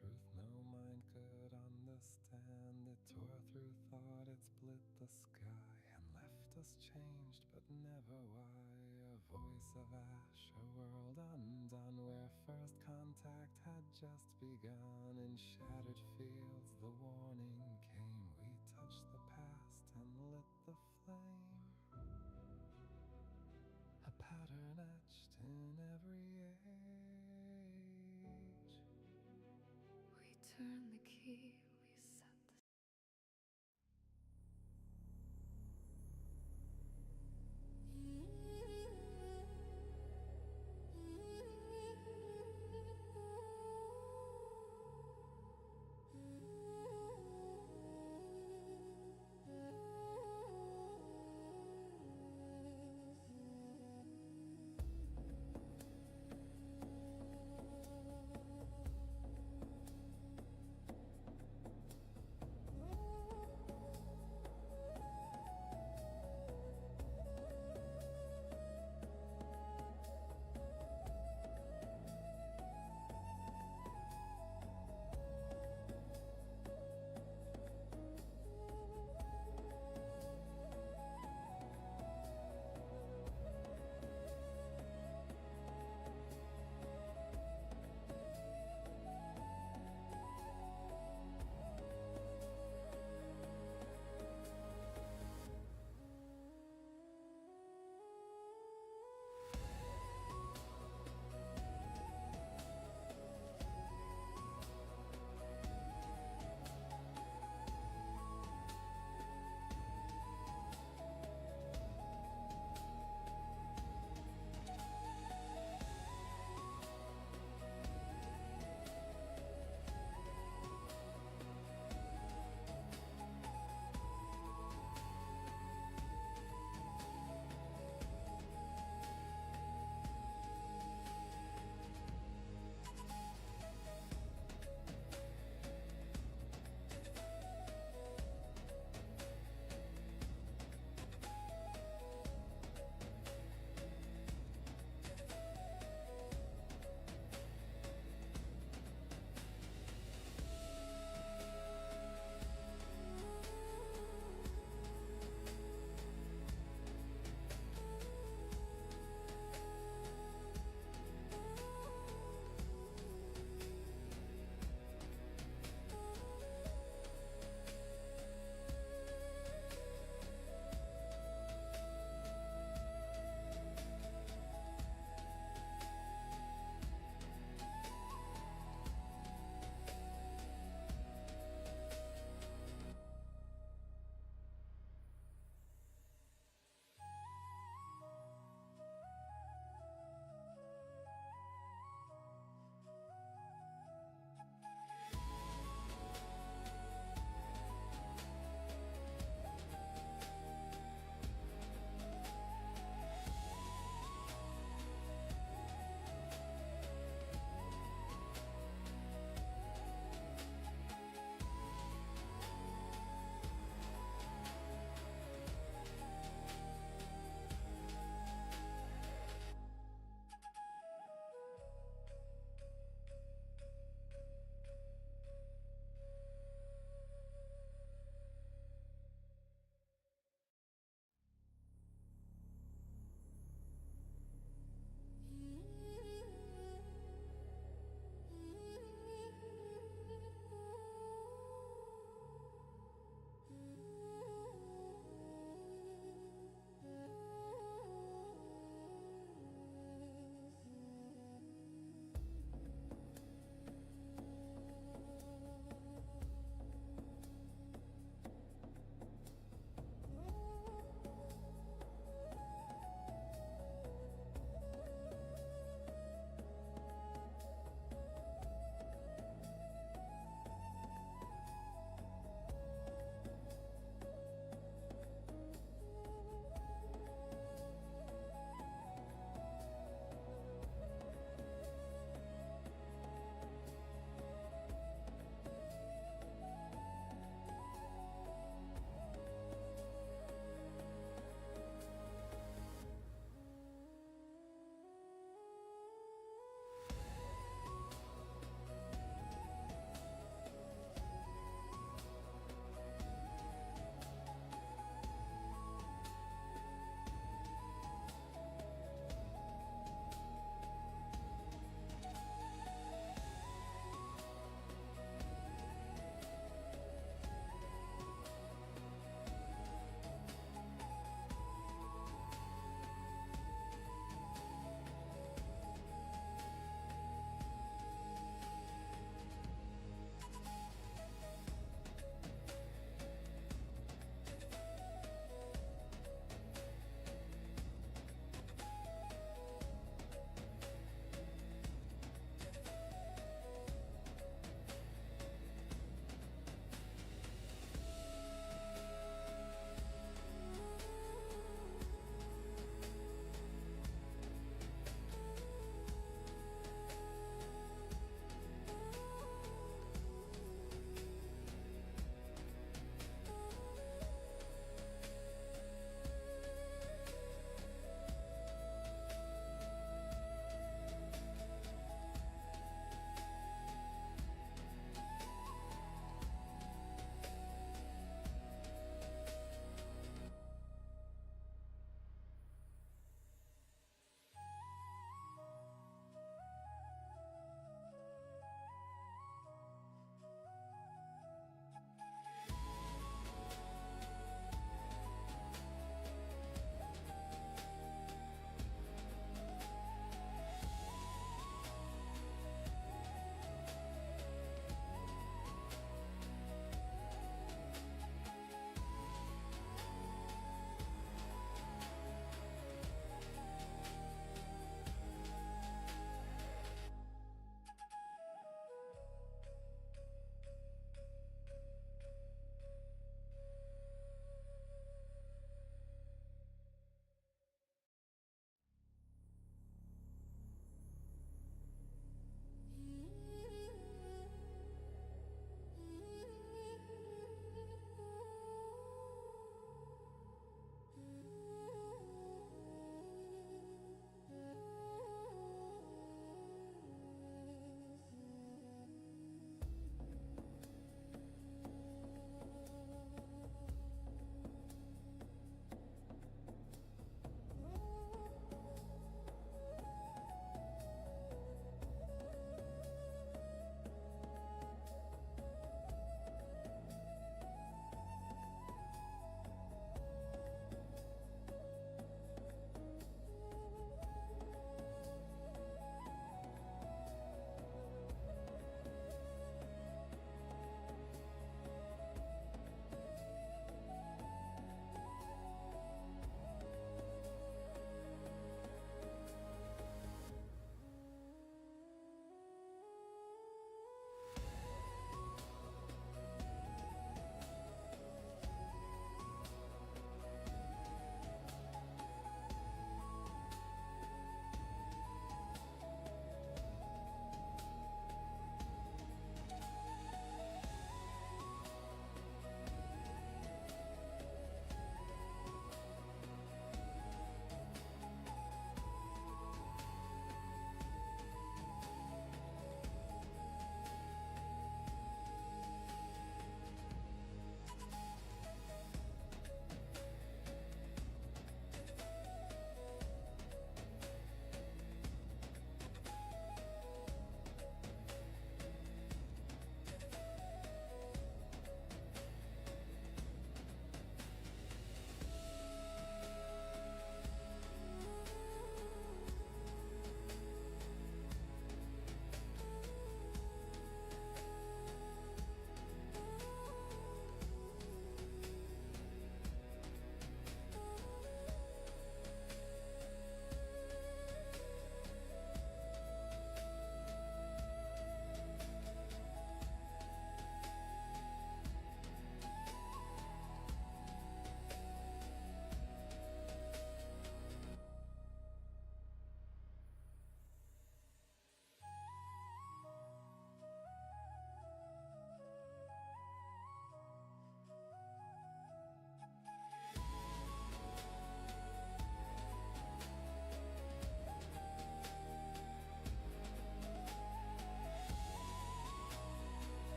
truth no mind could understand. It tore through thought, it split the sky, and left us changed, but never why. A voice of ash, a world undone, where first contact had just begun. In shattered fields the warning came. We touched the past and lit the flame, a pattern etched in every age. We turn the key, we set the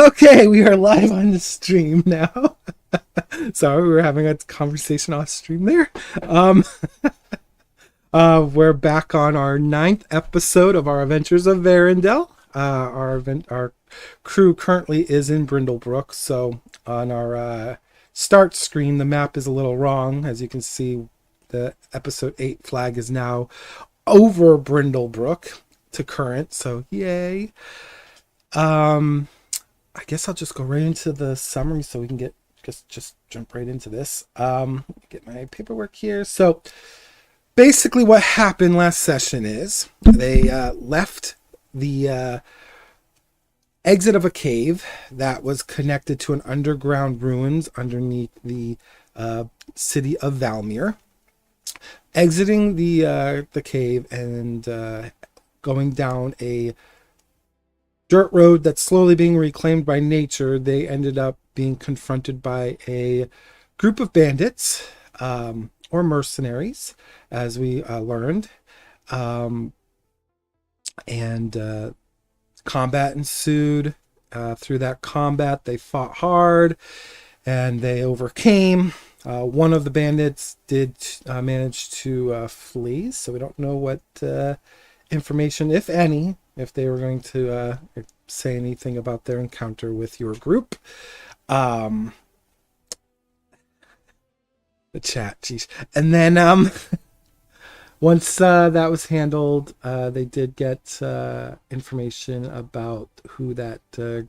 Okay, we are live on the stream now. Sorry, we were having a conversation off stream there. We're back on our 9th episode of our Adventures of Vaeryndel. Our crew currently is in Brindlebrook, so on our start screen, the map is a little wrong. As you can see, the episode 8 flag is now over Brindlebrook to current, so yay. I guess I'll just go right into the summary so we can just jump right into this. Get my paperwork here. So basically what happened last session is they left the exit of a cave that was connected to an underground ruins underneath the city of Valmir. Exiting the cave and going down a dirt road that's slowly being reclaimed by nature, they ended up being confronted by a group of bandits, or mercenaries, as we learned. And combat ensued. Through that combat, they fought hard, and they overcame. One of the bandits did manage to flee, so we don't know what information, if any, if they were going to say anything about their encounter with your group. The chat, geez. And then once that was handled, they did get information about who that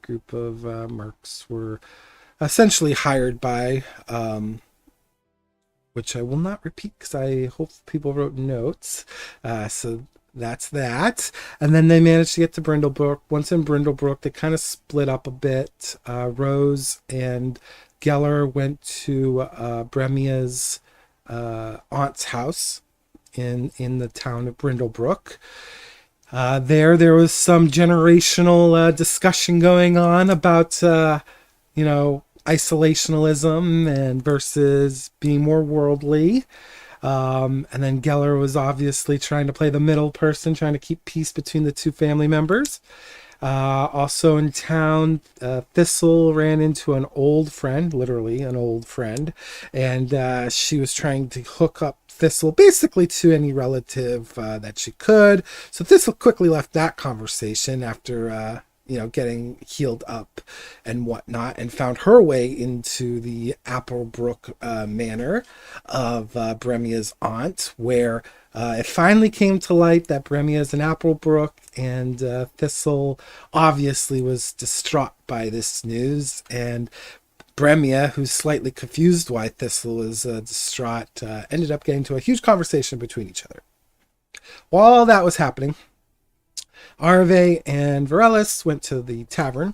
group of mercs were essentially hired by, which I will not repeat because I hope people wrote notes. So that's that. And then they managed to get to Brindlebrook. Once in Brindlebrook, they kind of split up a bit. Rose and Geller went to Bremia's aunt's house in the town of Brindlebrook. There was some generational discussion going on about, isolationism and versus being more worldly. And then Geller was obviously trying to play the middle person, trying to keep peace between the two family members. Also in town, Thistle ran into an old friend, literally an old friend, and she was trying to hook up Thistle basically to any relative that she could. So Thistle quickly left that conversation after getting healed up and whatnot, and found her way into the Applebrook manor of Bremia's aunt, where it finally came to light that Bremia is an Applebrook, and Thistle obviously was distraught by this news, and Bremia, who's slightly confused why Thistle was distraught, ended up getting into a huge conversation between each other. While all that was happening, Arve and Vaeryndel went to the tavern.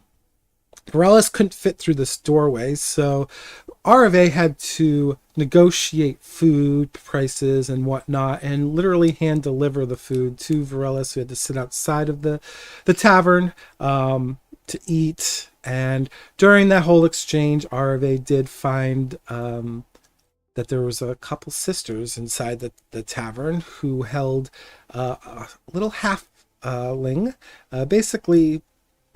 Vaeryndel couldn't fit through this doorway, so Arve had to negotiate food prices and whatnot, and literally hand deliver the food to Vaeryndel, who had to sit outside of the tavern to eat. And during that whole exchange, Arve did find that there was a couple sisters inside the tavern who held a little halfling, basically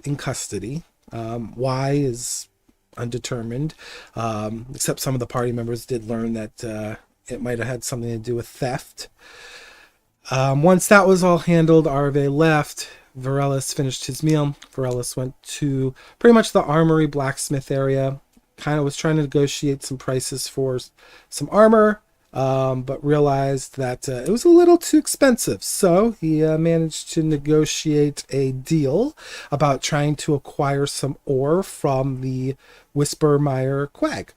in custody. Why is undetermined, except some of the party members did learn that it might have had something to do with theft. Once that was all handled, Arve left. Vaeryndel finished his meal. Vaeryndel went to pretty much the armory blacksmith area, kind of was trying to negotiate some prices for some armor, but realized that it was a little too expensive. So he managed to negotiate a deal about trying to acquire some ore from the Whispermire Quag.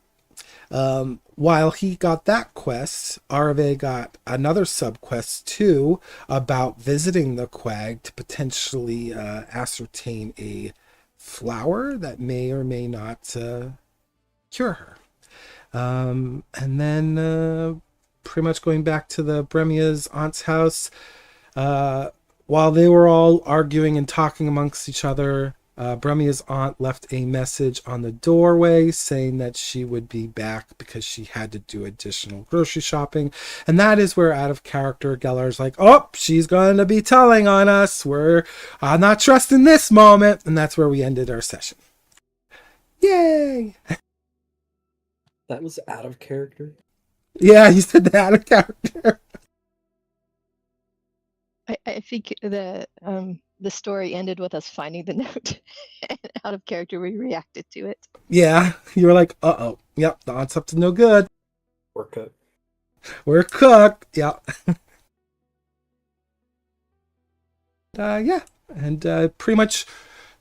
While he got that quest, Arve got another sub-quest too about visiting the Quag to potentially ascertain a flower that may or may not cure her. And then pretty much going back to the Bremia's aunt's house, while they were all arguing and talking amongst each other, Bremia's aunt left a message on the doorway saying that she would be back because she had to do additional grocery shopping. And that is where, out of character, Geller's like, oh, she's going to be telling on us. We're not trusting this moment. And that's where we ended our session. Yay! That was out of character. Yeah, you said that out of character. I think the story ended with us finding the note. And out of character, we reacted to it. Yeah, you were like, uh-oh. Yep, the aunt's up to no good. We're cooked. We're cooked. Yep. Yeah, and pretty much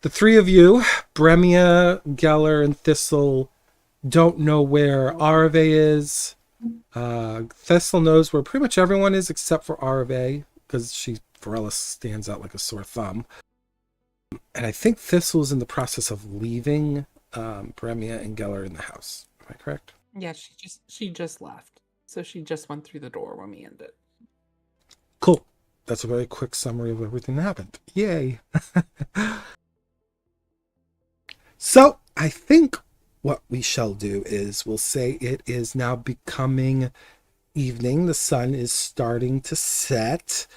the three of you, Bremia, Geller, and Thistle, don't know where Arve is. Thistle knows where pretty much everyone is except for Arve, because Varela stands out like a sore thumb. And I think Thistle's in the process of leaving Bremia and Geller in the house. Am I correct? Yeah, she just left. So she just went through the door when we ended. Cool. That's a very quick summary of everything that happened. Yay. So I think what we shall do is we'll say it is now becoming evening. The sun is starting to set.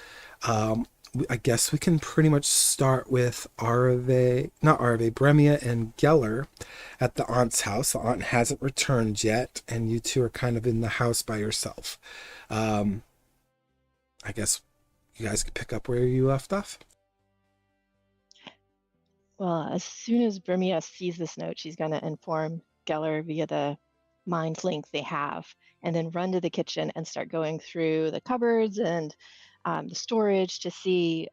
I guess we can pretty much start with Bremia and Geller at the aunt's house. The aunt hasn't returned yet, and you two are kind of in the house by yourself. I guess you guys can pick up where you left off. Well, as soon as Bremia sees this note, she's going to inform Geller via the mind link they have, and then run to the kitchen and start going through the cupboards and the storage to see,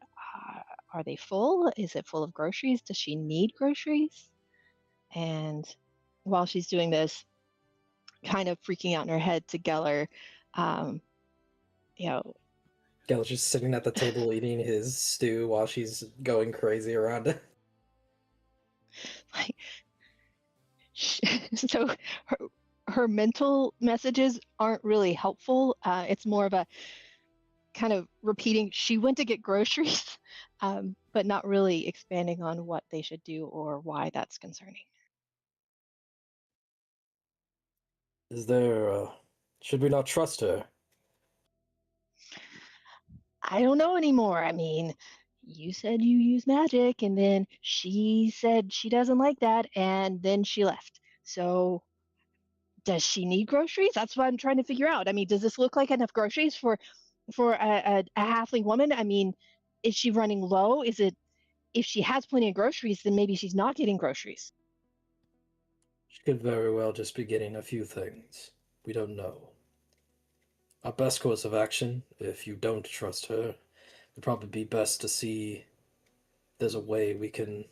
are they full? Is it full of groceries? Does she need groceries? And while she's doing this, kind of freaking out in her head to Geller, Geller's just sitting at the table eating his stew while she's going crazy around it. Like, so her mental messages aren't really helpful. It's more of a kind of repeating, she went to get groceries, but not really expanding on what they should do or why that's concerning. Should we not trust her? I don't know anymore. I mean, you said you use magic, and then she said she doesn't like that, and then she left. So does she need groceries? That's what I'm trying to figure out. I mean, does this look like enough groceries for a halfling woman? I mean, is she running low? Is it, if she has plenty of groceries, then maybe she's not getting groceries. She could very well just be getting a few things. We don't know. Our best course of action, if you don't trust her, would probably be best to see if there's a way we can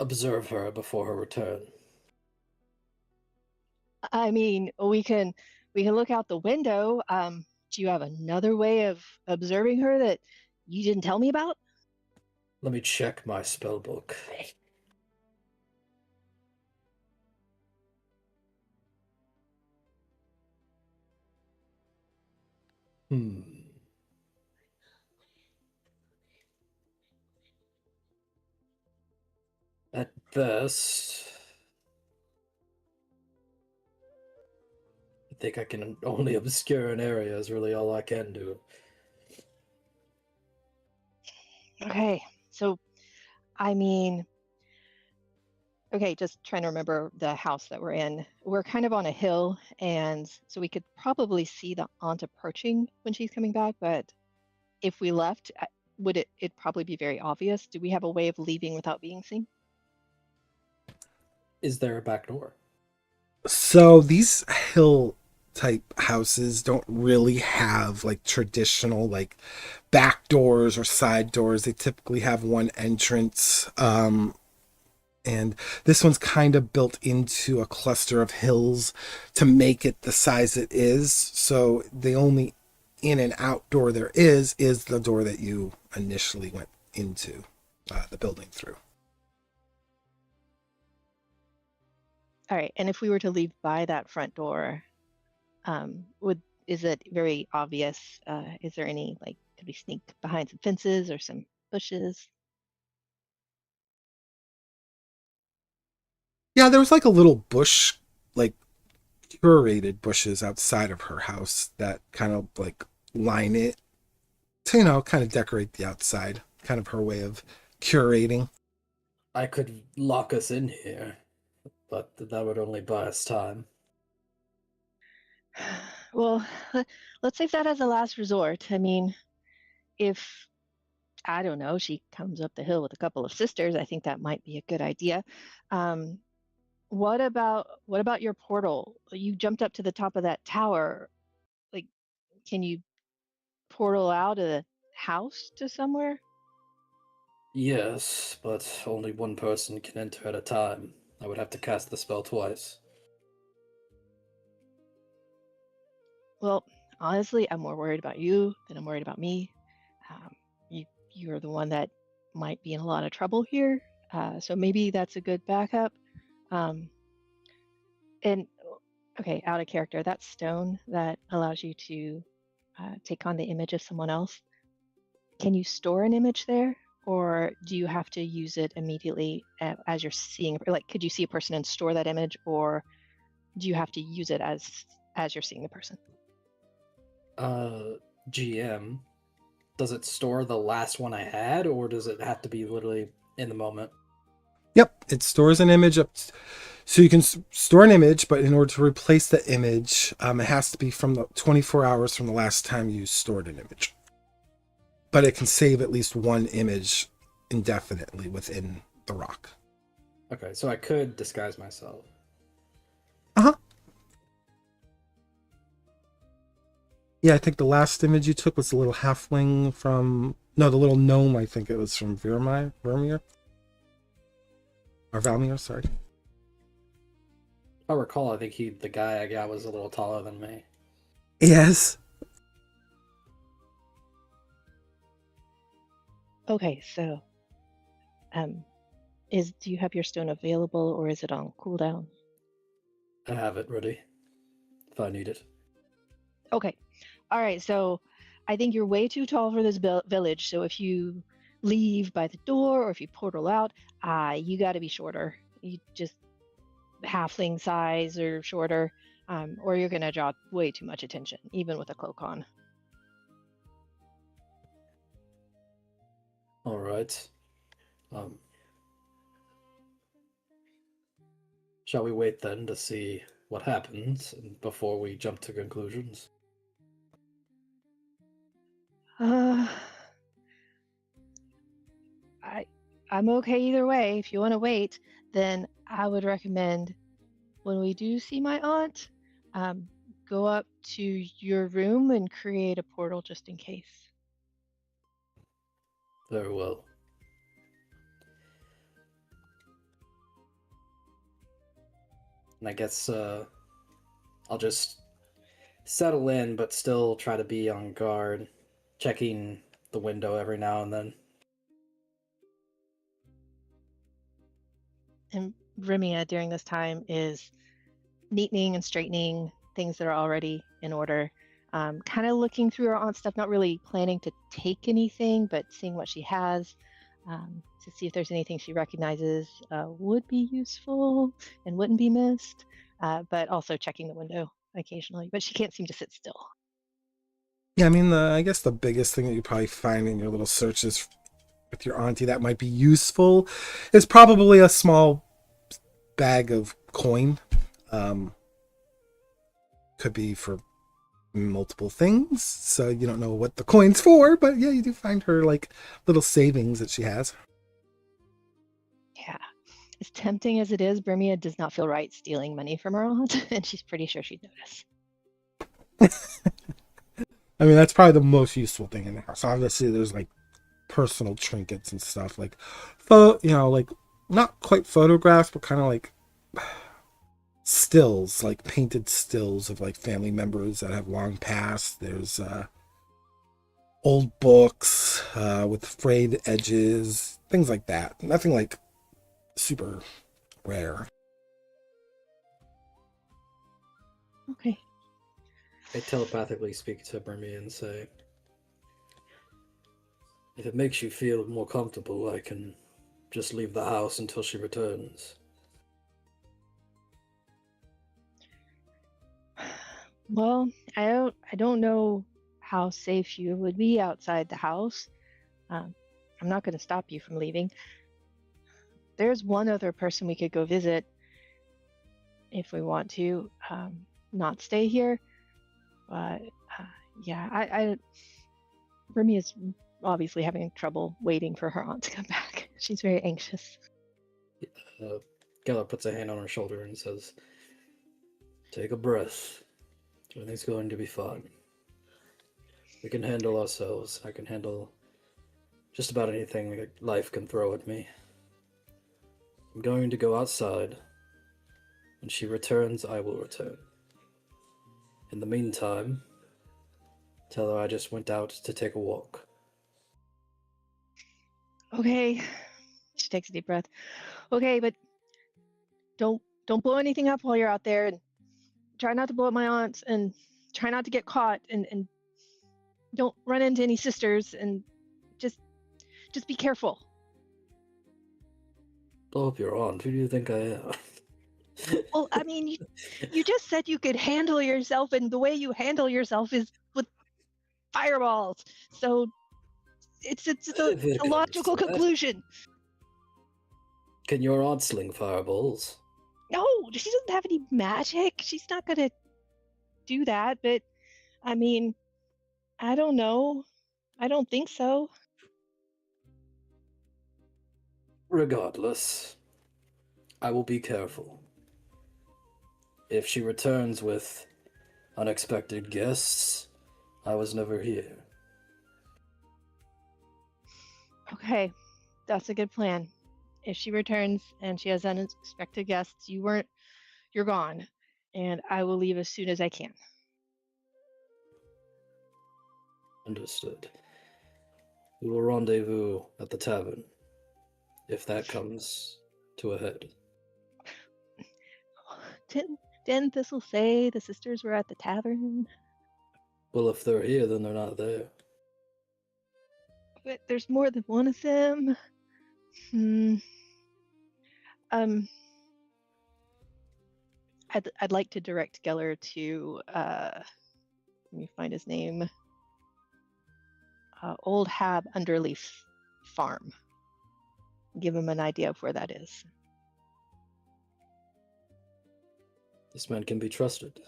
observe her before her return. I mean, we can look out the window. Do you have another way of observing her that you didn't tell me about? Let me check my spell book. At best, I think I can only obscure an area is really all I can do. Okay, so, I mean, okay, just trying to remember the house that we're in. We're kind of on a hill, and so we could probably see the aunt approaching when she's coming back, but if we left, would it'd probably be very obvious. Do we have a way of leaving without being seen? Is there a back door? So these hill type houses don't really have like traditional like back doors or side doors. They typically have one entrance. And this one's kind of built into a cluster of hills to make it the size it is. So the only in and out door there is the door that you initially went into the building through. All right, and if we were to leave by that front door, is it very obvious? Is there any, like, could we sneak behind some fences or some bushes? Yeah, there was like a little bush, like curated bushes outside of her house that kind of like line it to, kind of decorate the outside. Kind of her way of curating. I could lock us in here, but that would only buy us time. Well, let's save that as a last resort. I mean, if, I don't know, she comes up the hill with a couple of sisters, I think that might be a good idea. Um, what about your portal? You jumped up to the top of that tower. Like, can you portal out of the house to somewhere? Yes, but only one person can enter at a time. I would have to cast the spell twice. Well, honestly, I'm more worried about you than I'm worried about me. Um, you you're the one that might be in a lot of trouble here, so maybe that's a good backup. Um, and okay, out of character, that stone that allows you to take on the image of someone else. Can you store an image there, or do you have to use it immediately as you're seeing? Like, could you see a person and store that image, or do you have to use it as you're seeing the person? GM, does it store the last one I had, or does it have to be literally in the moment? Yep, it stores an image up. So you can store an image, but in order to replace the image, it has to be from the 24 hours from the last time you stored an image. But it can save at least one image indefinitely within the rock. Okay, so I could disguise myself. Uh-huh. Yeah, I think the last image you took was the little halfling from... No, the little gnome, I think it was from Vermeer. Or Valmir, sorry. If I recall, I think the guy I got was a little taller than me. Yes. Okay, so do you have your stone available, or is it on cooldown? I have it ready if I need it. Okay. All right, so I think you're way too tall for this village, so if you leave by the door or if you portal out, you got to be shorter. You just halfling size or shorter, or you're going to draw way too much attention, even with a cloak on. All right. Shall we wait then to see what happens before we jump to conclusions? I'm okay either way. If you want to wait, then I would recommend when we do see my aunt, go up to your room and create a portal just in case. Very well. And I guess I'll just settle in, but still try to be on guard, checking the window every now and then. And Rimia during this time is neatening and straightening things that are already in order. Kind of looking through her aunt's stuff, not really planning to take anything, but seeing what she has to see if there's anything she recognizes would be useful and wouldn't be missed, but also checking the window occasionally. But she can't seem to sit still. Yeah, I mean, I guess the biggest thing that you probably find in your little searches with your auntie that might be useful is probably a small bag of coin. Could be for multiple things, so you don't know what the coin's for, but yeah, you do find her like little savings that she has. Yeah. As tempting as it is, Brimia does not feel right stealing money from her aunt, and she's pretty sure she'd notice. I mean, that's probably the most useful thing in the house. Obviously, there's like personal trinkets and stuff, like, like not quite photographs, but kind of like stills, like painted stills of like family members that have long passed. There's old books with frayed edges, things like that. Nothing like super rare. Okay. I telepathically speak to Burmy and say, if it makes you feel more comfortable, I can just leave the house until she returns. Well, I don't know how safe you would be outside the house. I'm not going to stop you from leaving. there's one other person we could go visit if we want to, not stay here. But yeah, Remy is obviously having trouble waiting for her aunt to come back. She's very anxious. Geller puts a hand on her shoulder and says, "Take a breath. Everything's going to be fine. We can handle ourselves. I can handle just about anything that life can throw at me. I'm going to go outside. When she returns, I will return. In the meantime, tell her I just went out to take a walk." Okay. She takes a deep breath. Okay, but don't blow anything up while you're out there, and try not to blow up my aunt, and try not to get caught, and don't run into any sisters, and just be careful. Blow up your aunt. Who do you think I am? Well, I mean, you just said you could handle yourself, and the way you handle yourself is with fireballs. So it's a logical conclusion. Can your aunt sling fireballs? No, she doesn't have any magic. She's not gonna do that. But I mean, I don't know. I don't think so. Regardless, I will be careful. If she returns with unexpected guests, I was never here. Okay, that's a good plan. If she returns and she has unexpected guests, you're gone, and I will leave as soon as I can. Understood. We will rendezvous at the tavern, if that comes to a head. Didn't Thistle say the sisters were at the tavern? Well, if they're here, then they're not there. But there's more than one of them. I'd like to direct Geller to let me find his name. Old Hab Underleaf Farm. Give him an idea of where that is. This man can be trusted.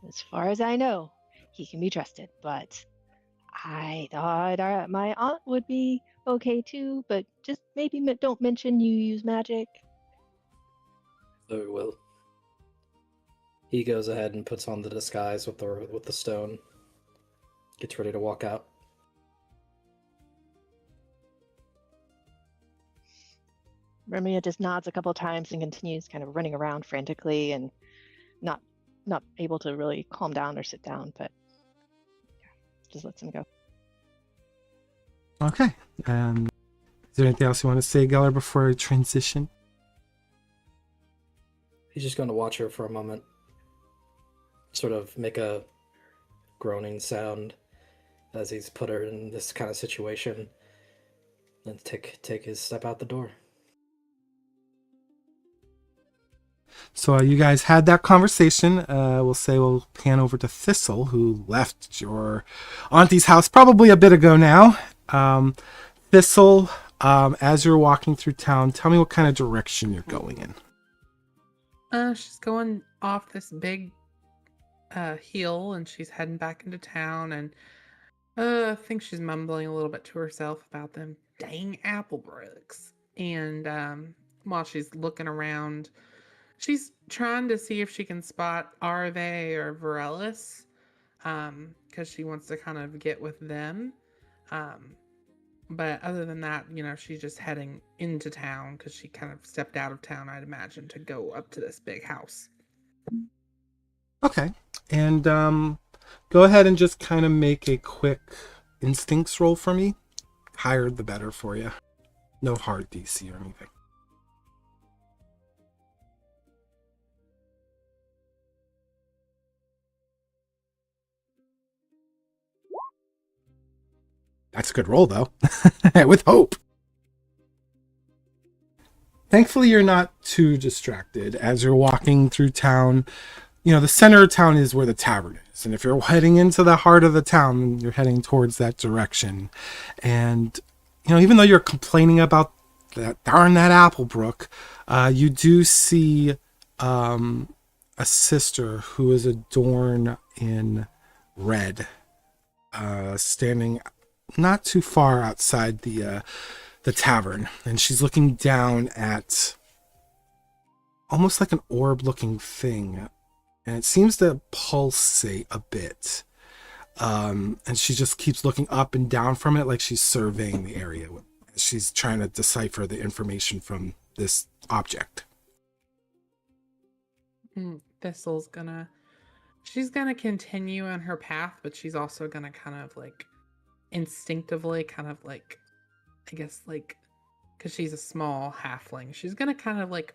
As far as I know, he can be trusted, but I thought my aunt would be okay too, but just maybe don't mention you use magic. Very well. He goes ahead and puts on the disguise with the stone. Gets ready to walk out. Remia just nods a couple times and continues kind of running around frantically and not able to really calm down or sit down, but yeah, just lets him go. Okay. Is there anything else you want to say, Geller, before I transition? He's just going to watch her for a moment. Sort of make a groaning sound as he's put her in this kind of situation. Then take his step out the door. So you guys had that conversation. We'll pan over to Thistle, who left your auntie's house probably a bit ago now. Thistle, as you're walking through town, tell me what kind of direction you're going in. She's going off this big hill, and she's heading back into town, and I think she's mumbling a little bit to herself about them dang apple brooks. And while she's looking around, she's trying to see if she can spot Arve or Vaeryndel, because she wants to kind of get with them. But other than that, she's just heading into town because she kind of stepped out of town, I'd imagine, to go up to this big house. Okay. And go ahead and just kind of make a quick instincts roll for me. Higher the better for you. No hard DC or anything. That's a good roll, though. With hope. Thankfully, you're not too distracted as you're walking through town. The center of town is where the tavern is. And if you're heading into the heart of the town, you're heading towards that direction. And, even though you're complaining about, darn that Applebrook, you do see a sister who is adorned in red, standing not too far outside the tavern, and she's looking down at almost like an orb-looking thing, and it seems to pulsate a bit. And she just keeps looking up and down from it like she's surveying the area. She's trying to decipher the information from this object. Thistle's she's gonna continue on her path, but she's also gonna kind of like instinctively kind of like, I guess like, because she's a small halfling, she's gonna kind of like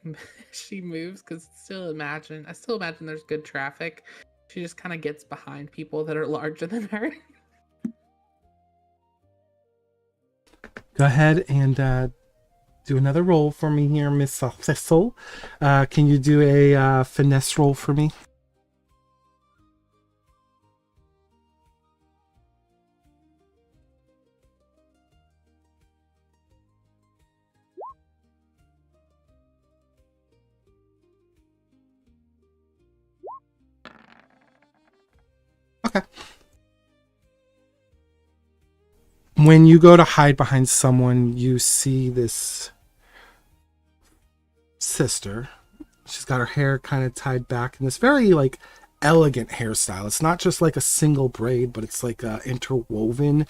she moves because I still imagine there's good traffic. She just kind of gets behind people that are larger than her. Go ahead and do another roll for me here, Miss Thistle. Can you do a finesse roll for me? Okay. When you go to hide behind someone, you see this sister. She's got her hair kind of tied back in this very like elegant hairstyle. It's not just like a single braid, but it's like interwoven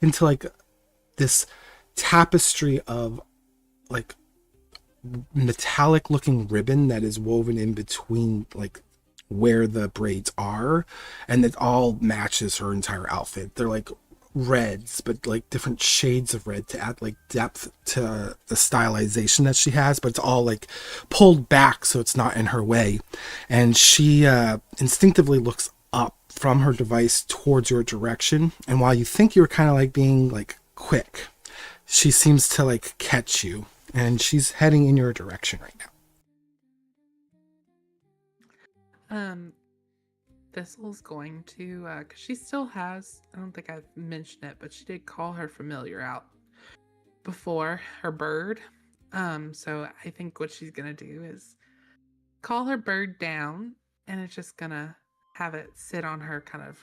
into like this tapestry of like metallic looking ribbon that is woven in between like where the braids are, and it all matches her entire outfit. They're like reds, but like different shades of red to add like depth to the stylization that she has, but it's all like pulled back so it's not in her way. And she instinctively looks up from her device towards your direction, and while you think you're kind of like being like quick, she seems to like catch you, and she's heading in your direction right now. Thistle's going to, because she still has, I don't think I've mentioned it, but she did call her familiar out before, her bird. So I think what she's going to do is call her bird down, and it's just going to have it sit on her kind of,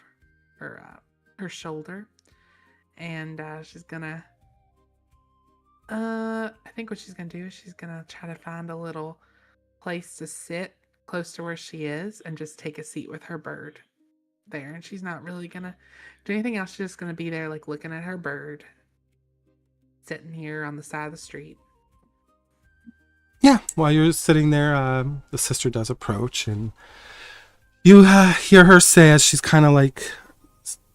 her shoulder. And she's going to, I think what she's going to do is she's going to try to find a little place to sit close to where she is and just take a seat with her bird there. And she's not really gonna do anything else. She's just gonna be there like looking at her bird sitting here on the side of the street. Yeah, while you're sitting there, the sister does approach, and you hear her say, as she's kind of like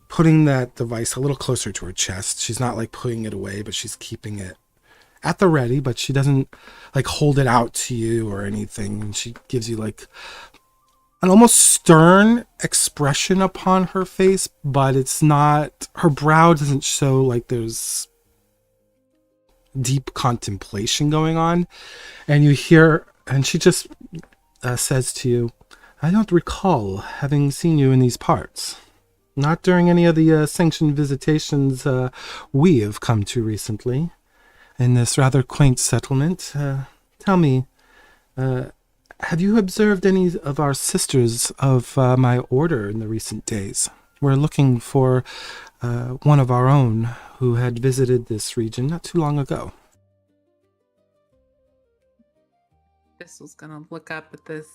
putting that device a little closer to her chest, she's not like putting it away, but she's keeping it at the ready, but she doesn't like hold it out to you or anything. And she gives you like an almost stern expression upon her face, but it's not, her brow doesn't show like there's deep contemplation going on. And you hear, and she just says to you, I don't recall having seen you in these parts. Not during any of the sanctioned visitations we have come to recently. In this rather quaint settlement, tell me, have you observed any of our sisters of my order in the recent days? We're looking for one of our own who had visited this region not too long ago. Thistle's gonna look up at this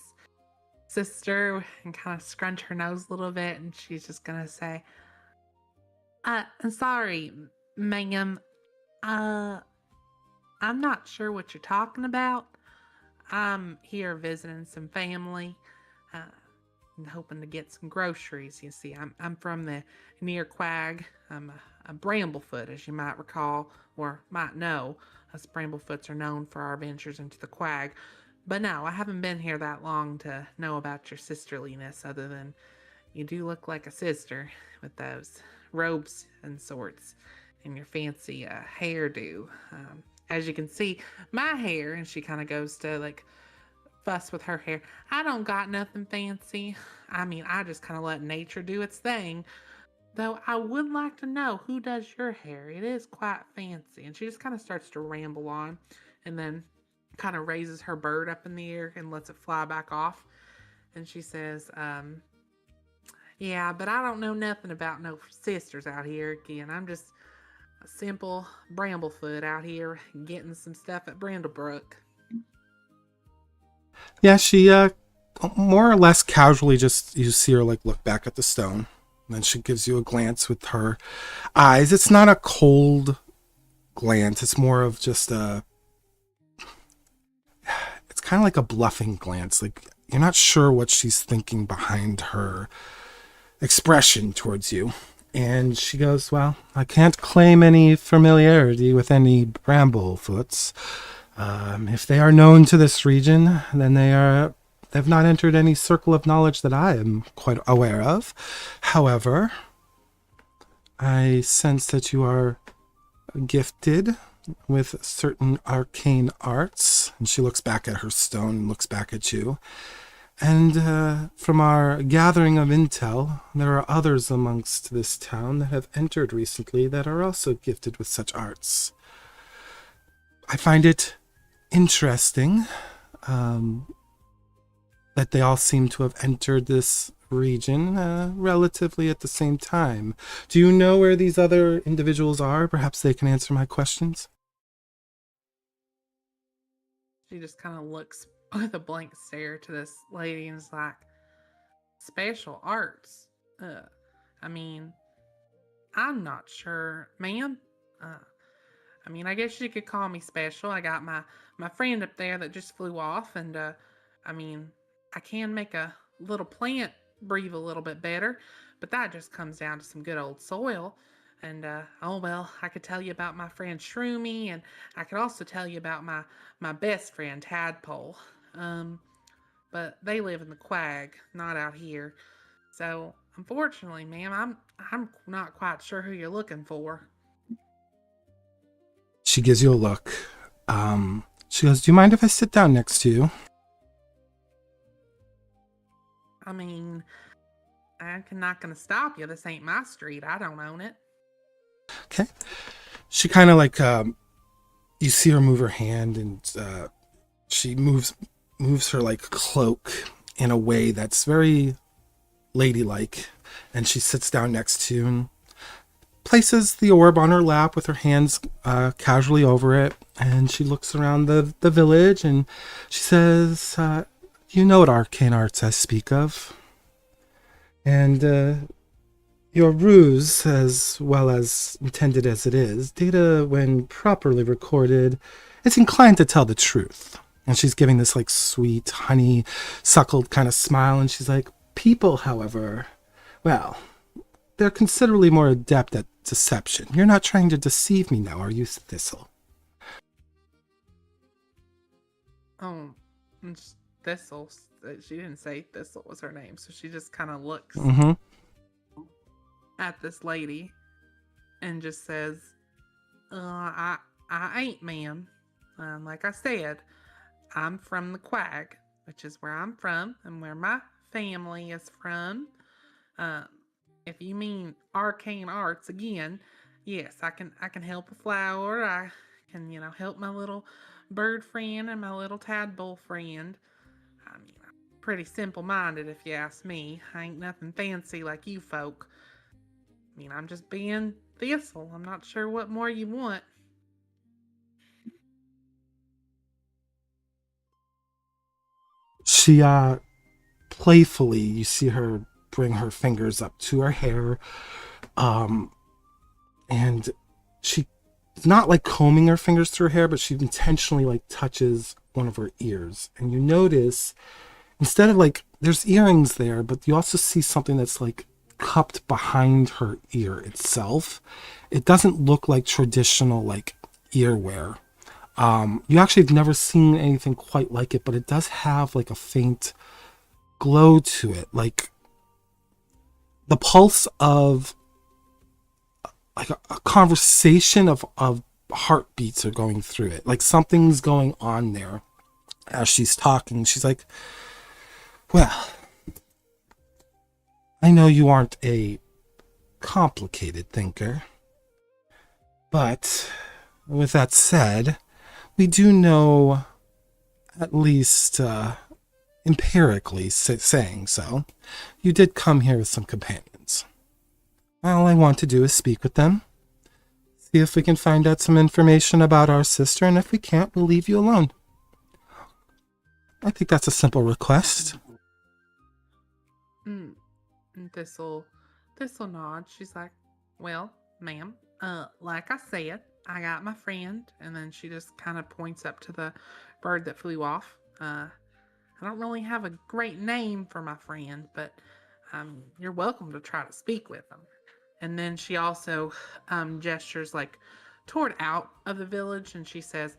sister and kind of scrunch her nose a little bit, and she's just gonna say, I'm sorry, ma'am. I'm not sure what you're talking about. I'm here visiting some family, and hoping to get some groceries. You see, I'm from the near Quag. I'm a Bramblefoot, as you might recall, or might know. Us Bramblefoots are known for our ventures into the Quag. But no, I haven't been here that long to know about your sisterliness, other than you do look like a sister with those robes and sorts and your fancy hairdo. As you can see, my hair, and she kind of goes to like fuss with her hair. I don't got nothing fancy. I mean, I just kind of let nature do its thing. Though I would like to know who does your hair. It is quite fancy. And she just kind of starts to ramble on. and then kind of raises her bird up in the air and lets it fly back off. And she says, yeah, but I don't know nothing about no sisters out here again. I'm just a simple bramblefoot out here getting some stuff at Brindlebrook. Yeah, she more or less casually just, you see her like look back at the stone. And then she gives you a glance with her eyes. It's not a cold glance. It's more of just it's kind of like a bluffing glance. Like you're not sure what she's thinking behind her expression towards you. And she goes, well, I can't claim any familiarity with any bramblefoots. If they are known to this region, then they've not entered any circle of knowledge that I am quite aware of. However, I sense that you are gifted with certain arcane arts. And she looks back at her stone and looks back at you. And from our gathering of intel, there are others amongst this town that have entered recently that are also gifted with such arts. I find it interesting that they all seem to have entered this region relatively at the same time. Do you know where these other individuals are? Perhaps they can answer my questions. She just kind of looks with a blank stare to this lady and is like, special arts? I mean, I'm not sure, ma'am. I mean, I guess you could call me special. I got my friend up there that just flew off, and I mean, I can make a little plant breathe a little bit better, but that just comes down to some good old soil. And oh well, I could tell you about my friend Shroomy, and I could also tell you about my best friend Tadpole. But they live in the Quag, not out here. So unfortunately, ma'am, I'm not quite sure who you're looking for. She gives you a look. She goes, do you mind if I sit down next to you? I mean, I'm not going to stop you. This ain't my street. I don't own it. Okay. She kind of like, you see her move her hand, and she moves her like cloak in a way that's very ladylike. And she sits down next to you and places the orb on her lap with her hands casually over it. And she looks around the village and she says, you know what arcane arts I speak of. And your ruse, as well as intended as it is, data, when properly recorded, is inclined to tell the truth. And she's giving this like sweet, honey-suckled kind of smile, and she's like, people, however, well, they're considerably more adept at deception. You're not trying to deceive me now, are you, Thistle? Oh, it's Thistle. She didn't say Thistle was her name, so she just kind of looks at this lady and just says, I ain't, ma'am. Like I said, I'm from the Quag, which is where I'm from and where my family is from. If you mean arcane arts again, yes, I can help a flower. I can, help my little bird friend and my little tadpole friend. I mean, I'm pretty simple-minded if you ask me. I ain't nothing fancy like you folk. I mean, I'm just being Thistle. I'm not sure what more you want. She, playfully, you see her bring her fingers up to her hair, and she's not like combing her fingers through her hair, but she intentionally like touches one of her ears, and you notice instead of like there's earrings there, but you also see something that's like cupped behind her ear itself. It doesn't look like traditional like earwear. You actually have never seen anything quite like it, but it does have like a faint glow to it, like the pulse of like a conversation of heartbeats are going through it. Like something's going on there as she's talking. She's like, well, I know you aren't a complicated thinker, but with that said, We do know, at least empirically saying so, you did come here with some companions. All I want to do is speak with them, see if we can find out some information about our sister, and if we can't, we'll leave you alone. I think that's a simple request. And This'll nod. She's like, well, ma'am, like I said, I got my friend, and then she just kind of points up to the bird that flew off. I don't really have a great name for my friend, but you're welcome to try to speak with him. And then she also gestures like toward out of the village, and she says,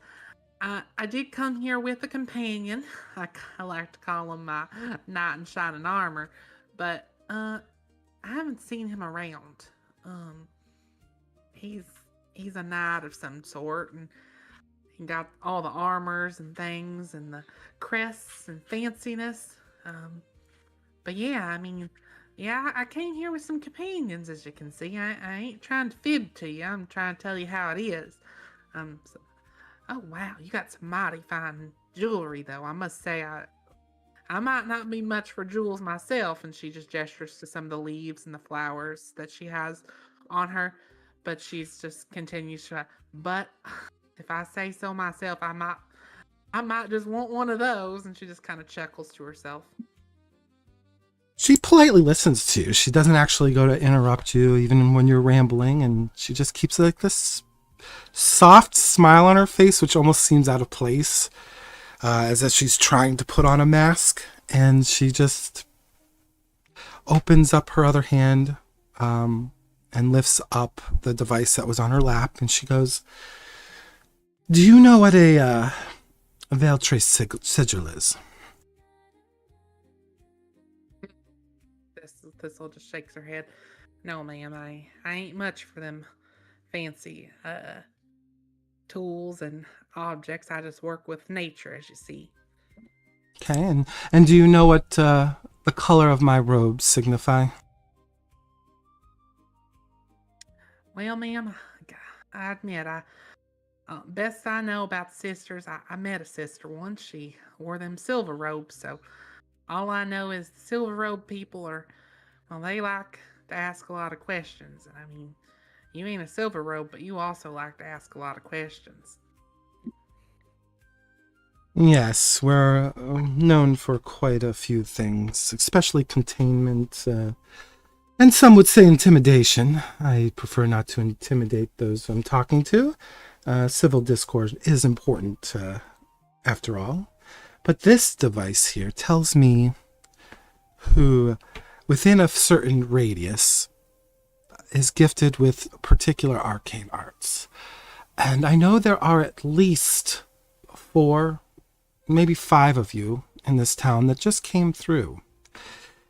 I did come here with a companion. I like to call him my knight in shining armor, but I haven't seen him around. He's a knight of some sort, and he got all the armors and things and the crests and fanciness. But yeah, I mean, yeah, I came here with some companions, as you can see. I ain't trying to fib to you. I'm trying to tell you how it is. So, oh wow, you got some mighty fine jewelry, though. I must say, I might not be much for jewels myself, and she just gestures to some of the leaves and the flowers that she has on her, but she's just continues to, but if I say so myself, I might just want one of those, and she just kind of chuckles to herself. She politely listens to you. She doesn't actually go to interrupt you even when you're rambling, and she just keeps like this soft smile on her face, which almost seems out of place, as if she's trying to put on a mask. And she just opens up her other hand and lifts up the device that was on her lap, and she goes, do you know what a veil trace sigil is? This'll just shakes her head. No, ma'am, I ain't much for them fancy tools and objects. I just work with nature, as you see. Okay, and do you know what the color of my robes signify? Well, ma'am, I admit, best I know about the sisters, I met a sister once. She wore them silver robes, so all I know is the silver robe people are, well, they like to ask a lot of questions. And I mean, you ain't a silver robe, but you also like to ask a lot of questions. Yes, we're known for quite a few things, especially containment, and some would say intimidation. I prefer not to intimidate those I'm talking to. Civil discourse is important, after all. But this device here tells me who, within a certain radius, is gifted with particular arcane arts. And I know there are at least 4, maybe 5 of you in this town that just came through.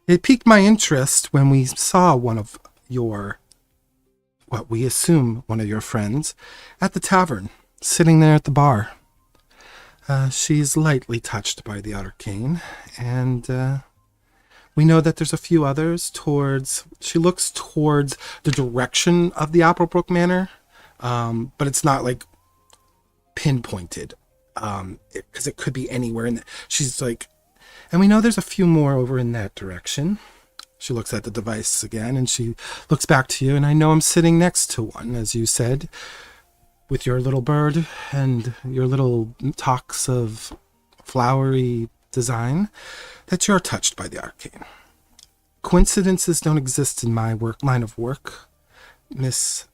It piqued my interest when we saw one of your, what we assume one of your friends, at the tavern, sitting there at the bar. She's lightly touched by the arcane, and we know that there's a few others she looks towards the direction of the Applebrook Manor, but it's not like pinpointed, because it could be anywhere. She's like, and we know there's a few more over in that direction. She looks at the device again, and she looks back to you, and I know I'm sitting next to one, as you said, with your little bird and your little talks of flowery design, that you're touched by the arcane. Coincidences don't exist in my line of work, Miss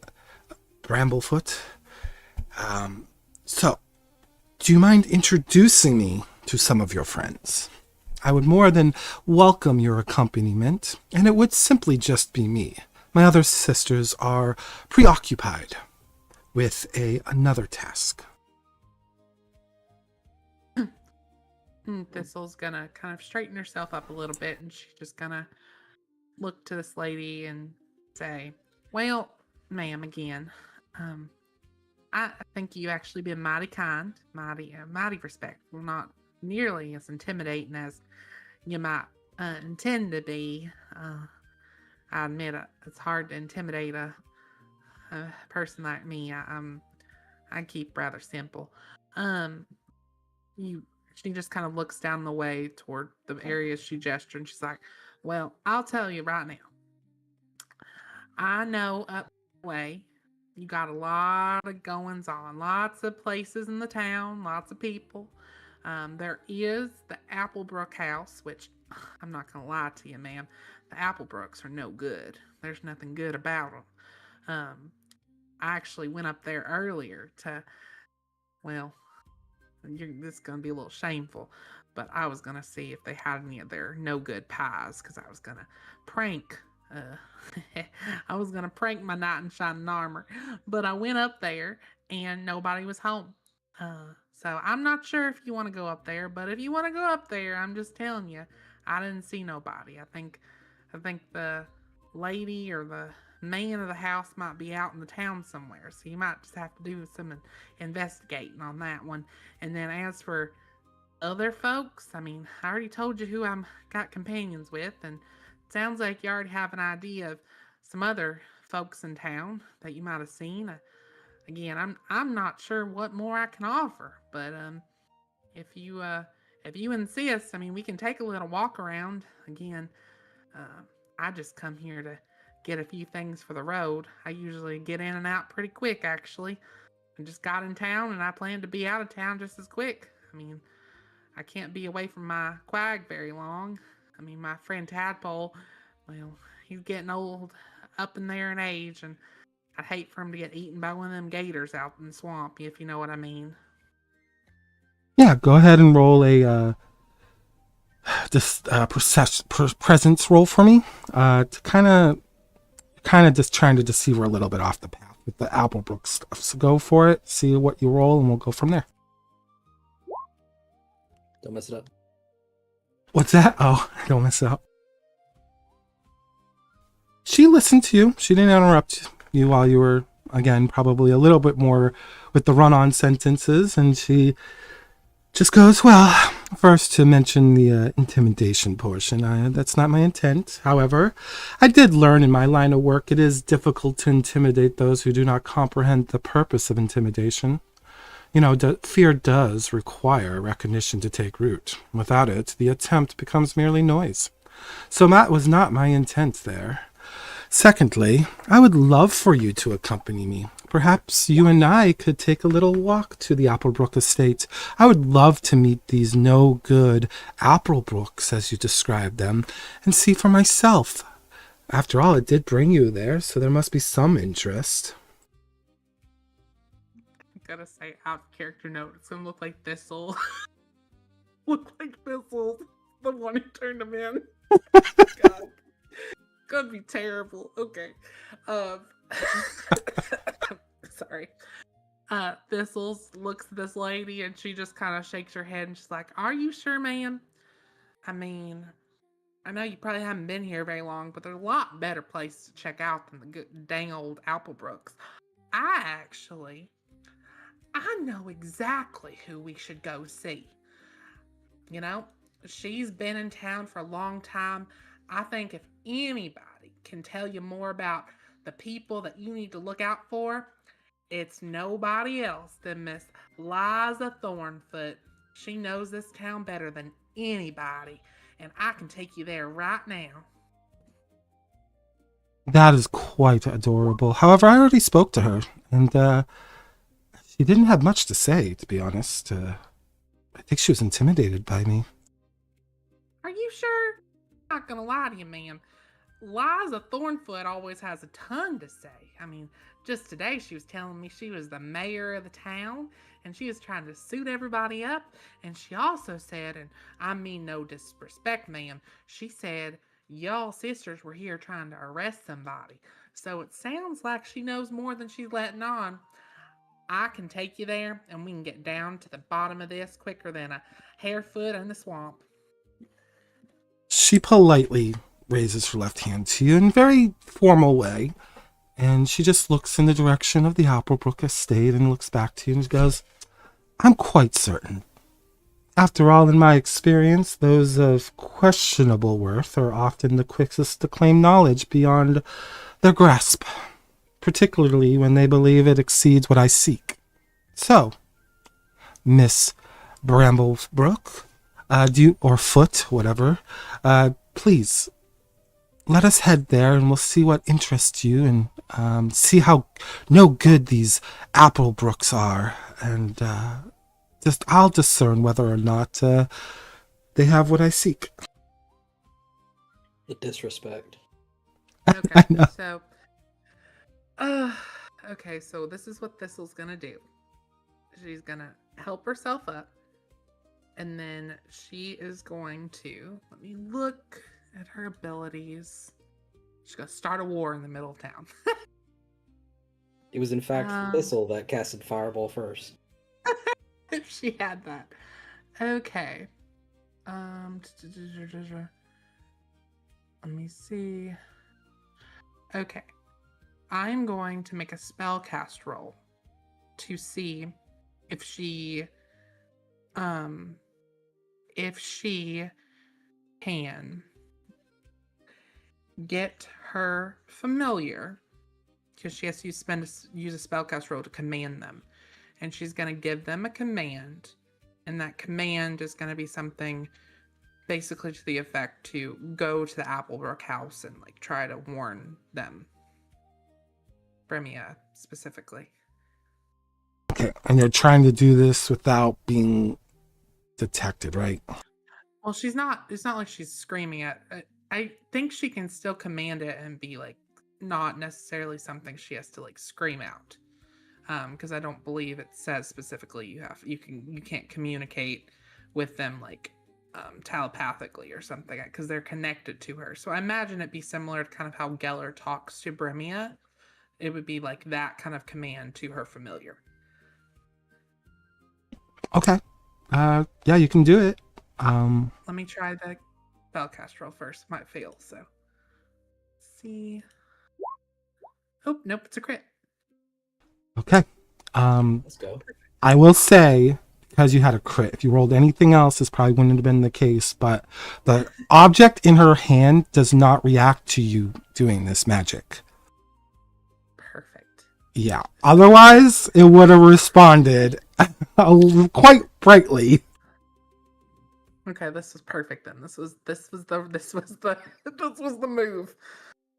Bramblefoot. So, do you mind introducing me to some of your friends? I would more than welcome your accompaniment, and it would simply just be me. My other sisters are preoccupied with another task. Thistle's gonna kind of straighten herself up a little bit, and she's just gonna look to this lady and say, well, ma'am, again, I think you actually been mighty kind, mighty respectful, not nearly as intimidating as you might intend to be. I admit it's hard to intimidate a person like me. I keep rather simple. Um, she just kind of looks down the way toward the areas she gestured, and she's like, well, I'll tell you right now. I know up the way you got a lot of goings on, lots of places in the town, lots of people. There is the Applebrook house, which I'm not going to lie to you, ma'am. The Applebrooks are no good. There's nothing good about them. I actually went up there earlier to, well, this is going to be a little shameful, but I was going to see if they had any of their no good pies, because I was going to prank. I was going to prank my knight in shining armor, but I went up there and nobody was home. So I'm not sure if you want to go up there, but if you want to go up there, I'm just telling you, I didn't see nobody. I think the lady or the man of the house might be out in the town somewhere, so you might just have to do some investigating on that one. And then as for other folks, I mean, I already told you who I'm got companions with, and it sounds like you already have an idea of some other folks in town that you might have seen. Again, I'm not sure what more I can offer, but if you insist, I mean, we can take a little walk around. Again, I just come here to get a few things for the road. I usually get in and out pretty quick, actually. I just got in town, and I plan to be out of town just as quick. I mean, I can't be away from my quag very long. I mean, my friend Tadpole, well, he's getting old, up in there in age, and I'd hate for him to get eaten by one of them gators out in the swamp, if you know what I mean. Yeah, go ahead and roll a presence roll for me. To kind of just trying to deceive her a little bit off the path with the Applebrook stuff. So go for it, see what you roll, and we'll go from there. Don't mess it up. What's that? Oh, don't mess it up. She listened to you. She didn't interrupt you while you were, again, probably a little bit more with the run-on sentences, and she just goes, well, first to mention the intimidation portion. That's not my intent. However, I did learn in my line of work it is difficult to intimidate those who do not comprehend the purpose of intimidation. You know, fear does require recognition to take root. Without it, the attempt becomes merely noise. So that was not my intent there. Secondly, I would love for you to accompany me. Perhaps you and I could take a little walk to the Applebrook estate. I would love to meet these no-good Applebrooks, as you described them, and see for myself. After all, it did bring you there, so there must be some interest. I gotta say, out of character note, it's gonna look like Thistle. Look like Thistle, the one who turned him in. God. Gonna be terrible. Okay. Sorry. Thistles looks at this lady and she just kind of shakes her head and she's like, are you sure, ma'am? I mean, I know you probably haven't been here very long, but there's a lot better places to check out than the good dang old Applebrooks. I know exactly who we should go see. You know, she's been in town for a long time. I think if anybody can tell you more about the people that you need to look out for, it's nobody else than Miss Liza Thornfoot. She knows this town better than anybody, and I can take you there right now. That is quite adorable. However, I already spoke to her, and she didn't have much to say, to be honest. I think she was intimidated by me. Are you sure? I'm not gonna lie to you, ma'am. Liza Thornfoot always has a ton to say. I mean, just today she was telling me she was the mayor of the town, and she was trying to suit everybody up, and she also said, and I mean no disrespect, ma'am, she said y'all sisters were here trying to arrest somebody. So it sounds like she knows more than she's letting on. I can take you there, and we can get down to the bottom of this quicker than a harefoot in the swamp. She politely raises her left hand to you in a very formal way, and she just looks in the direction of the Applebrook estate and looks back to you and goes, I'm quite certain. After all, in my experience, those of questionable worth are often the quickest to claim knowledge beyond their grasp, particularly when they believe it exceeds what I seek. So, Miss Brindlebrook, or Foot, whatever, please let us head there and we'll see what interests you and see how no good these apple brooks are. And I'll discern whether or not they have what I seek. The disrespect. Okay, I know. so, okay, so this is what Thistle's gonna do. She's gonna help herself up, and then she is going to, let me look at her abilities. She's gonna start a war in the middle of town. It was in fact Thistle that casted Fireball first. If she had that. Okay. Let me see. Okay. I'm going to make a spell cast roll to see if she can get her familiar, because she has to use a spellcast roll to command them, and she's going to give them a command, and that command is going to be something basically to the effect to go to the Applebrook house and like try to warn them. Bremia specifically. Okay, and you're trying to do this without being detected, right? Well, it's not like she's screaming at. I think she can still command it and be like not necessarily something she has to like scream out. Because I don't believe it says specifically you can't communicate with them like telepathically or something, because they're connected to her. So I imagine it'd be similar to kind of how Geller talks to Bremia. It would be like that kind of command to her familiar. Okay. Yeah, you can do it. Let me try the spellcast roll first. Might fail, so. Let's see. Oh, nope, it's a crit. Okay. Let's go. I will say, because you had a crit, if you rolled anything else, this probably wouldn't have been the case, but the object in her hand does not react to you doing this magic. Perfect. Yeah. Otherwise, it would have responded quite brightly. Okay, this was perfect then. This was the move.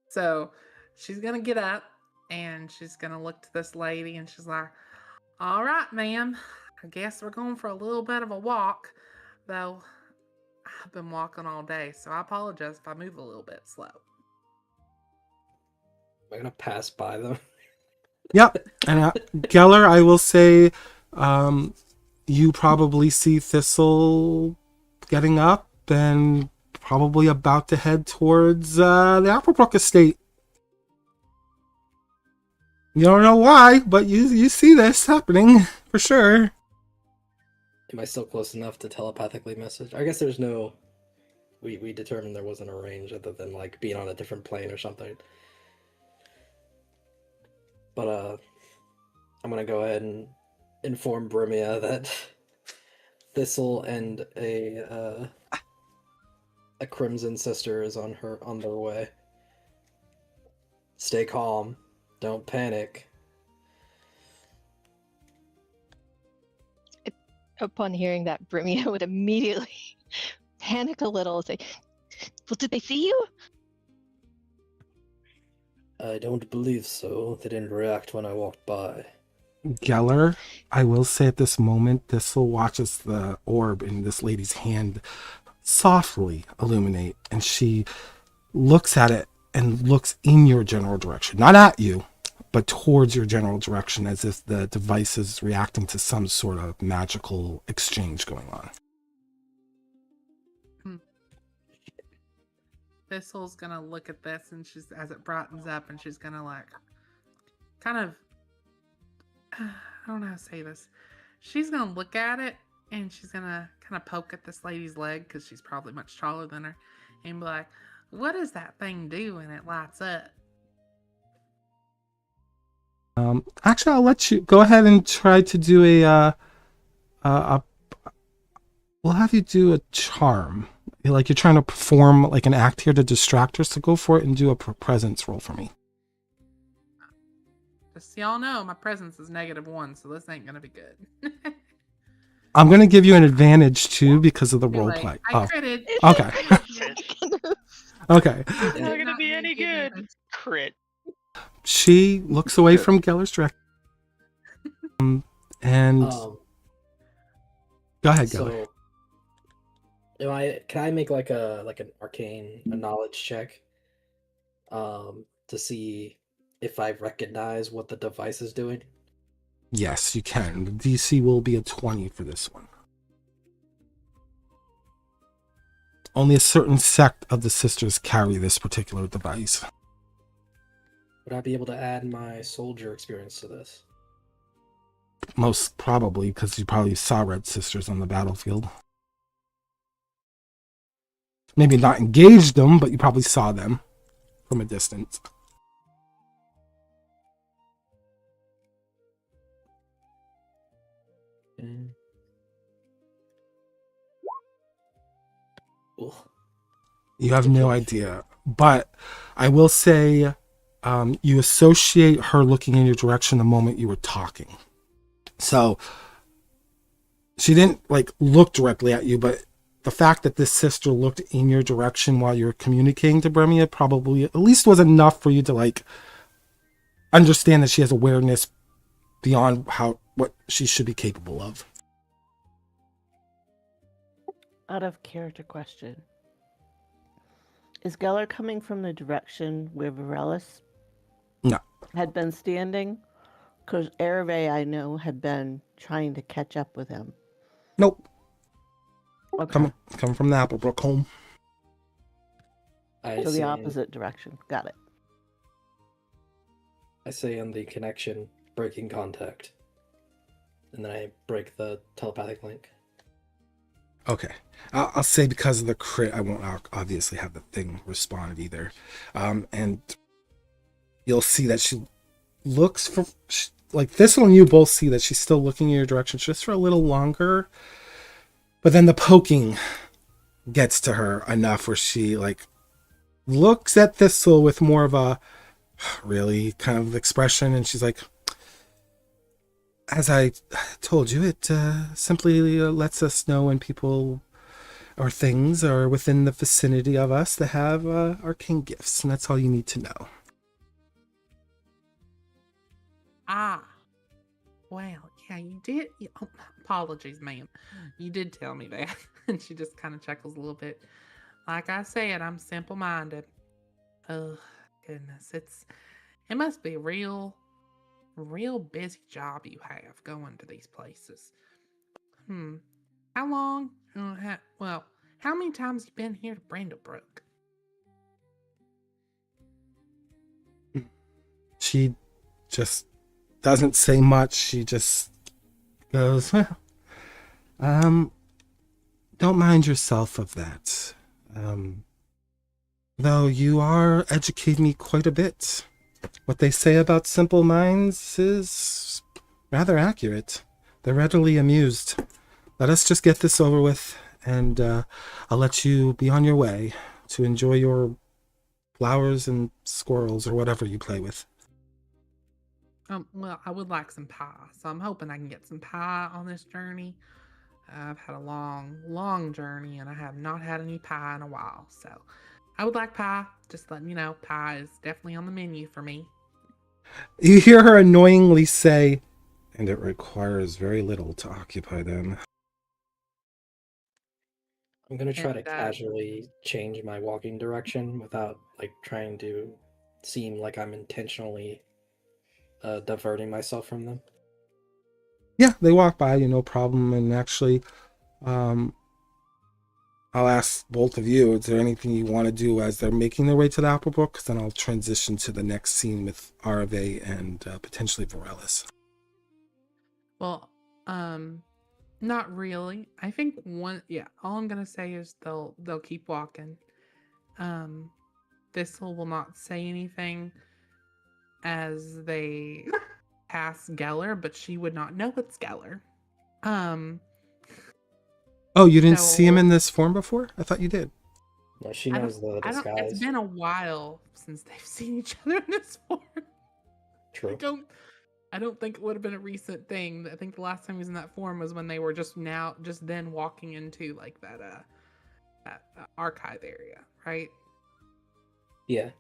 So she's gonna get up and she's gonna look to this lady and she's like, "All right, ma'am. I guess we're going for a little bit of a walk, though I've been walking all day, so I apologize if I move a little bit slow." Am I gonna pass by them? Yep. And Geller, I will say, you probably see Thistle getting up and probably about to head towards the Applebrook estate. You don't know why, but you see this happening for sure. Am I still close enough to telepathically message? I guess there's no... We determined there wasn't a range other than like being on a different plane or something. But I'm gonna go ahead and inform Bremia that Thistle and a Crimson Sister is on their way. Stay calm. Don't panic. Upon hearing that, Bremia would immediately panic a little and say, "Well, did they see you?" I don't believe so. They didn't react when I walked by. Geller, I will say at this moment, Thistle watches the orb in this lady's hand softly illuminate, and she looks at it and looks in your general direction. Not at you, but towards your general direction, as if the device is reacting to some sort of magical exchange going on. Thistle's gonna look at this and she's, as it brightens up, and she's gonna like kind of, I don't know how to say this. She's gonna look at it and she's gonna kind of poke at this lady's leg, because she's probably much taller than her, and be like, "What does that thing do when it lights up?" Actually, I'll let you go ahead and try to do we'll have you do a charm. Like you're trying to perform like an act here to distract her, so go for it and do a presence roll for me. Just so y'all know, my presence is -1, so this ain't gonna be good. I'm gonna give you an advantage too because of the Too role late. play. I Oh, critted. okay. Okay. It's not Did gonna be need any the good. advantage. Crit. She looks away from Geller's direction. And go ahead, Geller. So, can I make like an arcane knowledge check, to see if I recognize what the device is doing? Yes, you can. The DC will be a 20 for this one. Only a certain sect of the sisters carry this particular device. Would I be able to add my soldier experience to this? Most probably, because you probably saw Red Sisters on the battlefield. Maybe not engaged them, but you probably saw them from a distance. You have no idea. But I will say you associate her looking in your direction the moment you were talking. So she didn't like look directly at you, but the fact that this sister looked in your direction while you were communicating to Bremia probably at least was enough for you to like understand that she has awareness beyond what she should be capable of. Out of character question. Is Geller coming from the direction where Varellus No. had been standing? Because Hervé, I know, had been trying to catch up with him. Nope. Okay. Come from the Applebrook home. So the opposite direction. Got it. I say in the connection, breaking contact. And then I break the telepathic link. Okay. I'll say because of the crit, I won't obviously have the thing respond either. And you'll see that she looks for... Like this one, you both see that she's still looking in your direction just for a little longer. But then the poking gets to her enough where she like looks at Thistle with more of a really kind of expression. And she's like, as I told you, it simply lets us know when people or things are within the vicinity of us that have arcane gifts. And that's all you need to know. Well, yeah, you did. Apologies, ma'am. You did tell me that. And she just kind of chuckles a little bit. Like I said, I'm simple-minded. Oh, goodness. It must be a real busy job you have going to these places. How long? How many times you been here to Brindlebrook? She just doesn't say much. She just goes, well, don't mind yourself of that. Though you are educating me quite a bit. What they say about simple minds is rather accurate. They're readily amused. Let us just get this over with, and I'll let you be on your way to enjoy your flowers and squirrels or whatever you play with. Well, I would like some pie, so I'm hoping I can get some pie on this journey. I've had a long journey, and I have not had any pie in a while, so I would like pie. Just letting you know, pie is definitely on the menu for me. You hear her annoyingly say, and it requires very little to occupy them. I'm going to try to casually change my walking direction without like trying to seem like I'm intentionally diverting myself from them. Yeah, they walk by you, no problem. And actually, I'll ask both of you, is there anything you want to do as they're making their way to the Applebrook? Because then I'll transition to the next scene with Arve and potentially Varellus. Well, not really. I think all I'm gonna say is they'll keep walking. Thistle will not say anything as they pass Geller, but she would not know it's Geller. Oh, you didn't see him in this form before? I thought you did. No, she knows the disguise. It's been a while since they've seen each other in this form. True. I don't think it would have been a recent thing. I think the last time he was in that form was when they were just then walking into like that archive area, right? Yeah.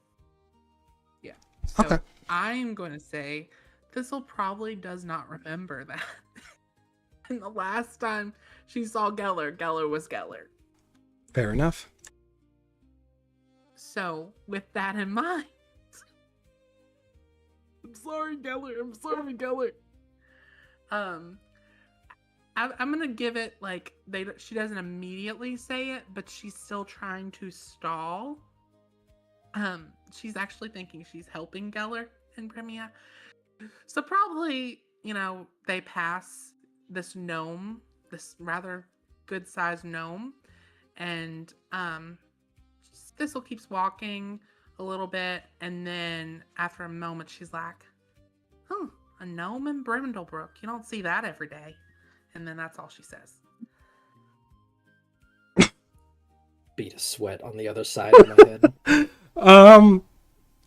Yeah. So Okay. I'm going to say Thistle probably does not remember that. And the last time she saw Geller, Geller was Geller. Fair enough. So with that in mind, I'm sorry, Geller. I'm sorry, Geller. I'm gonna give it like she doesn't immediately say it, but she's still trying to stall. She's actually thinking she's helping Geller and Brimia. So probably, they pass this gnome, this rather good-sized gnome, and Thistle keeps walking a little bit, and then after a moment, she's like, "Oh, a gnome in Brindlebrook. You don't see that every day." And then that's all she says. Beat a sweat on the other side of my head.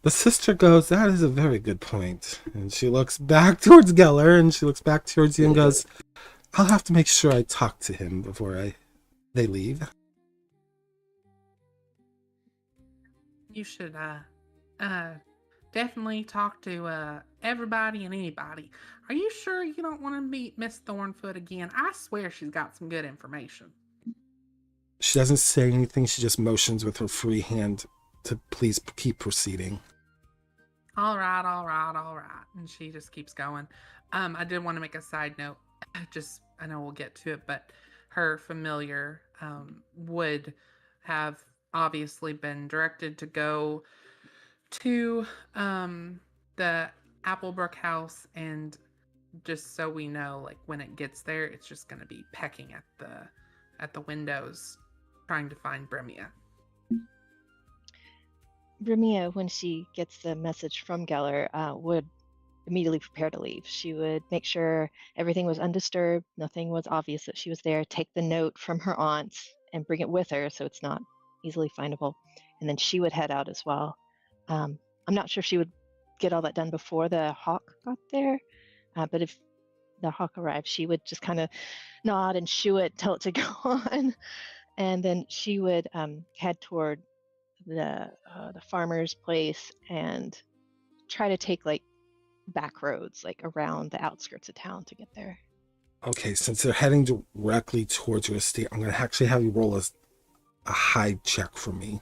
The sister goes, "That is a very good point." And she looks back towards Geller, and she looks back towards you and goes, "I'll have to make sure I talk to him before they leave." You should definitely talk to everybody and anybody. Are you sure you don't want to meet Miss Thornfoot again? I swear she's got some good information. She doesn't say anything. She just motions with her free hand to please keep proceeding. All right. And she just keeps going. I did want to make a side note. I know we'll get to it, but her familiar would have obviously been directed to go to the Applebrook house, and just so we know, like when it gets there, it's just going to be pecking at the windows, trying to find Brimia. Brimia, when she gets the message from Geller, would immediately prepare to leave. She would make sure everything was undisturbed, nothing was obvious that she was there, take the note from her aunt and bring it with her so it's not easily findable. And then she would head out as well. I'm not sure if she would get all that done before the hawk got there, but if the hawk arrived, she would just kind of nod and shoo it, tell it to go on. And then she would head toward the farmer's place and try to take like back roads, like around the outskirts of town to get there. Okay, since they're heading directly towards your estate, I'm going to actually have you roll a hide check for me.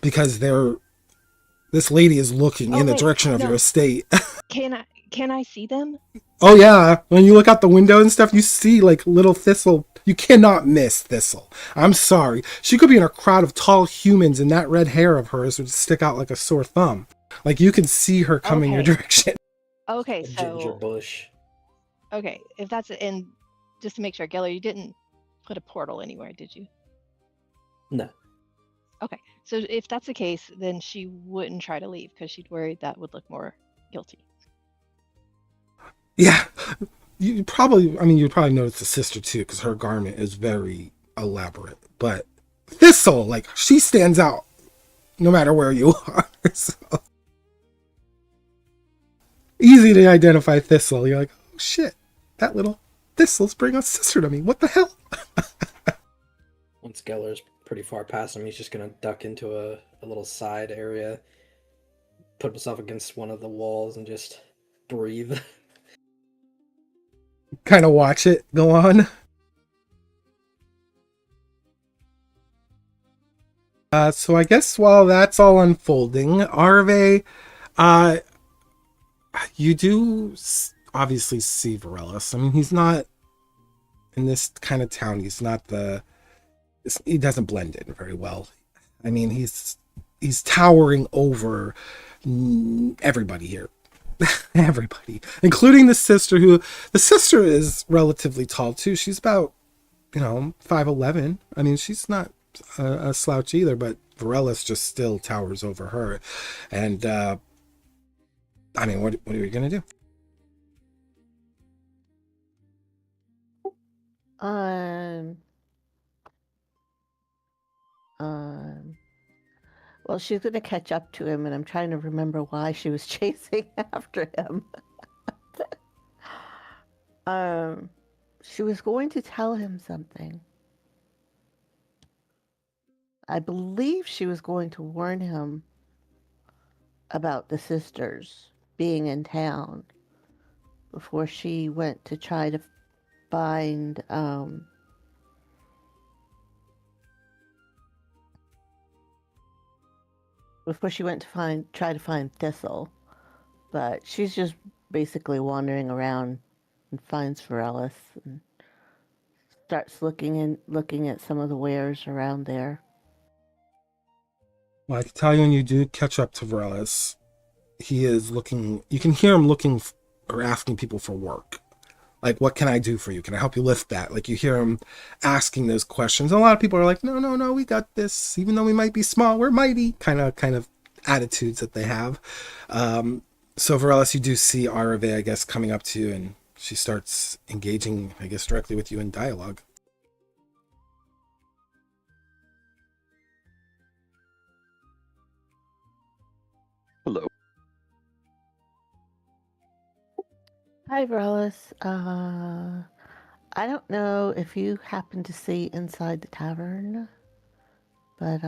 Because this lady is looking in the direction of your estate. Can I see them? Oh yeah, when you look out the window and stuff, you see like little Thistle. You cannot miss Thistle. I'm sorry. She could be in a crowd of tall humans, and that red hair of hers would stick out like a sore thumb. Like you can see her coming your direction. Okay, A so ginger bush. Okay, if that's it, and just to make sure, Geller, you didn't put a portal anywhere, did you? No. Okay, so if that's the case, then she wouldn't try to leave because she'd worry that would look more guilty. Yeah, you'd probably notice the sister too, because her garment is very elaborate. But Thistle, like, she stands out no matter where you are. So. Easy to identify Thistle. You're like, oh shit, that little Thistle's bringing a sister to me. What the hell? Once Geller's pretty far past him, he's just gonna duck into a little side area, put himself against one of the walls, and just breathe. Kind of watch it go on. So I guess while that's all unfolding, Arve, you do obviously see Vaeryndel. I mean, he's not in this kind of town. He's not he doesn't blend in very well. I mean, he's towering over everybody here. Everybody, including the sister, the sister is relatively tall too. She's about 5'11". I mean, she's not a slouch either, but Vaeryndel just still towers over her. And I mean, what are you gonna do? Well, she's gonna catch up to him, and I'm trying to remember why she was chasing after him. She was going to tell him something. I believe she was going to warn him about the sisters being in town before she went to try to find try to find Thistle. But she's just basically wandering around and finds Varellis and starts looking at some of the wares around there. Well, I can tell you when you do catch up to Varellis, he is looking, you can hear him looking or asking people for work. Like, what can I do for you? Can I help you lift that? Like, you hear him asking those questions. And a lot of people are like, no, we got this. Even though we might be small, we're mighty. Kind of attitudes that they have. So Varellis, you do see Arave, I guess, coming up to you, and she starts engaging, I guess, directly with you in dialogue. Hello. Hi, Varellis. I don't know if you happen to see inside the tavern, but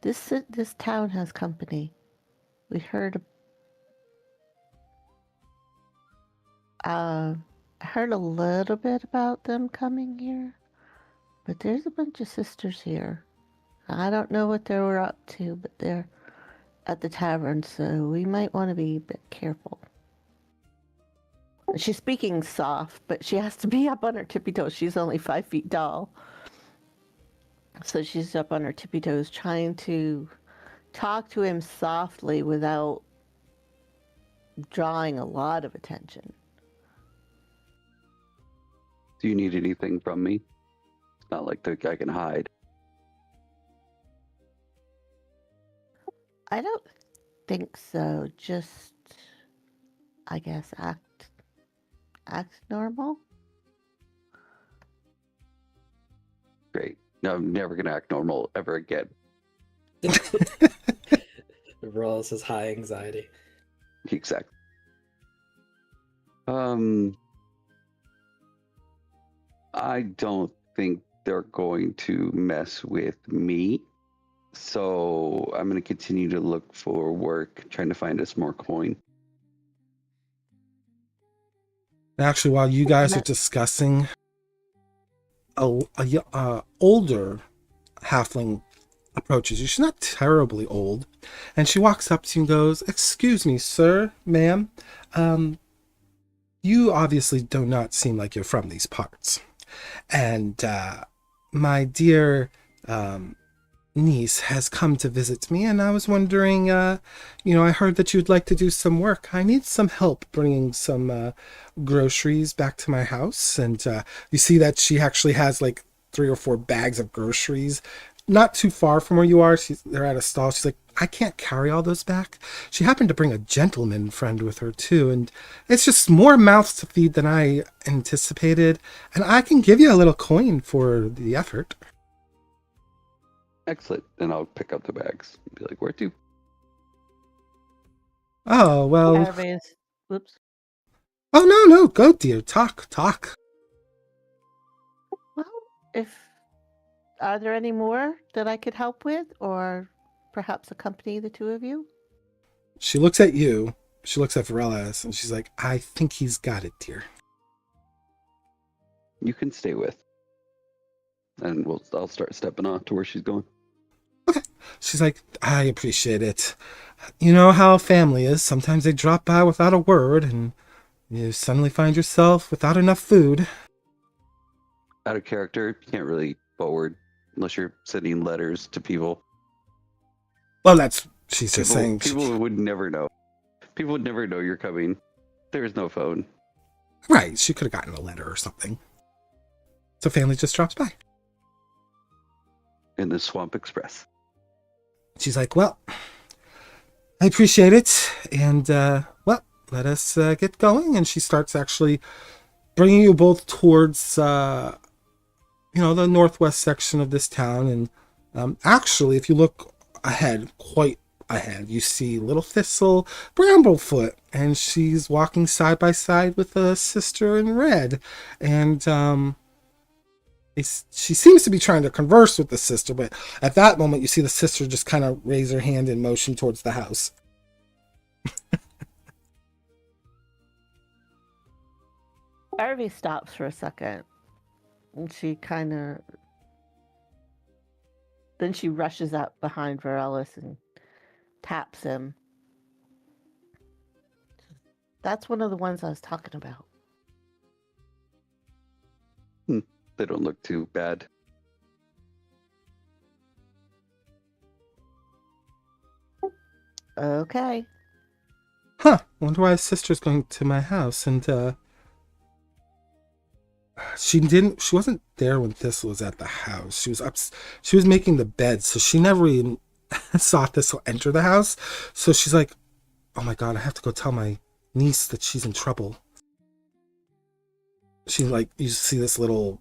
this town has company. We heard I heard a little bit about them coming here, but there's a bunch of sisters here. I don't know what they were up to, but they're at the tavern, so we might want to be a bit careful. She's speaking soft, but she has to be up on her tippy toes. She's only 5 feet tall. So she's up on her tippy toes trying to talk to him softly without drawing a lot of attention. Do you need anything from me? It's not like I can hide. I don't think so. Just, I guess, act normal. Great. No, I'm never going to act normal ever again. Varellis has high anxiety. Exactly. I don't think they're going to mess with me. So I'm going to continue to look for work, trying to find us more coin. Actually, while you guys are discussing, a older halfling approaches you. She's not terribly old, and she walks up to you and goes, "Excuse me, sir, ma'am. You obviously do not seem like you're from these parts. And my dear niece has come to visit me, and I was wondering, I heard that you'd like to do some work. I need some help bringing some groceries back to my house." And you see that she actually has like 3 or 4 bags of groceries not too far from where you are. They're at a stall. She's like, "I can't carry all those back." She happened to bring a gentleman friend with her too, and it's just more mouths to feed than I anticipated, and I can give you a little coin for the effort. Excellent. And I'll pick up the bags and be like, "Where to?" Oh, well. Whoops. Oh, no, go, dear. Talk. Well, are there any more that I could help with, or perhaps accompany the two of you? She looks at you. She looks at Varellis, and she's like, "I think he's got it, dear." You can stay with. And I'll start stepping off to where she's going. Okay. She's like, "I appreciate it. You know how family is. Sometimes they drop by without a word, and you suddenly find yourself without enough food." Out of character, you can't really forward unless you're sending letters to people. Well, she's just saying. People would never know. People would never know you're coming. There's no phone. Right. She could have gotten a letter or something. So family just drops by. In the Swamp Express. She's like, "Well, I appreciate it. And, let us get going." And she starts actually bringing you both towards, the northwest section of this town. And actually, if you look ahead, quite ahead, you see Little Thistle, Bramblefoot, and she's walking side by side with a sister in red. And she seems to be trying to converse with the sister, but at that moment you see the sister just kind of raise her hand in motion towards the house. Harvey stops for a second, and then she rushes up behind Vaeryndel and taps him. That's one of the ones I was talking about. They don't look too bad. Okay. Huh, wonder why his sister's going to my house. And she wasn't there when Thistle was at the house. She was making the bed, so she never even saw Thistle enter the house. So she's like, oh my god, I have to go tell my niece that she's in trouble. She's like, you see this little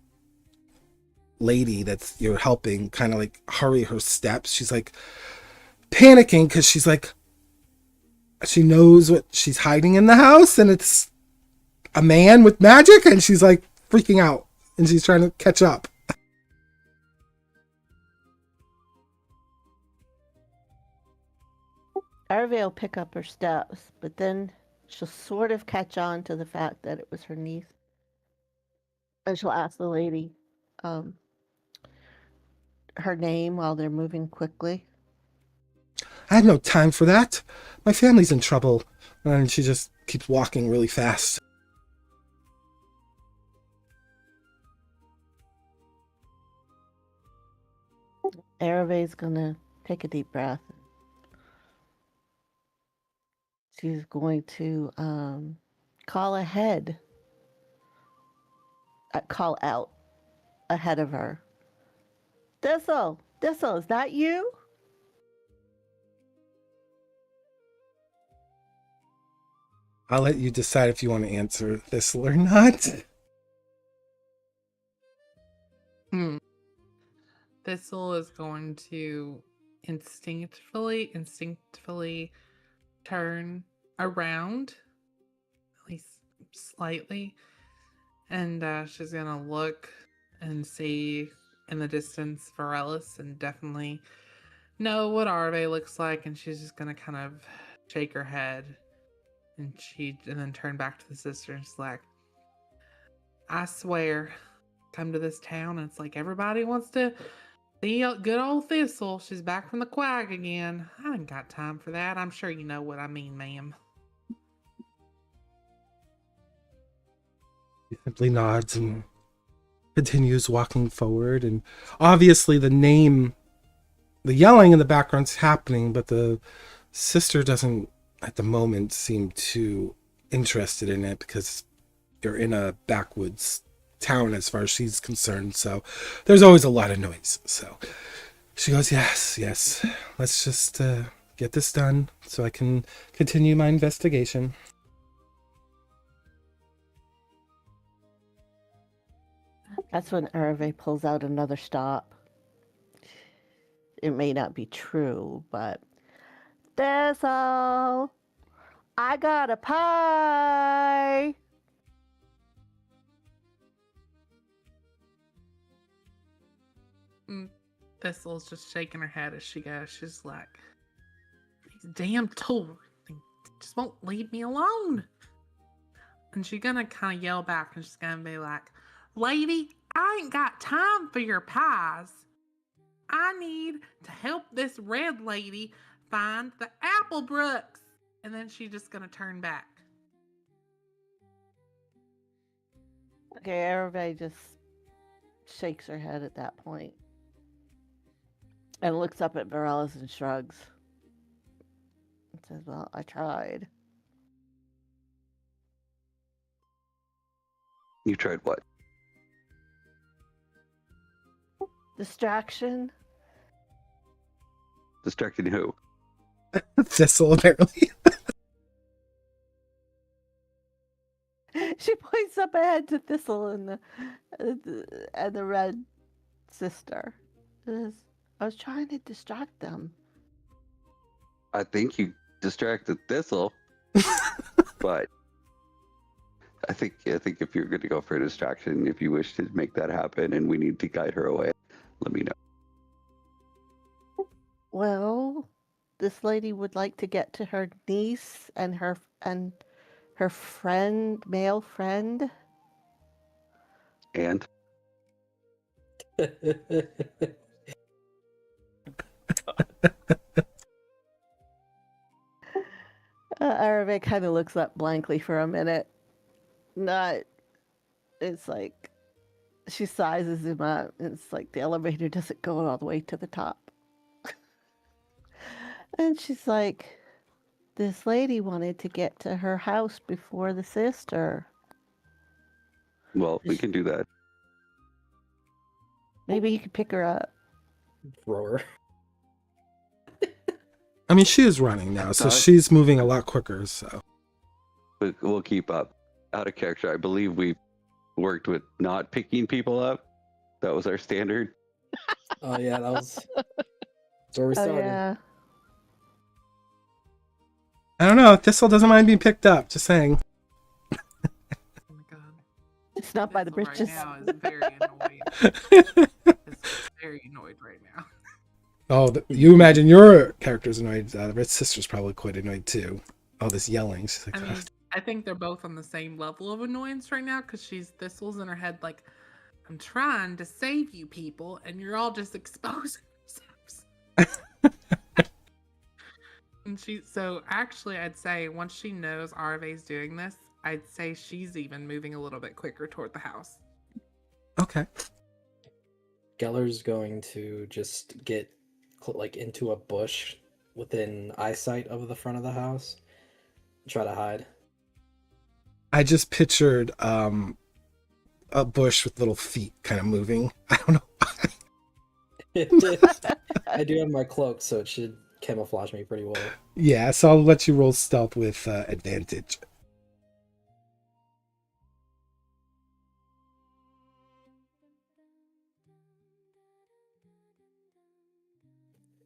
lady that's you're helping kind of like hurry her steps. She's like panicking because she's like, she knows what she's hiding in the house, and it's a man with magic, and she's like freaking out, and she's trying to catch up. Arve will pick up her steps, but then she'll sort of catch on to the fact that it was her niece. And she'll ask the lady her name while they're moving quickly. I had no time for that. My family's in trouble. And she just keeps walking really fast. Arave's gonna take a deep breath. She's going to call out ahead of her. Thistle, is that you? I'll let you decide if you want to answer Thistle or not. Thistle is going to instinctively turn around, at least slightly, and she's gonna look and see in the distance Vaeryndel and definitely know what Arve looks like, and she's just gonna kind of shake her head and then turn back to the sister and she's like, I swear, come to this town and it's like everybody wants to see good old Thistle. She's back from the quag again. I ain't got time for that. I'm sure you know what I mean, ma'am. He simply nods and continues walking forward. And obviously the yelling in the background's happening, but the sister doesn't, at the moment, seem too interested in it because you're in a backwoods town as far as she's concerned, so there's always a lot of noise. So she goes, yes, let's just get this done so I can continue my investigation. That's when Arve pulls out another stop. It may not be true, but Thistle, I got a pie. Thistle's just shaking her head as she goes. She's like, these damn tools just won't leave me alone. And she's gonna kind of yell back and she's gonna be like, lady, I ain't got time for your pies. I need to help this red lady find the Brindlebrooks. And then she's just gonna turn back. Okay, Arve just shakes her head at that point and looks up at Vaeryndel and shrugs and says, well, I tried. You tried what? Distraction. Distracting who? Thistle, apparently. She points up ahead to Thistle and the red sister. I was trying to distract them. I think you distracted Thistle. But I think if you're going to go for a distraction, if you wish to make that happen and we need to guide her away, let me know. Well, this lady would like to get to her niece and her friend, male friend. And Arabic kind of looks up blankly for a minute. It's like she sizes him up. It's like the elevator doesn't go all the way to the top. And she's like, this lady wanted to get to her house before the sister. well, we can do that. Maybe you could pick her up. Roar. I mean, she is running now, so she's moving a lot quicker, so. We'll keep up. Out of character, I believe we worked with not picking people up. That was our standard. Oh yeah, that's where we started. Oh, yeah. I don't know. Thistle doesn't mind being picked up. Just saying. Oh my god. It's not by the Thistle britches. right now is very annoyed. Thistle very annoyed right now. Oh, you imagine your character's annoyed. Its sister's probably quite annoyed too. All this yelling. She's like, I mean, I think they're both on the same level of annoyance right now because Thistle's in her head like, I'm trying to save you people and you're all just exposing yourselves. And so actually I'd say once she knows Arve's doing this, I'd say she's even moving a little bit quicker toward the house. okay. Geller's going to just get like into a bush within eyesight of the front of the house. Try to hide. I just pictured a bush with little feet kind of moving. I don't know. I do have my cloak, so it should camouflage me pretty well. Yeah, so I'll let you roll stealth with advantage.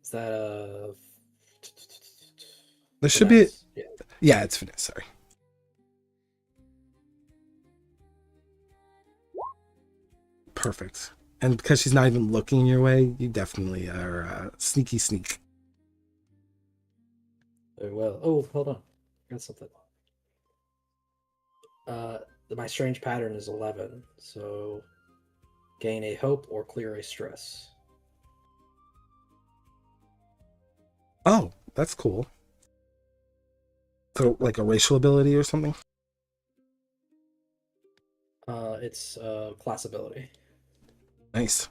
Is that a... There should be... Finesse? Yeah. Yeah, it's finesse, sorry. Perfect. And because she's not even looking your way, you definitely are sneaky sneak. Very well. Oh, hold on. I got something. My strange pattern is 11, so gain a hope or clear a stress. Oh, that's cool. So, like a racial ability or something? It's class ability. Nice.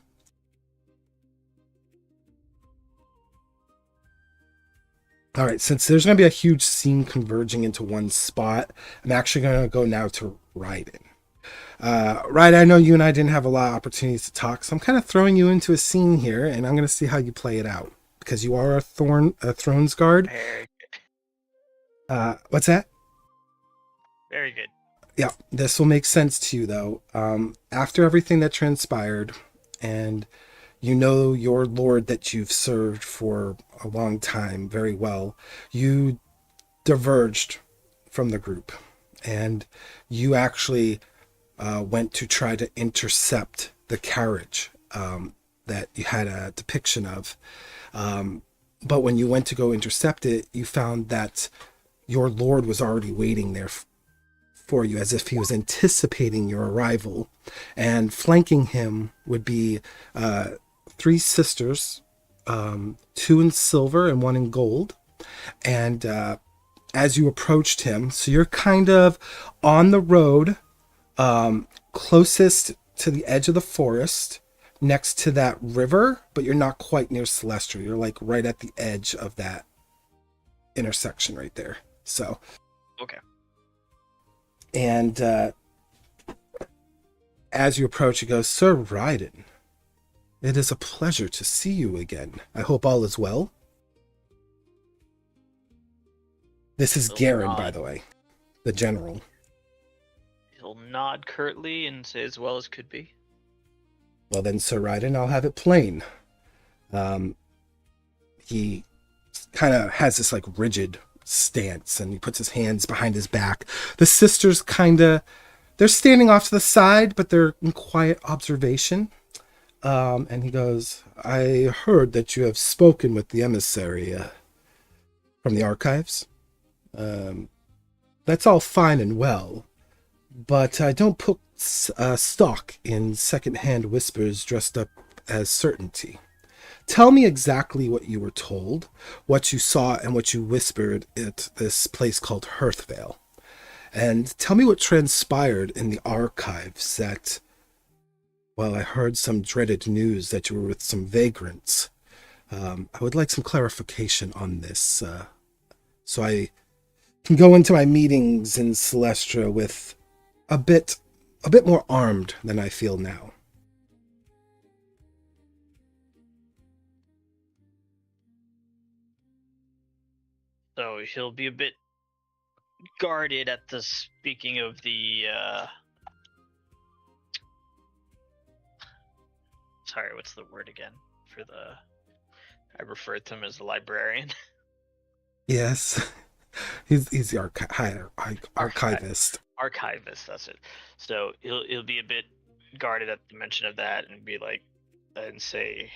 All right, since there's going to be a huge scene converging into one spot, I'm actually going to go now to Ryden. Ryden, I know you and I didn't have a lot of opportunities to talk, so I'm kind of throwing you into a scene here, and I'm going to see how you play it out. Because you are a Thrones Guard. Very good. What's that? Very good. Yeah, this will make sense to you, though. After everything that transpired, and you know your lord that you've served for a long time very well, you diverged from the group, and you actually went to try to intercept the carriage that you had a depiction of. But when you went to go intercept it, you found that your lord was already waiting there for you, as if he was anticipating your arrival. And flanking him would be 3 sisters, 2 in silver and 1 in gold. And as you approached him, so you're kind of on the road, closest to the edge of the forest, next to that river, but you're not quite near Celestial. You're like right at the edge of that intersection right there. So, Okay. and as you approach, he goes, Sir Ryden, it is a pleasure to see you again. I hope all is well. This is Garen, by the way, the general. He'll nod curtly and say as well as could be. Well then, Sir Ryden, I'll have it plain. He kind of has this like rigid stance, and he puts his hands behind his back. The sisters they're standing off to the side, but they're in quiet observation. And he goes, I heard that you have spoken with the emissary from the archives. That's all fine and well, but I don't put stock in second-hand whispers dressed up as certainty. Tell me exactly what you were told, what you saw, and what you whispered at this place called Hearthvale. And tell me what transpired in the archives that, well, I heard some dreaded news that you were with some vagrants. I would like some clarification on this, so I can go into my meetings in Celestra with a bit more armed than I feel now. So he'll be a bit guarded at the speaking of the sorry, what's the word again for the I referred to him as the librarian. Yes. He's the archivist. Archivist, that's it. So he'll be a bit guarded at the mention of that and be like and say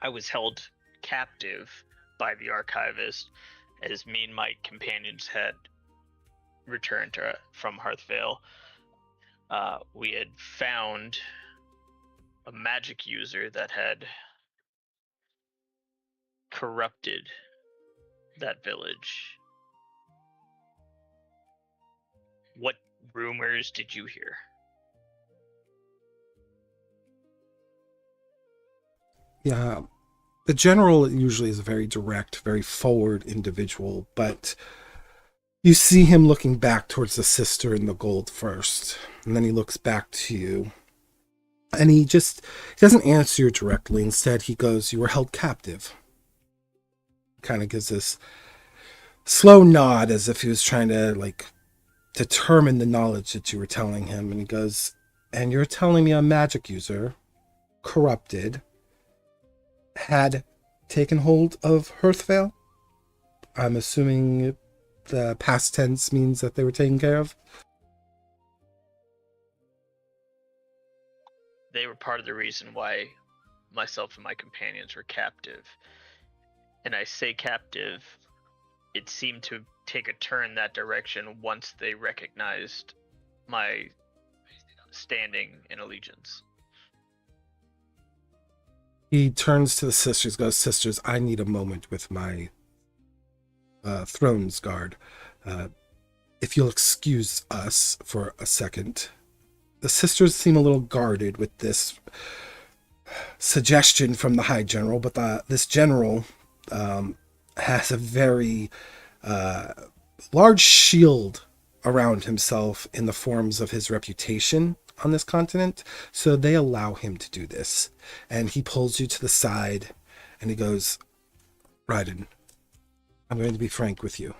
I was held captive by the archivist as me and my companions had returned from Hearthvale. We had found a magic user that had corrupted that village. What rumors did you hear? Yeah, the general usually is a very direct, very forward individual, but you see him looking back towards the sister in the gold first, and then he looks back to you. And he doesn't answer you directly. Instead, he goes, you were held captive. Kind of gives this slow nod as if he was trying to, determine the knowledge that you were telling him. And he goes, and you're telling me a magic user, corrupted, had taken hold of Hearthvale? I'm assuming the past tense means that they were taken care of? They were part of the reason why myself and my companions were captive. And I say captive, it seemed to take a turn that direction once they recognized my standing in allegiance. He turns to the sisters, goes, sisters, I need a moment with my throne's guard. If you'll excuse us for a second. The sisters seem a little guarded with this suggestion from the High General, but this general has a very large shield around himself in the forms of his reputation on this continent, so they allow him to do this. And he pulls you to the side, and he goes, Raiden, I'm going to be frank with you.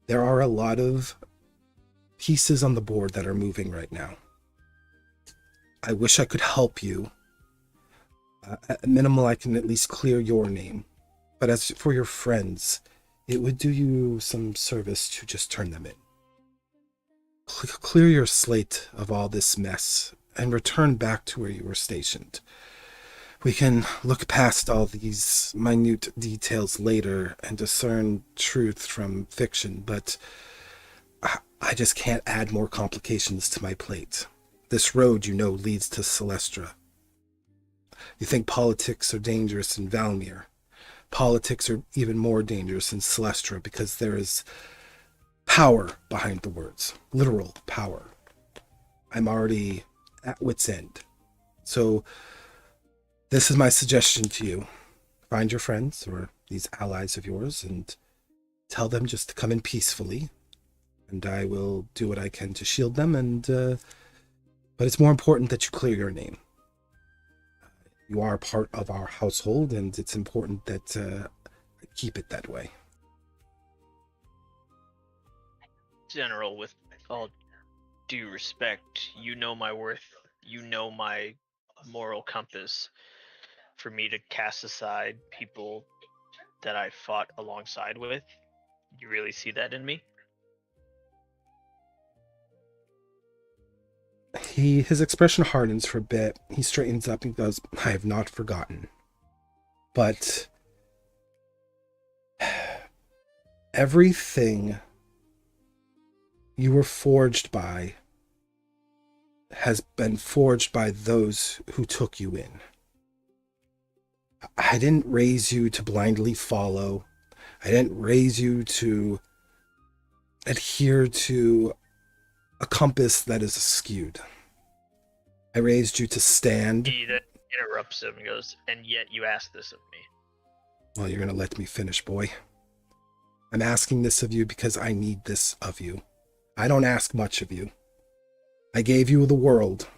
There are a lot of pieces on the board that are moving right now. I wish I could help you. At minimal, I can at least clear your name. But as for your friends, it would do you some service to just turn them in. Clear your slate of all this mess and return back to where you were stationed. We can look past all these minute details later and discern truth from fiction, but I just can't add more complications to my plate. This road, leads to Celestra. You think politics are dangerous in Valmir. Politics are even more dangerous in Celestra because there is power behind the words. Literal power. I'm already at wit's end. So this is my suggestion to you. Find your friends or these allies of yours and tell them just to come in peacefully. And I will do what I can to shield them. But it's more important that you clear your name. You are part of our household, and it's important that I keep it that way. General, with all due respect, you know my worth. You know my moral compass. For me to cast aside people that I fought alongside with. You really see that in me? His expression hardens for a bit. He straightens up and goes, I have not forgotten. But everything you were forged by has been forged by those who took you in. I didn't raise you to blindly follow. I didn't raise you to adhere to a compass that is skewed. I raised you to stand. He then interrupts him and goes, and yet you ask this of me. Well, you're going to let me finish, boy. I'm asking this of you because I need this of you. I don't ask much of you. I gave you the world,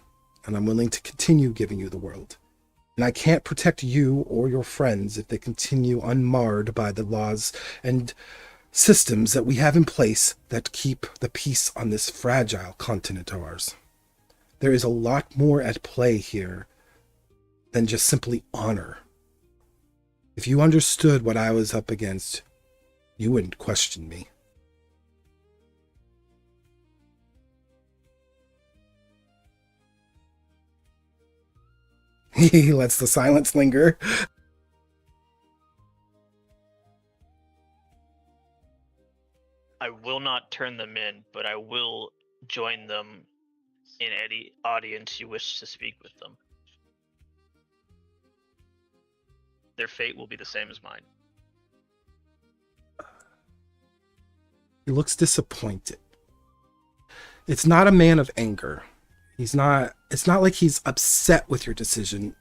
and I'm willing to continue giving you the world. And I can't protect you or your friends if they continue unmarred by the laws and systems that we have in place that keep the peace on this fragile continent of ours. There is a lot more at play here than just simply honor. If you understood what I was up against, you wouldn't question me. He lets the silence linger. I will not turn them in, but I will join them in any audience you wish to speak with them. Their fate will be the same as mine. He looks disappointed. It's not a man of anger. It's not like he's upset with your decision.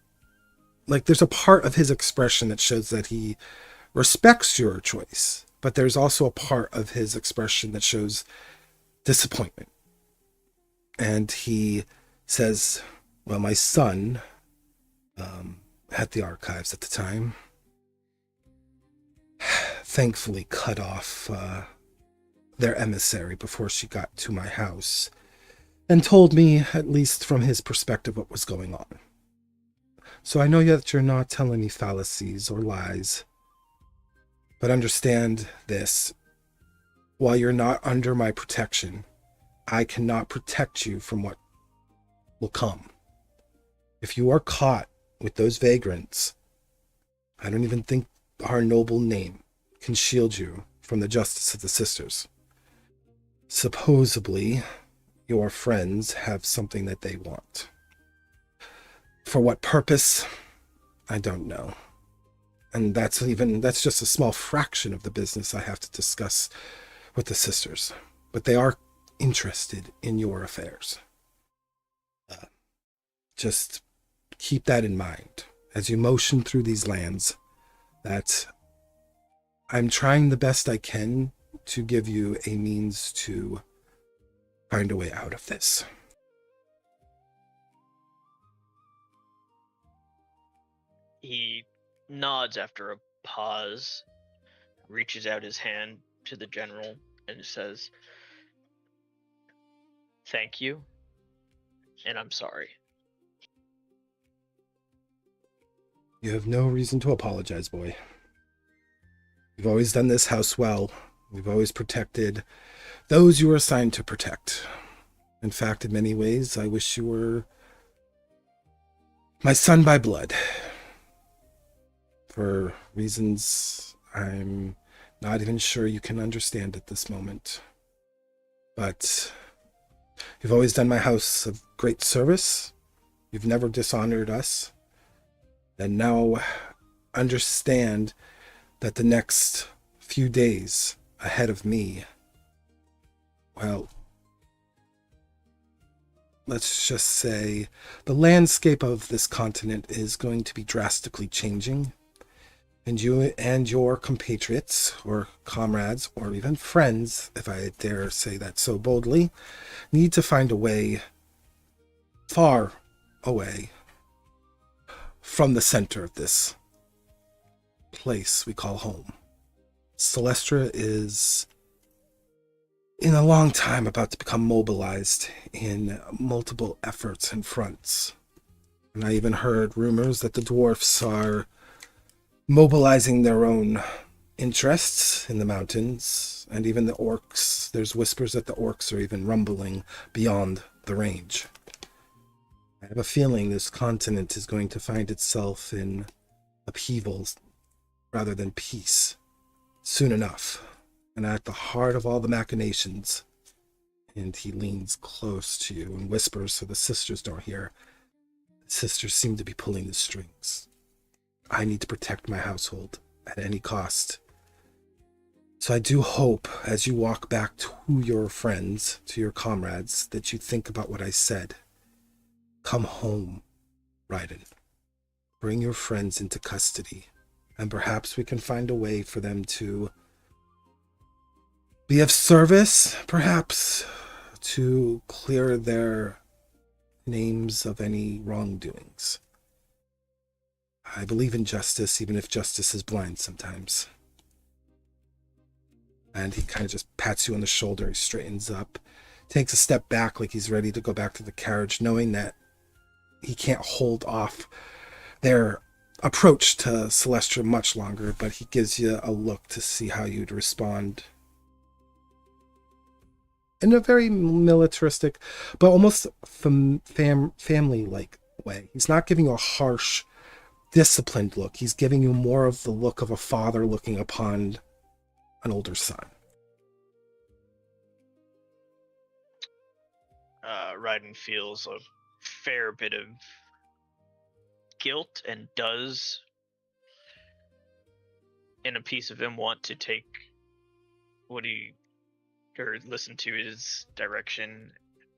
Like, there's a part of his expression that shows that he respects your choice, but there's also a part of his expression that shows disappointment. And he says, well, my son had the archives at the time. Thankfully cut off their emissary before she got to my house, and told me, at least from his perspective, what was going on. So I know that you're not telling me fallacies or lies, but understand this. While you're not under my protection, I cannot protect you from what will come. If you are caught with those vagrants, I don't even think our noble name can shield you from the justice of the sisters. Supposedly, your friends have something that they want. For what purpose? I don't know. And that's just a small fraction of the business I have to discuss with the sisters. But they are interested in your affairs. Just keep that in mind as you motion through these lands, that I'm trying the best I can to give you a means to find a way out of this. He nods after a pause, reaches out his hand to the general, and says, thank you, and I'm sorry. You have no reason to apologize, boy. You've always done this house well. We've always protected those you were assigned to protect. In fact, in many ways, I wish you were my son by blood. For reasons I'm not even sure you can understand at this moment. But you've always done my house a great service. You've never dishonored us. And now understand that the next few days ahead of me, well, let's just say the landscape of this continent is going to be drastically changing. And you and your compatriots, or comrades, or even friends, if I dare say that so boldly, need to find a way far away from the center of this place we call home. Celestra is, in a long time, about to become mobilized in multiple efforts and fronts. And I even heard rumors that the dwarfs are mobilizing their own interests in the mountains, and even the orcs. There's whispers that the orcs are even rumbling beyond the range. I have a feeling this continent is going to find itself in upheavals rather than peace soon enough. And at the heart of all the machinations, and he leans close to you and whispers so the sisters don't hear, the sisters seem to be pulling the strings. I need to protect my household at any cost. So I do hope, as you walk back to your friends, to your comrades, that you think about what I said. Come home, Raiden. Bring your friends into custody, and perhaps we can find a way for them to be of service, perhaps, to clear their names of any wrongdoings. I believe in justice, even if justice is blind sometimes. And he kind of just pats you on the shoulder. He straightens up, takes a step back like he's ready to go back to the carriage, knowing that he can't hold off their approach to Celestia much longer, but he gives you a look to see how you'd respond. In a very militaristic, but almost family-like way. He's not giving you a harsh, disciplined look. He's giving you more of the look of a father looking upon an older son. Raiden feels a fair bit of guilt and does, in a piece of him, want to take or listen to his direction,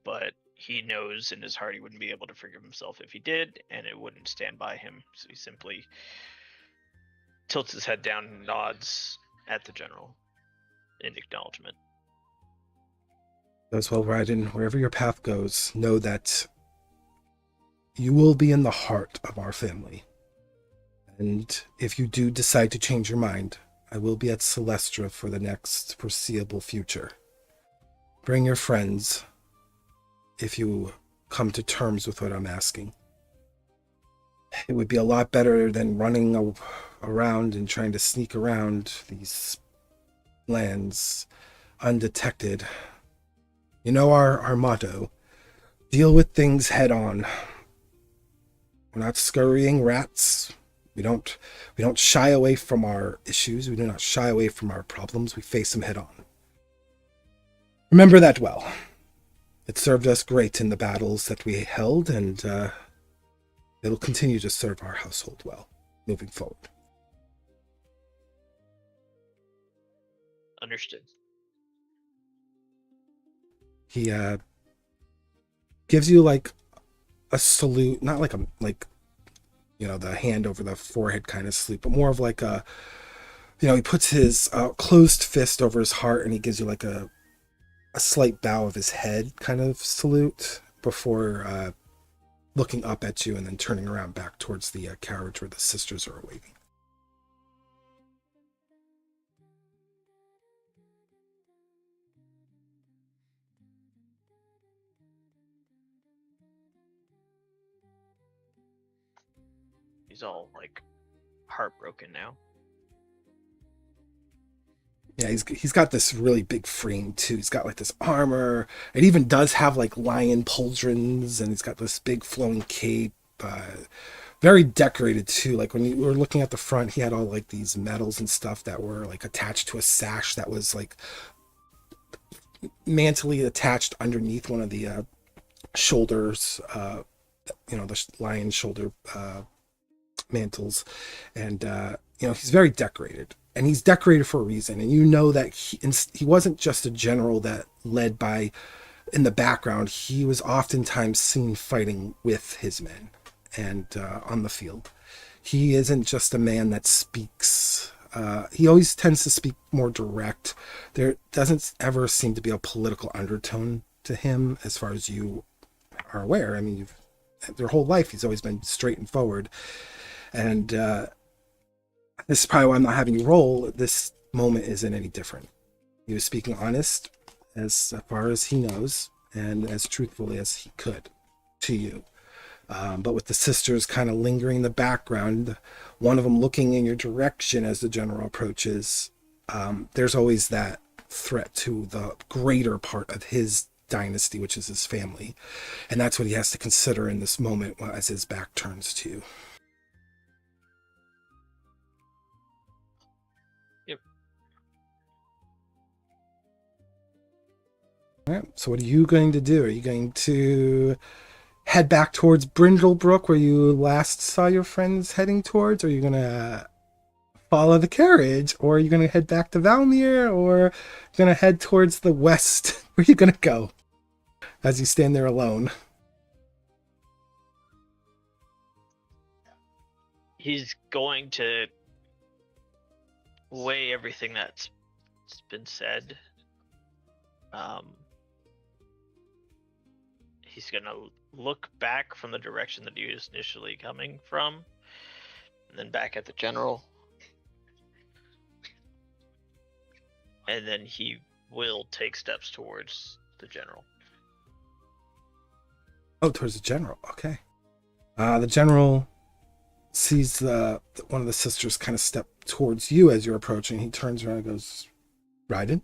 but he knows in his heart he wouldn't be able to forgive himself if he did, and it wouldn't stand by him. So he simply tilts his head down and nods at the general in acknowledgement. As well, Raiden, wherever your path goes, know that you will be in the heart of our family. And if you do decide to change your mind, I will be at Celestia for the next foreseeable future. Bring your friends if you come to terms with what I'm asking. It would be a lot better than running around and trying to sneak around these lands undetected. You know our motto, deal with things head on. We're not scurrying rats. We don't shy away from our issues. We do not shy away from our problems. We face them head on. Remember that well. It served us great in the battles that we held, and it'll continue to serve our household well moving forward. Understood. He gives you like a salute, not like the hand over the forehead kind of salute, but more of like he puts his closed fist over his heart and he gives you like a slight bow of his head kind of salute before looking up at you and then turning around back towards the carriage where the sisters are awaiting. He's all like heartbroken now. Yeah, he's got this really big frame too. He's got like this armor. It even does have like lion pauldrons, and he's got this big flowing cape. Very decorated too. Like when you were looking at the front, he had all like these medals and stuff that were like attached to a sash that was like mantily attached underneath one of the shoulders. The lion shoulder mantles, and he's very decorated. And he's decorated for a reason. And you know that he wasn't just a general that led by in the background. He was oftentimes seen fighting with his men and on the field. He isn't just a man that speaks. He always tends to speak more direct. There doesn't ever seem to be a political undertone to him as far as you are aware. I mean, their whole life he's always been straight and forward. And this is probably why I'm not having you roll. This moment isn't any different. He was speaking honest as far as he knows and as truthfully as he could to you. But with the sisters kind of lingering in the background, one of them looking in your direction as the general approaches, there's always that threat to the greater part of his dynasty, which is his family. And that's what he has to consider in this moment as his back turns to you. Yep. All right, so what are you going to do? Are you going to head back towards Brindlebrook, where you last saw your friends heading towards? Or are you going to follow the carriage? Or are you going to head back to Valmir? Or going to head towards the west? Where are you going to go as you stand there alone? He's going to weigh everything that's been said. He's going to look back from the direction that he was initially coming from, and then back at the general. And then he will take steps towards the general. Oh, towards the general. Okay. The general sees one of the sisters kind of step towards you as you're approaching. He turns around and goes, Raiden?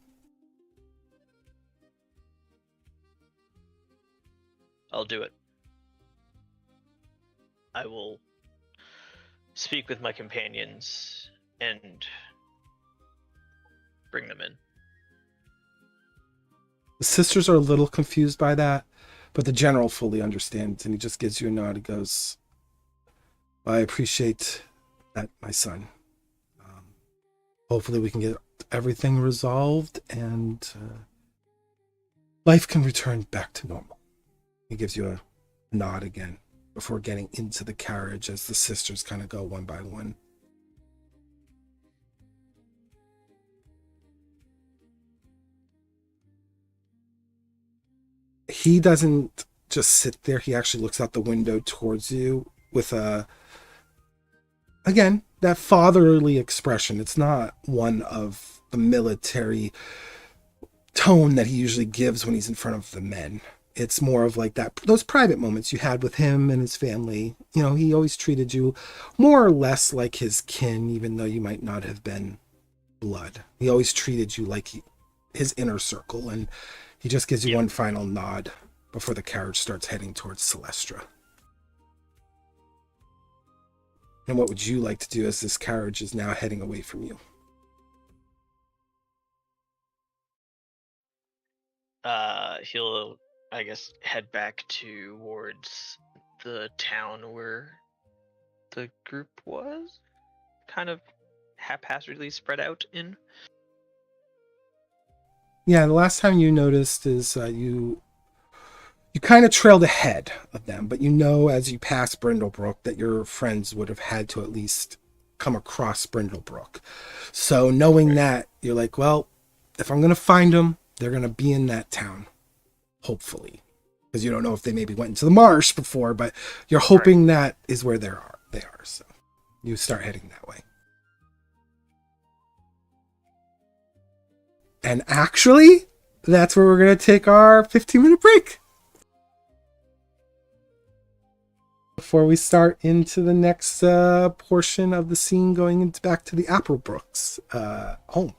I'll do it. I will speak with my companions and bring them in. The sisters are a little confused by that, but the general fully understands, and he just gives you a nod. He goes, I appreciate that, my son. Hopefully we can get everything resolved and life can return back to normal. He gives you a nod again before getting into the carriage as the sisters kind of go one by one. He doesn't just sit there. He actually looks out the window towards you with again, that fatherly expression. It's not one of the military tone that he usually gives when he's in front of the men. It's more of like those private moments you had with him and his family. You know, he always treated you more or less like his kin, even though you might not have been blood. He always treated you like his inner circle, and he just gives you one final nod before the carriage starts heading towards Celestra. And what would you like to do as this carriage is now heading away from you? He'll, I guess, head back towards the town where the group was, kind of haphazardly spread out in. Yeah, the last time you noticed is you kind of trailed ahead of them, but you know as you pass Brindlebrook that your friends would have had to at least come across Brindlebrook. So knowing that, you're like, well, if I'm going to find them, they're going to be in that town, hopefully. Because you don't know if they maybe went into the marsh before, but you're hoping that is where they are. So you start heading that way. And actually, that's where we're going to take our 15-minute break before we start into the next portion of the scene going into back to the Applebrooks home.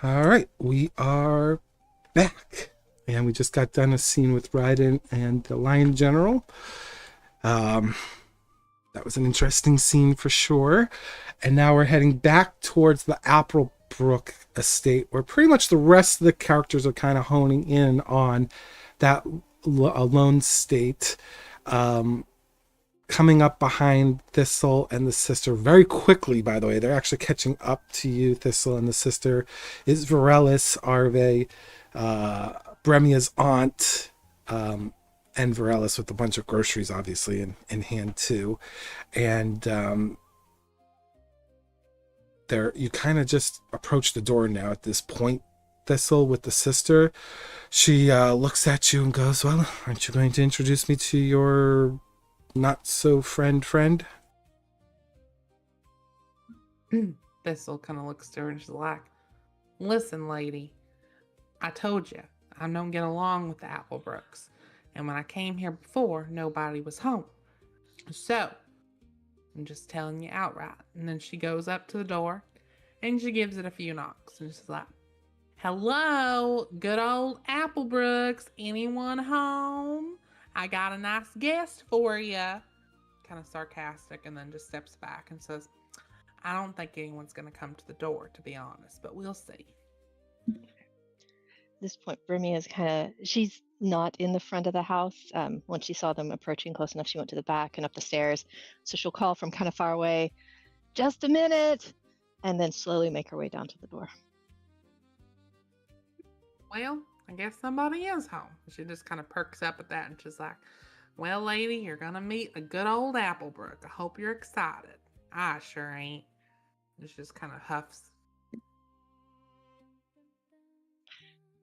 All right, we are back. And we just got done a scene with Raiden and the Lion General. That was an interesting scene for sure. And now we're heading back towards the Brindlebrook estate, where pretty much the rest of the characters are kind of honing in on that lone state. Coming up behind Thistle and the sister very quickly, by the way. They're actually catching up to you, Thistle and the sister, is Varelis, Arve, Bremia's aunt, and Varelis with a bunch of groceries, obviously, in hand too. And there, you kind of just approach the door now at this point, Thistle, with the sister. She looks at you and goes, well, aren't you going to introduce me to your not-so-friend? Thistle kind of looks to her and she's like, listen, lady, I told you, I don't get along with the Applebrooks. And when I came here before, nobody was home. So, I'm just telling you outright. And then she goes up to the door and she gives it a few knocks. And she's like, hello, good old Applebrooks. Anyone home? I got a nice guest for you. Kind of sarcastic, and then just steps back and says, I don't think anyone's going to come to the door, to be honest, but we'll see. At this point, Brimi is she's not in the front of the house. When she saw them approaching close enough, she went to the back and up the stairs. So she'll call from kind of far away, just a minute, and then slowly make her way down to the door. Well, I guess somebody is home. She just kind of perks up at that and she's like, well, lady, you're going to meet a good old Applebrook. I hope you're excited. I sure ain't. And she just kind of huffs.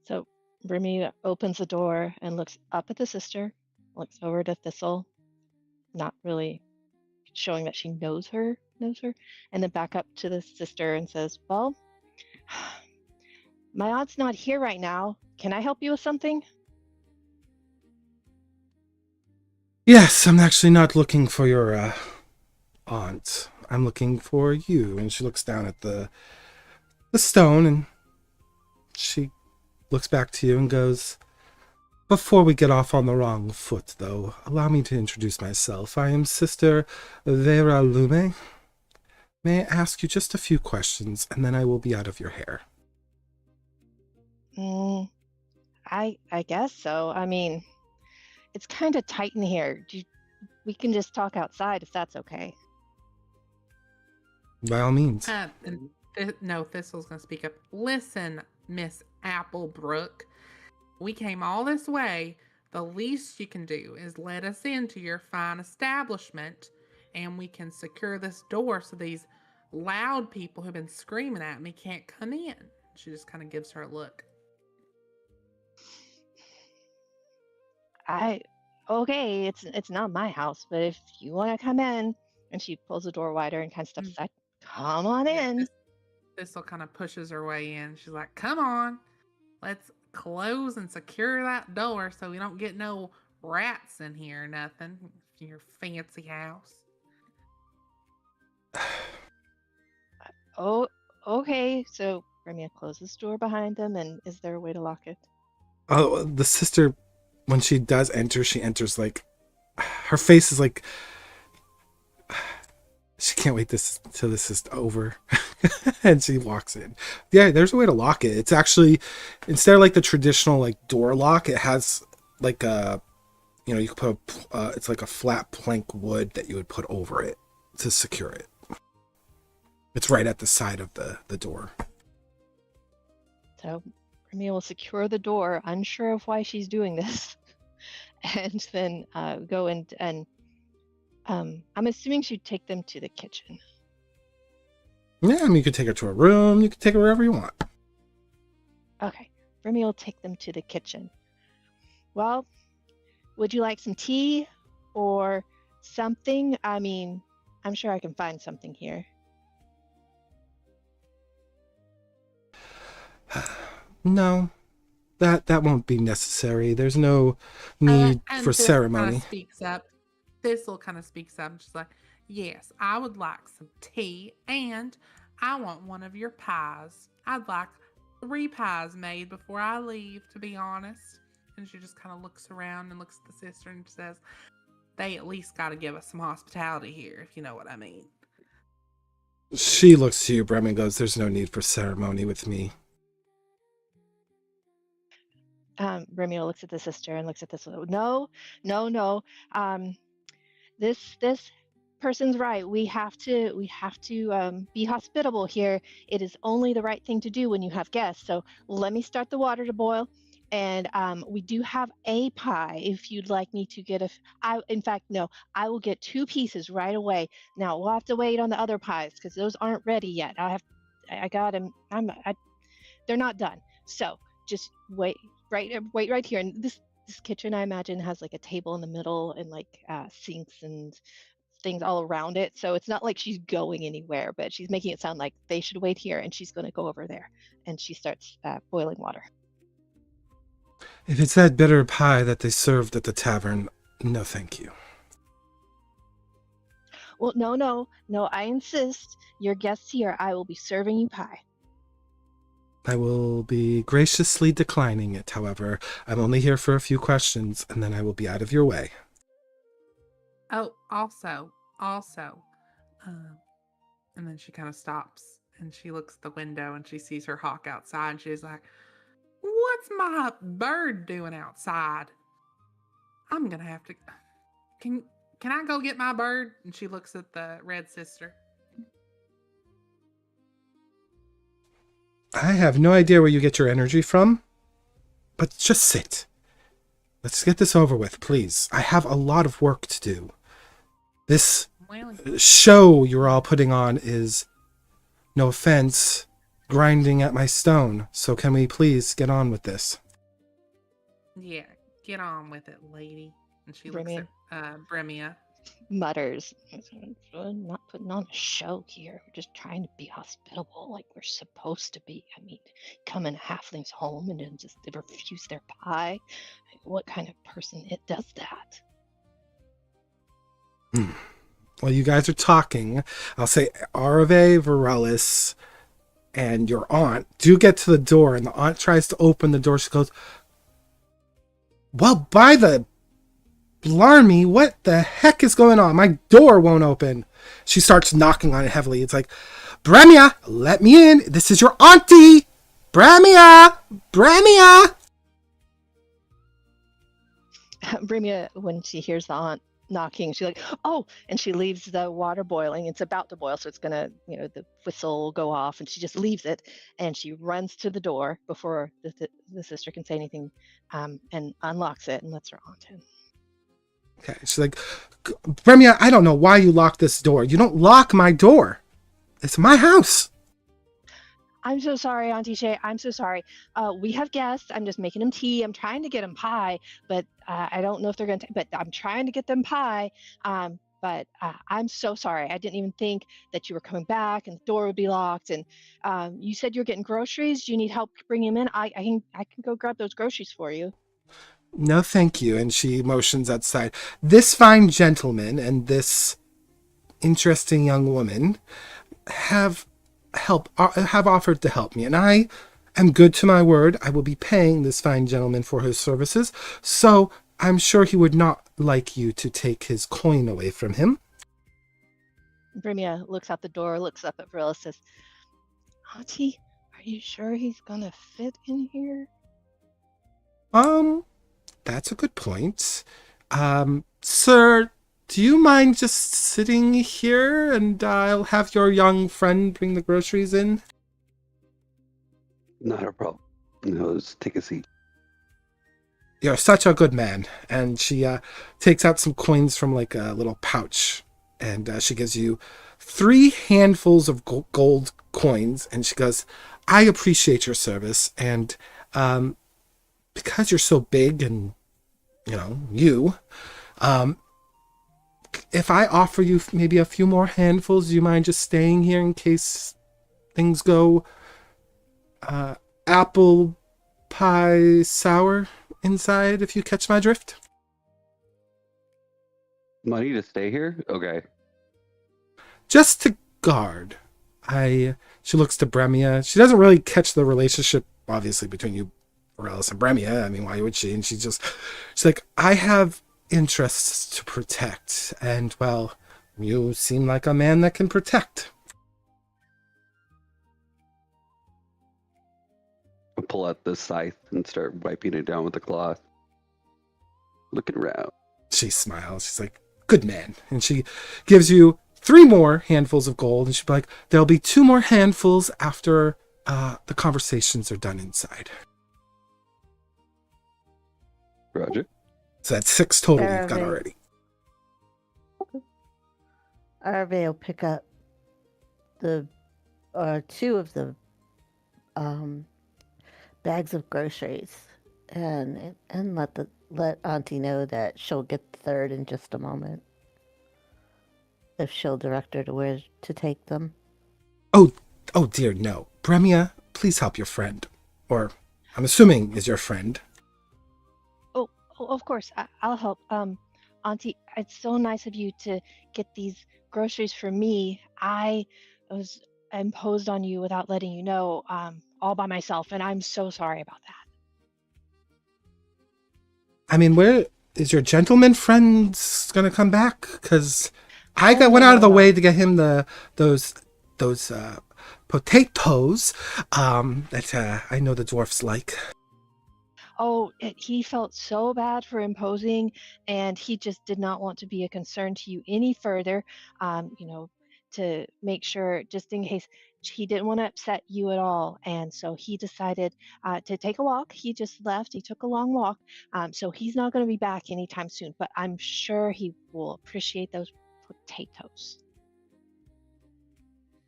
So Brimi opens the door and looks up at the sister, looks over to Thistle, not really showing that she knows her, and then back up to the sister and says, well, my aunt's not here right now. Can I help you with something? Yes, I'm actually not looking for your aunt. I'm looking for you. And she looks down at the stone and she looks back to you and goes, before we get off on the wrong foot, though, allow me to introduce myself. I am Sister Vaeryndel. May I ask you just a few questions, and then I will be out of your hair. I guess so. I mean, it's kind of tight in here. We can just talk outside if that's okay. By all means. No, Thistle's going to speak up. Listen, Miss Applebrook, we came all this way. The least you can do is let us into your fine establishment, and we can secure this door so these loud people who've been screaming at me can't come in. She just kind of gives her a look. Okay, it's not my house, but if you want to come in, and she pulls the door wider and kind of steps aside, come on in. Thistle kind of pushes her way in. She's like, come on, let's close and secure that door so we don't get no rats in here or nothing. Your fancy house. Oh, okay. So Remia closes the door behind them, and is there a way to lock it? Oh, the sister, when she does enter, she enters like, her face is like, she can't wait till this is over. And she walks in. Yeah, there's a way to lock it. It's actually, instead of like the traditional like door lock, it has like a, you could put it's like a flat plank wood that you would put over it to secure it. It's right at the side of the door. So Remia will secure the door, unsure of why she's doing this, and then go and I'm assuming she'd take them to the kitchen. Yeah, I mean, you could take her to a room. You could take her wherever you want. Okay, Remia will take them to the kitchen. Well, would you like some tea or something? I mean, I'm sure I can find something here. No, that won't be necessary. There's no need for ceremony. Kind of speaks up. Thistle kind of speaks up and she's like, yes, I would like some tea and I want one of your pies. I'd like 3 pies made before I leave, to be honest. And she just kind of looks around and looks at the sister and says, they at least got to give us some hospitality here, if you know what I mean. She looks to you, Brem, and goes, there's no need for ceremony with me. Romeo looks at the sister and looks at this. No. This person's right. We have to be hospitable here. It is only the right thing to do when you have guests. So let me start the water to boil. And we do have a pie if you'd like me to get in fact, no, I will get 2 pieces right away. Now we'll have to wait on the other pies because those aren't ready yet. I got them. They're not done. So just wait right here. And this kitchen, I imagine, has like a table in the middle and like sinks and things all around it. So it's not like she's going anywhere, but she's making it sound like they should wait here and she's going to go over there. And she starts boiling water. If it's that bitter pie that they served at the tavern, no thank you. Well, no, I insist. Your guests here, I will be serving you pie. I will be graciously declining it, however. I'm only here for a few questions, and then I will be out of your way. Oh, also, and then she kind of stops and she looks at the window and she sees her hawk outside. She's like, what's my bird doing outside? I'm gonna have to. Can I go get my bird? And she looks at the red sister. I have no idea where you get your energy from, but just sit. Let's get this over with, please. I have a lot of work to do. This show you're all putting on is, no offense, grinding at my stone. So can we please get on with this? Yeah, get on with it, lady. And she looks at Bremia. Mutters, we're not putting on a show here. We're just trying to be hospitable like we're supposed to be. I mean, come in a halfling's home and then just refuse their pie. What kind of person does that? While you guys are talking, I'll say Arve, Varelis, and your aunt do get to the door, and the aunt tries to open the door. She goes, well, by the blarmy, what the heck is going on? My door won't open. She starts knocking on it heavily. It's like, Bremia, let me in. This is your auntie. Bremia. Bremia, when she hears the aunt knocking, she's like, oh, and she leaves the water boiling. It's about to boil, so it's gonna, the whistle will go off, and she just leaves it, and she runs to the door before the sister can say anything, and unlocks it and lets her aunt in. Okay, she's like, Bremia, I don't know why you locked this door. You don't lock my door. It's my house. I'm so sorry, Auntie Shay. I'm so sorry. We have guests. I'm just making them tea. I'm trying to get them pie, but I don't know if they're going to. But I'm trying to get them pie. But I'm so sorry. I didn't even think that you were coming back and the door would be locked. And you said you're getting groceries. Do you need help bringing them in? I can go grab those groceries for you. No, thank you. And she motions outside. This fine gentleman and this interesting young woman have offered to help me, and I am good to my word. I will be paying this fine gentleman for his services, so I'm sure he would not like you to take his coin away from him. Bremia looks out the door, looks up at Varilla, says, Auntie, are you sure he's gonna fit in here? That's a good point. Sir, do you mind just sitting here and I'll have your young friend bring the groceries in? Not a problem. Let's take a seat. You're such a good man. And she takes out some coins from like a little pouch, and she gives you 3 handfuls of gold coins, and she goes, I appreciate your service, and because you're so big and, if I offer you maybe a few more handfuls, do you mind just staying here in case things go apple pie sour inside, if you catch my drift? Money to stay here? Okay. Just to guard. She looks to Bremia. She doesn't really catch the relationship obviously between you, Morellis and Bremia. I mean, why would she? And she's like, I have interests to protect, and well, you seem like a man that can protect. I'll pull out the scythe and start wiping it down with the cloth. Looking around. She smiles. She's like, good man. And she gives you 3 more handfuls of gold. And she'll be like, there'll be 2 more handfuls after the conversations are done inside. Roger. So that's 6 total you've got already. Arve will pick up the 2 of the bags of groceries and let Auntie know that she'll get the 3rd in just a moment. If she'll direct her to where to take them. Oh dear, no. Bremia, please help your friend. Or, I'm assuming is your friend. Oh, of course. I'll help. Auntie, it's so nice of you to get these groceries for me. I was imposed on you without letting you know, all by myself, and I'm so sorry about that. I mean, where is your gentleman friend gonna come back? Because I went out of the way to get him those potatoes that I know the dwarfs like. Oh, he felt so bad for imposing, and he just did not want to be a concern to you any further. To make sure, just in case, he didn't want to upset you at all, and so he decided to take a walk. He just left. He took a long walk, so he's not going to be back anytime soon. But I'm sure he will appreciate those potatoes.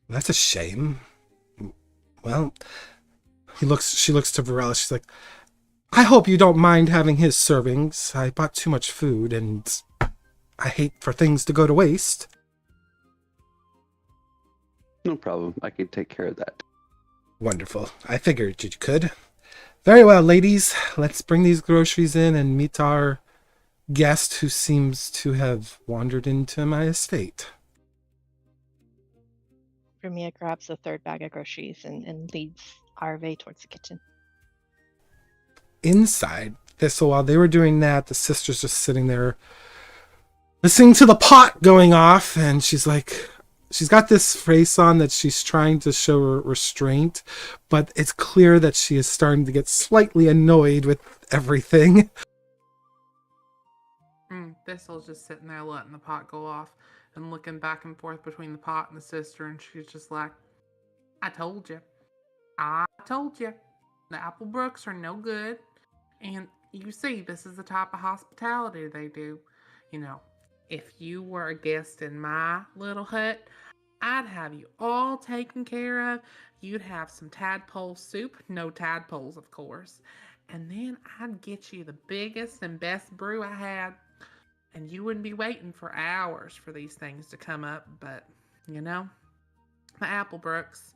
That's a shame. Well, she looks to Varela. She's like, I hope you don't mind having his servings. I bought too much food, and I hate for things to go to waste. No problem. I can take care of that. Wonderful. I figured you could. Very well, ladies. Let's bring these groceries in and meet our guest who seems to have wandered into my estate. Vermia grabs the 3rd bag of groceries and leads Arve towards the kitchen. Inside, so while they were doing that, the sister's just sitting there listening to the pot going off, and she's got this face on that she's trying to show restraint, but it's clear that she is starting to get slightly annoyed with everything. Thistle's just sitting there letting the pot go off and looking back and forth between the pot and the sister, and she's just like, I told you. The Applebrooks are no good. And you see, this is the type of hospitality they do. If you were a guest in my little hut, I'd have you all taken care of. You'd have some tadpole soup. No tadpoles, of course. And then I'd get you the biggest and best brew I had. And you wouldn't be waiting for hours for these things to come up. But, the Applebrooks,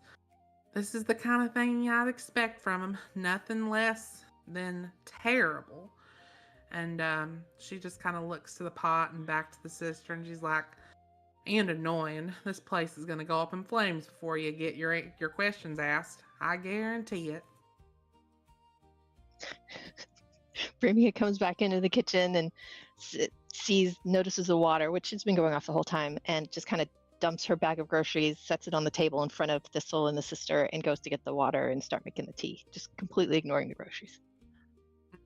this is the kind of thing I'd expect from them. Nothing less than terrible. And she just kind of looks to the pot and back to the sister, and she's like, and annoying. This place is going to go up in flames before you get your questions asked. I guarantee it. Vermia comes back into the kitchen and notices the water, which has been going off the whole time, and just kind of dumps her bag of groceries, sets it on the table in front of Thistle and the sister, and goes to get the water and start making the tea, just completely ignoring the groceries.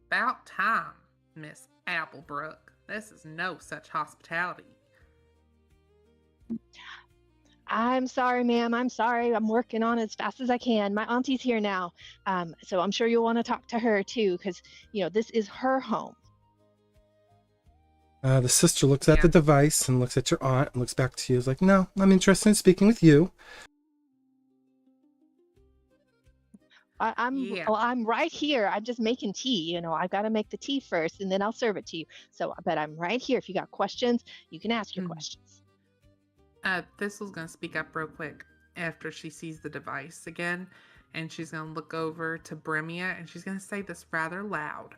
About time, Miss Applebrook. This is no such hospitality. I'm sorry, ma'am. I'm sorry. I'm working on it as fast as I can. My auntie's here now, so I'm sure you'll want to talk to her too, because this is her home. The sister looks at the device and looks at your aunt and looks back to you. Is like, no, I'm interested in speaking with you. I'm right here. I'm just making tea. I've got to make the tea first, and then I'll serve it to you. But I'm right here. If you got questions, you can ask your questions. Thistle's going to speak up real quick after she sees the device again, and she's going to look over to Bremia, and she's going to say this rather loud.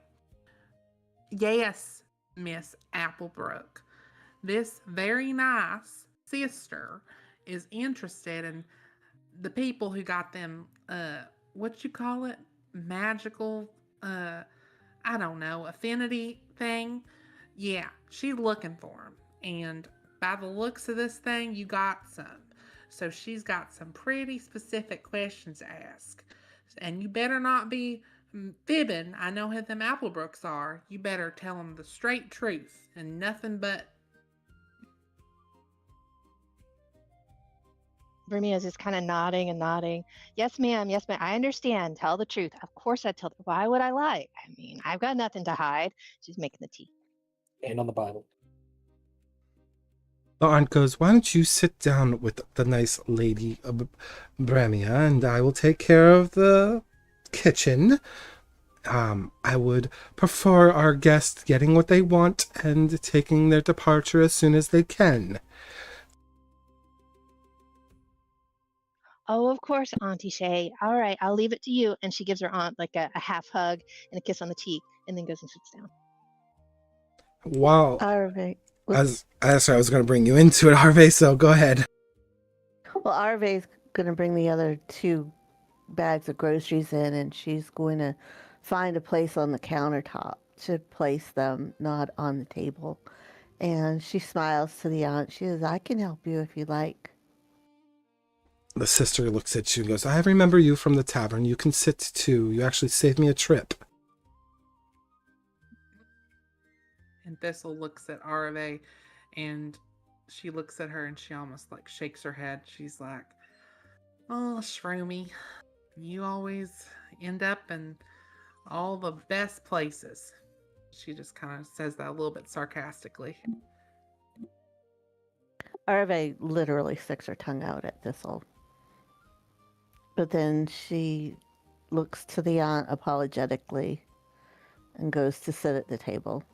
Yes, Miss Applebrook, this very nice sister is interested in the people who got them, what you call it? magical, I don't know, affinity thing. Yeah, she's looking for him. And by the looks of this thing, you got some. So she's got some pretty specific questions to ask. And you better not be fibbing. I know how them Applebrooks are. You better tell them the straight truth and nothing but. Vermia is just kind of nodding and nodding. Yes, ma'am. Yes, ma'am. I understand. Tell the truth. Of course I'd tell. Why would I lie? I mean, I've got nothing to hide. She's making the tea. And on the Bible. The aunt goes, why don't you sit down with the nice lady Bremia, and I will take care of the kitchen. I would prefer our guests getting what they want and taking their departure as soon as they can. Oh, of course, Auntie Shay. All right, I'll leave it to you. And she gives her aunt like a half hug and a kiss on the cheek, and then goes and sits down. Wow. Arve. I was going to bring you into it, Harvey, so go ahead. Well, Arve's going to bring the other 2 bags of groceries in, and she's going to find a place on the countertop to place them, not on the table. And she smiles to the aunt. She says, I can help you if you like. The sister looks at you and goes, I remember you from the tavern. You can sit too. You actually saved me a trip. And Thistle looks at Arve, and she looks at her and she almost like shakes her head. She's like, oh, Shroomy, you always end up in all the best places. She just kind of says that a little bit sarcastically. Arve literally sticks her tongue out at Thistle. But then she looks to the aunt apologetically and goes to sit at the table.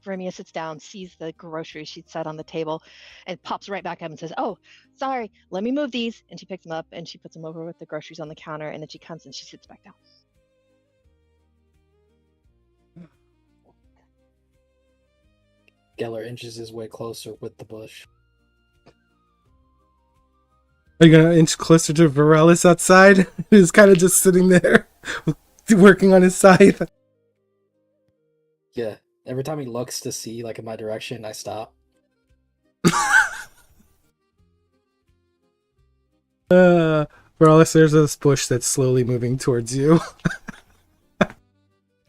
Vermia sits down, sees the groceries she'd set on the table, and pops right back up and says, oh, sorry, let me move these. And she picks them up and she puts them over with the groceries on the counter, and then she comes and she sits back down. Geller inches his way closer with the bush. Are you going to inch closer to Vaeryndel outside? Who's kind of just sitting there, working on his scythe? Yeah. Every time he looks to see, like, in my direction, I stop. Vaeryndel, there's this bush that's slowly moving towards you.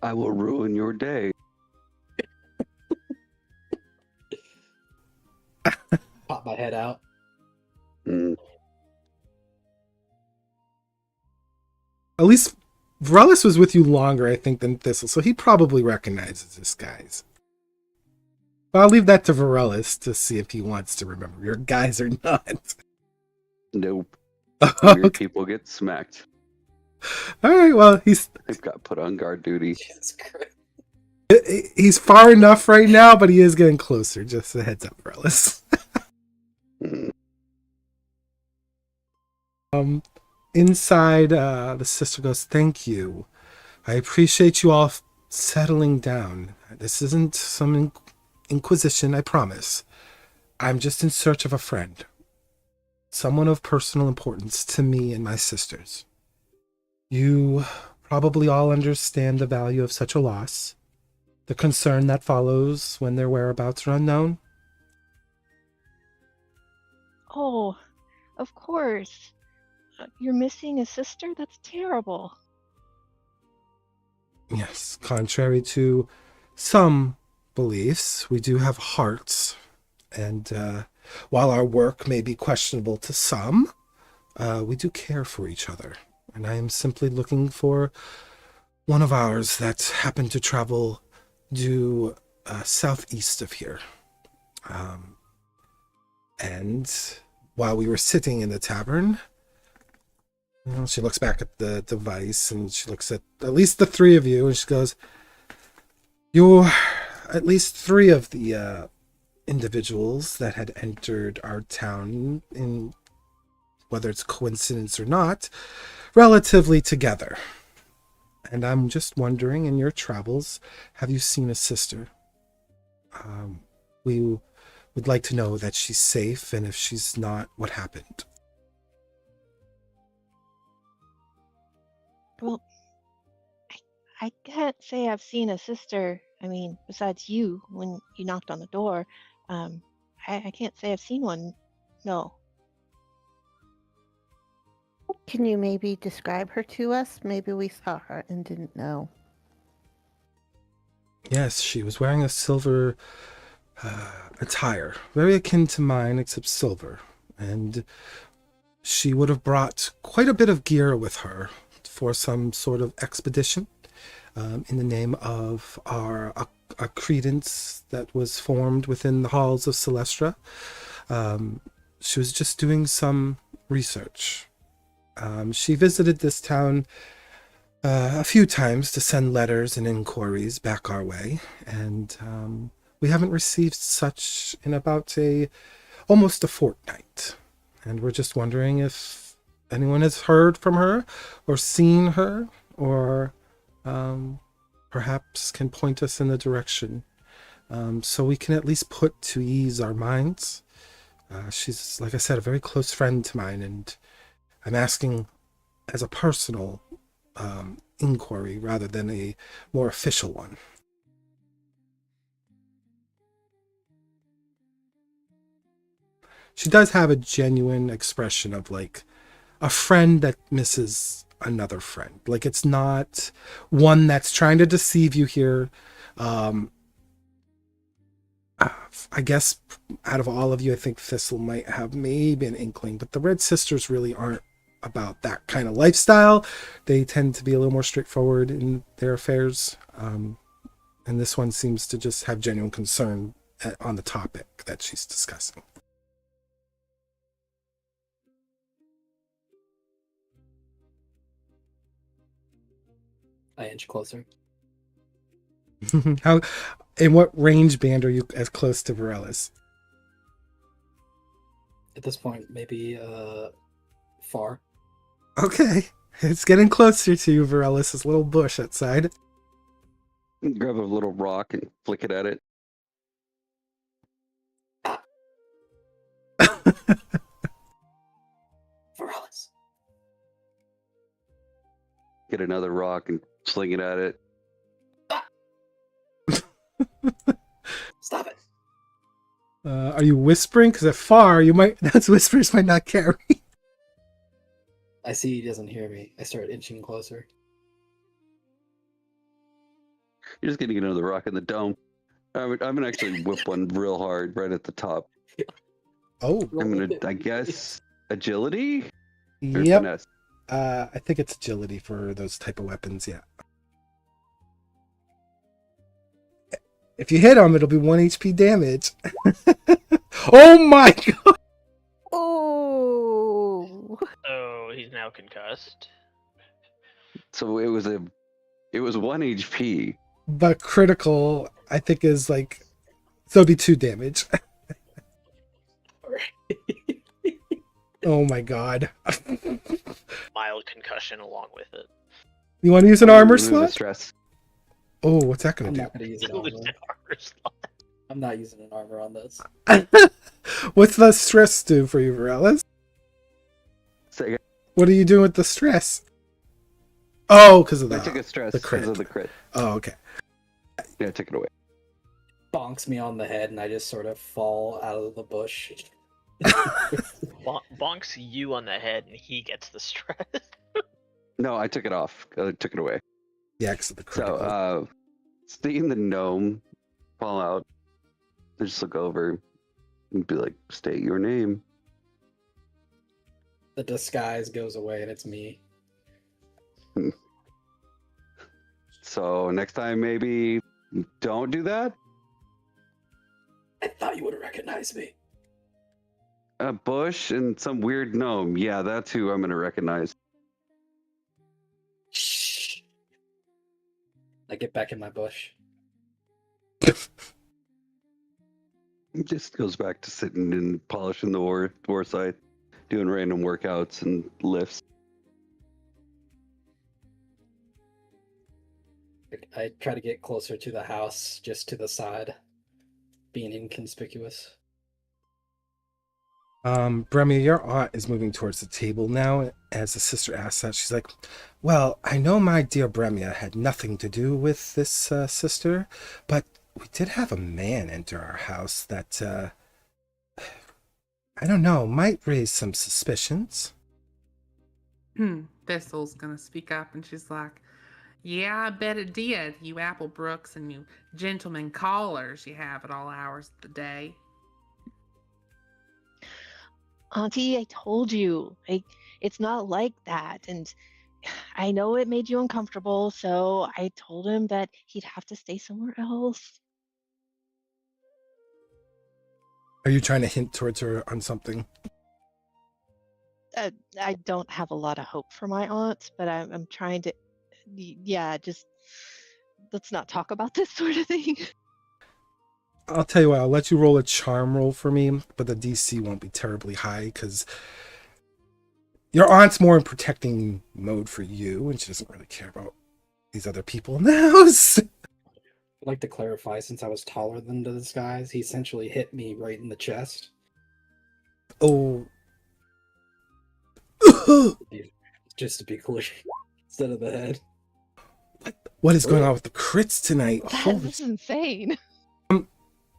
I will ruin your day. Pop my head out. Mm. At least Vaeryndel was with you longer, I think, than Thistle, so he probably recognizes this guys. But I'll leave that to Vaeryndel to see if he wants to remember your guys or not. Nope. Okay. Weird people get smacked. All right, well, They've got put on guard duty. Jesus Christ. he's far enough right now, but he is getting closer. Just a heads up, Vaeryndel. Inside, the sister goes, thank you. I appreciate you all settling down. This isn't some inquisition, I promise. I'm just in search of a friend. Someone of personal importance to me and my sisters. You probably all understand the value of such a loss. The concern that follows when their whereabouts are unknown. Oh, of course. You're missing a sister? That's terrible. Yes, contrary to some beliefs, we do have hearts. And while our work may be questionable to some, we do care for each other. And I am simply looking for one of ours that happened to travel due southeast of here. And while we were sitting in the tavern, she looks back at the device and she looks at least the 3 of you and she goes, you're at least 3 of the individuals that had entered our town, in whether it's coincidence or not, relatively together. And I'm just wondering, in your travels, have you seen a sister? We would like to know that she's safe, and if she's not, what happened? Well, I can't say I've seen a sister. I mean, besides you when you knocked on the door. Um, I can't say I've seen one. No. Can you maybe describe her to us? Maybe we saw her and didn't know. Yes, she was wearing a silver attire, very akin to mine, except silver. And she would have brought quite a bit of gear with her for some sort of expedition in the name of a credence that was formed within the halls of Celestra. She was just doing some research. She visited this town a few times to send letters and inquiries back our way, and we haven't received such in about almost a fortnight. And we're just wondering if anyone has heard from her or seen her, or perhaps can point us in the direction so we can at least put to ease our minds. She's, like I said, a very close friend to mine, and I'm asking as a personal inquiry rather than a more official one. She does have a genuine expression of like a friend that misses another friend. Like, it's not one that's trying to deceive you here. I guess out of all of you, I think Thistle might have maybe an inkling, but the Red Sisters really aren't about that kind of lifestyle. They tend to be a little more straightforward in their affairs. And this one seems to just have genuine concern on the topic that she's discussing. I inch closer. How, in what range band are you as close to Varela's? At this point, maybe far. Okay, it's getting closer to you, Varela's little bush outside. Grab a little rock and flick it at it. Varela's. Get another rock and sling it at it. Stop it. Are you whispering? Because at far, you might, those whispers might not carry. I see he doesn't hear me. I start inching closer. You're just gonna get another rock in the dome. I'm gonna actually whip one real hard right at the top. Oh. I'm gonna, I guess, agility? Or Yep. finesse? I think it's agility for those type of weapons, yeah. If you hit him, it'll be 1 HP damage. Oh my god! Oh! Oh, he's now concussed. So it was 1 HP. But critical, I think, is like, so it'd be 2 damage. Oh my god. Mild concussion along with it. You want to use an armor Remove the slot? stress. Oh, what's that going I'm to not going to use an Lose armor. an armor slot. I'm not using an armor on this. do? What's the stress do for you, Varela? Say again. What are you doing with the stress? Oh, because of I took a stress the because crit. of the crit. Oh, okay. Yeah, I took it away. Bonks me on the head, and I just sort of fall out of the bush. Bonks you on the head and he gets the stress. No, I took it off. I took it away. Yeah, because of the critical. So, seeing the gnome fall out, I just look over and be like, state your name. The disguise goes away, and it's me. So, next time, maybe don't do that? I thought you would have recognized me. A bush and some weird gnome. Yeah, that's who I'm going to recognize. Shh. I get back in my bush. He just goes back to sitting and polishing the war site, doing random workouts and lifts. I try to get closer to the house, just to the side, being inconspicuous. Bremia, your aunt is moving towards the table now. As the sister asks that, she's like, well, I know my dear Bremia had nothing to do with this sister, but we did have a man enter our house that, I don't know, might raise some suspicions. Thistle's gonna speak up and she's like, yeah, I bet it did, you Applebrooks and you gentlemen callers you have at all hours of the day. Auntie, I told you, it's not like that. And I know it made you uncomfortable, so I told him that he'd have to stay somewhere else. Are you trying to hint towards her on something? I don't have a lot of hope for my aunt, but I'm trying to, yeah, just let's not talk about this sort of thing. I'll tell you what, I'll let you roll a charm roll for me, but the DC won't be terribly high because your aunt's more in protecting mode for you, and she doesn't really care about these other people in the house. I'd like to clarify, since I was taller than this guy, he essentially hit me right in the chest. Oh. Just to be clear, instead of the head. What is going on with the crits tonight? This is insane.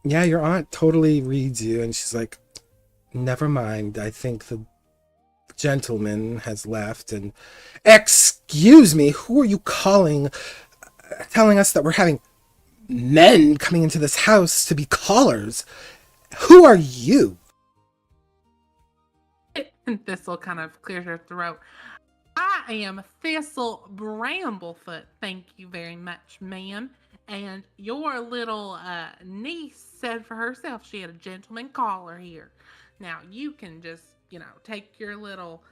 Yeah, your aunt totally reads you, and she's like, never mind, I think the gentleman has left, and excuse me, who are you calling, telling us that we're having men coming into this house to be callers? Who are you? And Thistle kind of clears her throat. I am Thistle Bramblefoot, thank you very much, ma'am. And your little niece said for herself she had a gentleman caller here. Now, you can just, take your little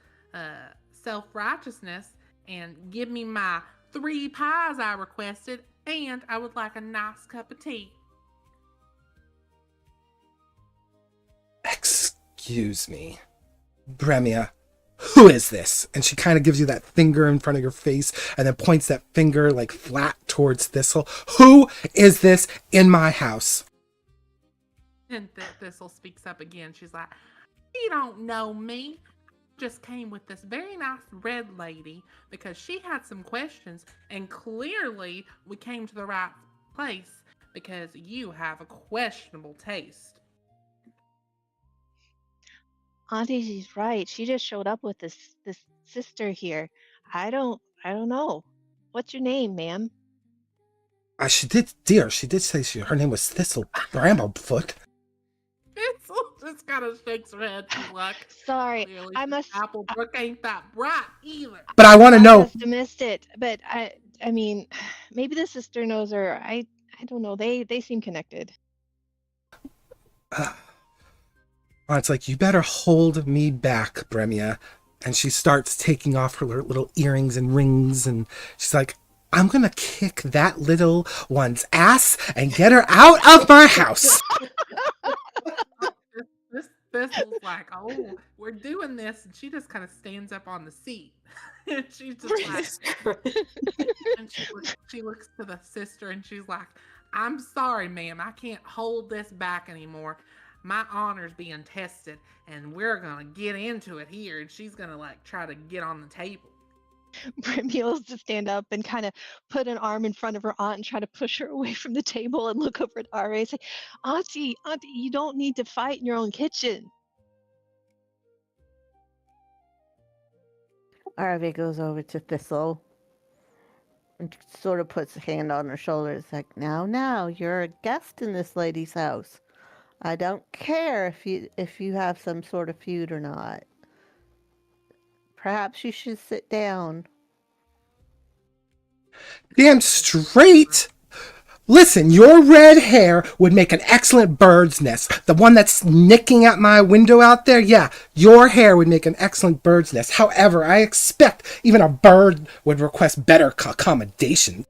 self-righteousness and give me my 3 pies I requested, and I would like a nice cup of tea. Excuse me, Bremia, who is this? And she kind of gives you that finger in front of your face and then points that finger like flat towards Thistle. Who is this in my house? And Thistle speaks up again. She's like, you don't know me. Just came with this very nice red lady because she had some questions, and clearly we came to the right place because you have a questionable taste. Auntie, she's right. She just showed up with this sister here. I don't know. What's your name, ma'am? She did say her name was Thistle Bramblefoot. Thistle just kind of shakes her head. She's like, sorry, clearly I must. Applebrook ain't that bright either. But I want to know. Must have missed it. But I mean, maybe the sister knows her. I don't know. They seem connected. It's like, you better hold me back, Bremia. And she starts taking off her little earrings and rings, and she's like, I'm gonna kick that little one's ass and get her out of my house. This was like, oh, we're doing this, and she just kind of stands up on the seat. And she's just like, and she looks to the sister, and she's like, I'm sorry, ma'am, I can't hold this back anymore. My honor's being tested, and we're gonna get into it here. And she's gonna try to get on the table. Brimmule's to stand up and kind of put an arm in front of her aunt and try to push her away from the table and look over at Ara and say, Auntie, you don't need to fight in your own kitchen. Arve goes over to Thistle and sort of puts a hand on her shoulder. It's like, now, you're a guest in this lady's house. I don't care if you have some sort of feud or not. Perhaps you should sit down. Damn straight! Listen, your red hair would make an excellent bird's nest. The one that's nicking at my window out there, yeah, your hair would make an excellent bird's nest. However, I expect even a bird would request better accommodation.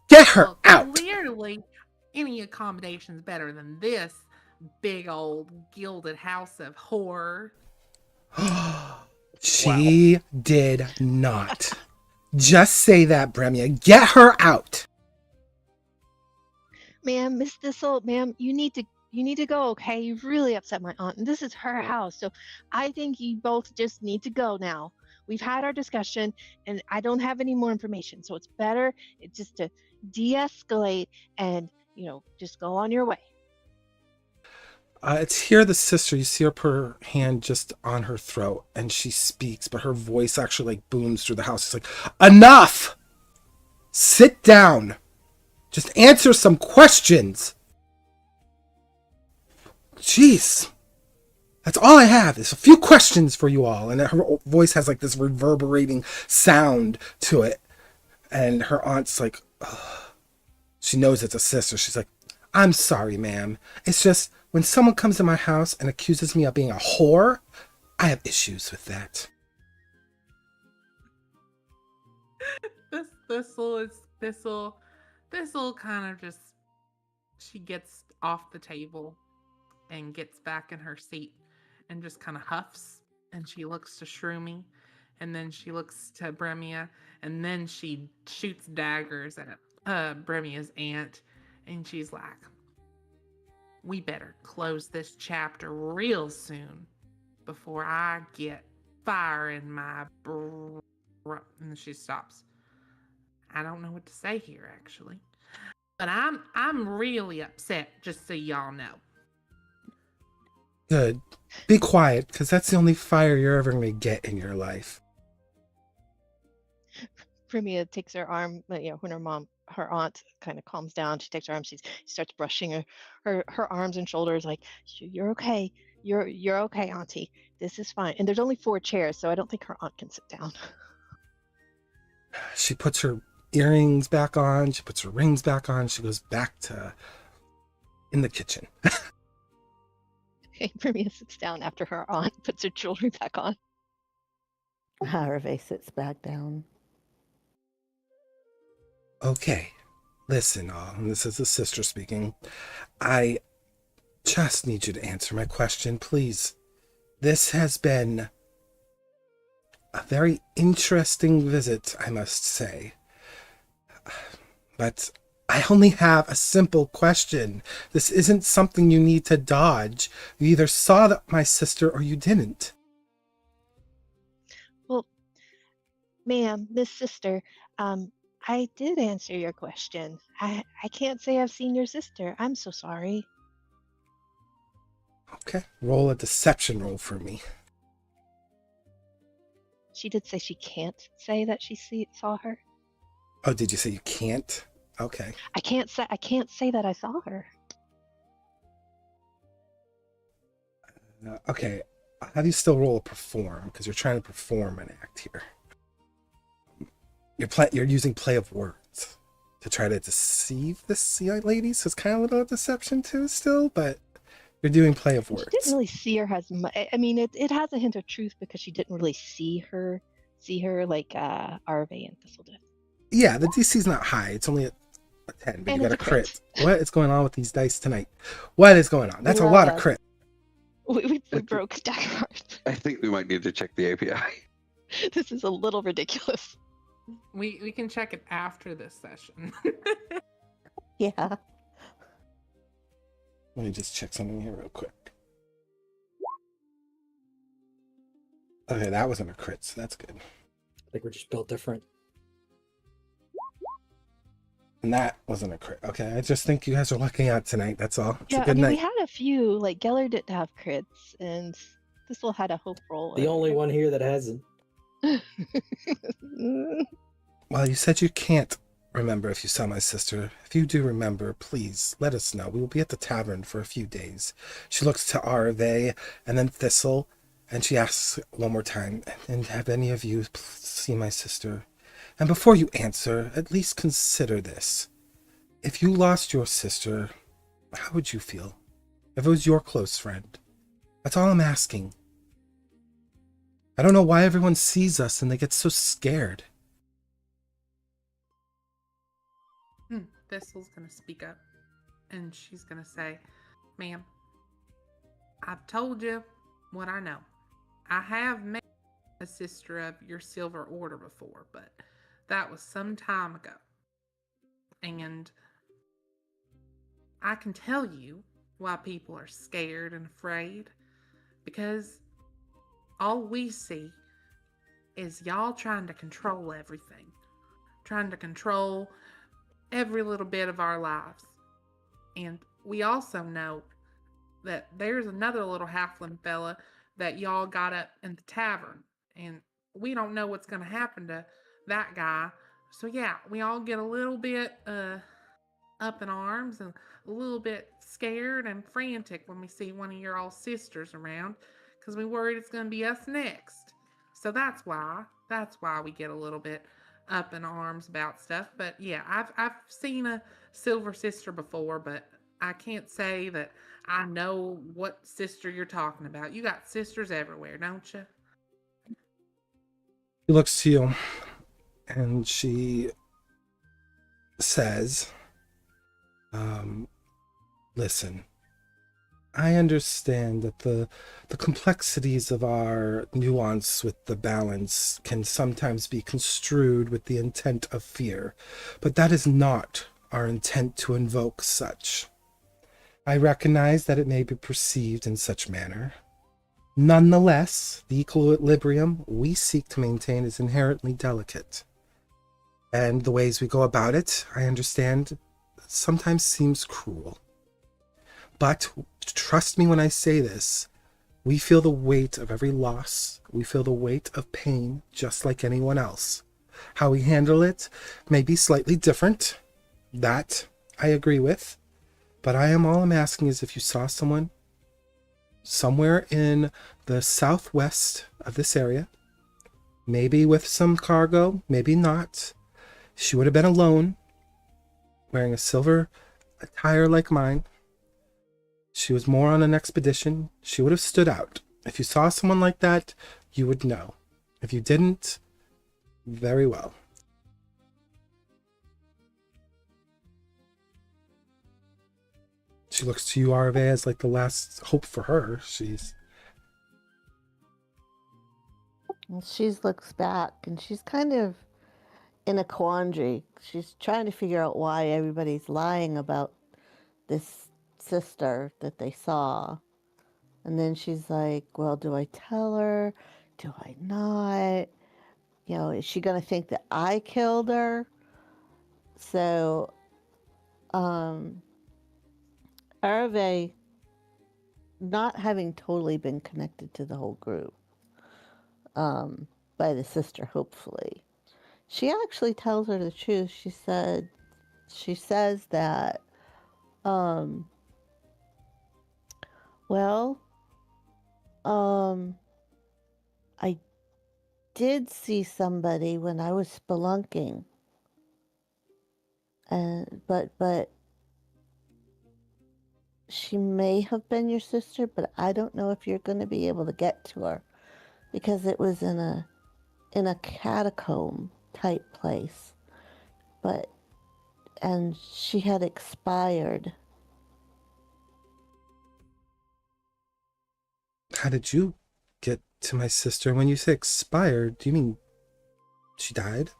Get her out! Clearly, any accommodation's better than this big old gilded house of horror. She did not. Just say that, Bremia. Get her out. Ma'am, Miss Thistle, ma'am, you need to you need to go, okay? You've really upset my aunt, and this is her house. So I think you both just need to go now. We've had our discussion, and I don't have any more information. So it's better just to de-escalate and, just go on your way. It's here, the sister. You see her hand just on her throat, and she speaks, but her voice actually like booms through the house. It's like, enough! Sit down. Just answer some questions. Jeez. That's all I have. There's a few questions for you all. And her voice has like this reverberating sound to it. And her aunt's like, ugh. She knows it's a sister. She's like, I'm sorry, ma'am. It's just when someone comes to my house and accuses me of being a whore, I have issues with that. This'll kind of just, she gets off the table and gets back in her seat and just kind of huffs, and she looks to Shroomy, and then she looks to Bremia, and then she shoots daggers at Bremia's aunt, and she's like, we better close this chapter real soon before I get fire in my and she stops. I don't know what to say here, actually, but I'm really upset, just so y'all know. Good. Be quiet, because that's the only fire you're ever going to get in your life. Primia takes her arm, when her aunt kind of calms down, she takes her arm, she starts brushing her arms and shoulders, like, you're okay. You're okay, Auntie. This is fine. And there's only 4 chairs, so I don't think her aunt can sit down. She puts her earrings back on. She puts her rings back on. She goes back to in the kitchen. Primia sits down after her aunt puts her jewelry back on. Harvey sits back down. Okay, listen all, and this is the sister speaking. I just need you to answer my question, please. This has been a very interesting visit, I must say. But I only have a simple question. This isn't something you need to dodge. You either saw my sister or you didn't. Well, ma'am, Miss Sister, I did answer your question. I can't say I've seen your sister. I'm so sorry. Okay, roll a deception roll for me. She did say she can't say that she saw her. Oh, did you say you can't? Okay. I can't say that I saw her. Okay, I'll have you still roll a perform, because you're trying to perform an act here. You're using play of words to try to deceive this lady, so it's kind of a little deception too still, but you're doing play of words. She didn't really see her as much. I mean, it has a hint of truth because she didn't really see her like Arve and Thistle did. Yeah, the DC's not high. It's only a 10, but and you got a crit. What is going on with these dice tonight? What is going on? That's a lot of crit. We broke stack cards. I think we might need to check the API. This is a little ridiculous. We can check it after this session. Yeah. Let me just check something here real quick. Okay, that wasn't a crit, so that's good. I think we're just built different. And that wasn't a crit. Okay, I just think you guys are lucking out tonight. That's all. It's Yeah, a good night. we had a few. Like Geller didn't have crits, and Thistle had a hope roll. The only one here that hasn't. Well, you said you can't remember if you saw my sister. If you do remember, please let us know. We will be at the tavern for a few days. She looks to Arve and then Thistle, and she asks one more time, and have any of you seen my sister? And before you answer, at least consider this. If you lost your sister, how would you feel? If it was your close friend? That's all I'm asking. I don't know why everyone sees us and they get so scared. Thistle's gonna speak up, and she's gonna say, ma'am, I've told you what I know. I have met a sister of your Silver Order before, but that was some time ago. And I can tell you why people are scared and afraid. Because all we see is y'all trying to control everything, trying to control every little bit of our lives. And we also know that there's another little halfling fella that y'all got up in the tavern, and we don't know what's going to happen to that guy. So yeah, we all get a little bit up in arms and a little bit scared and frantic when we see one of your all sisters around, because we worried it's going to be us next. So that's why we get a little bit up in arms about stuff. But yeah, I've seen a silver sister before, but I can't say that I know what sister you're talking about. You got sisters everywhere, don't you? She looks to you and she says, listen, I understand that the complexities of our nuance with the balance can sometimes be construed with the intent of fear, but that is not our intent to invoke such. I recognize that it may be perceived in such manner. Nonetheless, the equilibrium we seek to maintain is inherently delicate. And the ways we go about it, I understand, sometimes seems cruel. But trust me when I say this, we feel the weight of every loss. We feel the weight of pain just like anyone else. How we handle it may be slightly different. That I agree with. But all I'm asking is if you saw someone somewhere in the southwest of this area, maybe with some cargo, maybe not. She would have been alone, wearing a silver attire like mine. She was more on an expedition. She would have stood out. If you saw someone like that, you would know. If you didn't, very well. She looks to you, Arve, as like the last hope for her. She looks back and she's kind of in a quandary. She's trying to figure out why everybody's lying about this sister that they saw. And then she's like, well, do I tell her? Do I not? You know, is she going to think that I killed her? So, Arve, not having totally been connected to the whole group, by the sister, hopefully, she actually tells her the truth. She says that, I did see somebody when I was spelunking, and but she may have been your sister, but I don't know if you're going to be able to get to her because it was in a catacomb type place. And she had expired. How did you get to my sister? When you say expired, do you mean she died?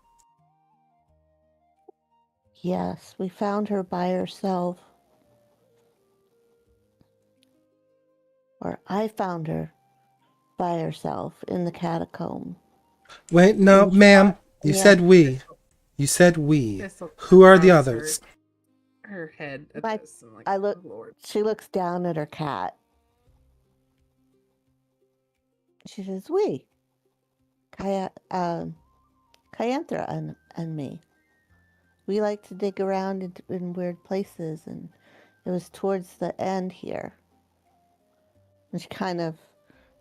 Yes, we found her by herself. Or I found her by herself in the catacomb. Wait, no, ma'am. You said we. You said we. Who are the others? Her head at this. And like, I look. Lord. She looks down at her cat. She says, "We, Kyanthra and me. We like to dig around in weird places, and it was towards the end here." And she kind of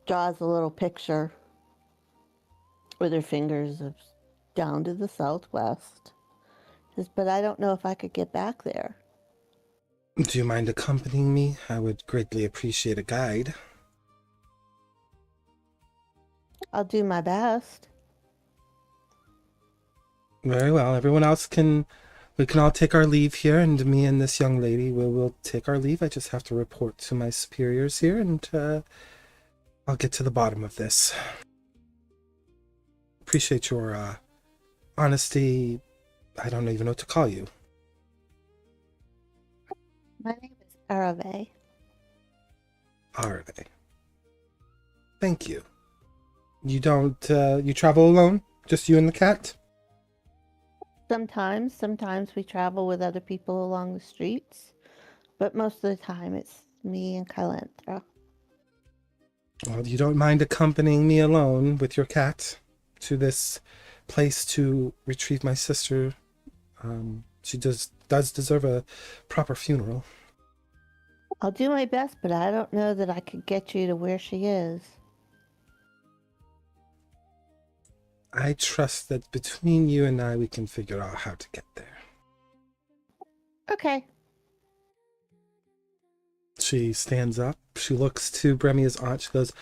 draws a little picture with her fingers down to the southwest. Says, "But I don't know if I could get back there." Do you mind accompanying me? I would greatly appreciate a guide. I'll do my best. Very well. Everyone else we can all take our leave here, and me and this young lady will take our leave. I just have to report to my superiors here, and I'll get to the bottom of this. Appreciate your honesty. I don't even know what to call you. My name is Arave. Are they? Thank you. You don't, you travel alone? Just you and the cat? Sometimes we travel with other people along the streets, but most of the time it's me and Kylanthra. Well, you don't mind accompanying me alone with your cat to this place to retrieve my sister. She does deserve a proper funeral. I'll do my best, but I don't know that I could get you to where she is. I trust that between you and I, we can figure out how to get there. Okay. She stands up. She looks to Bremia's aunt. She goes,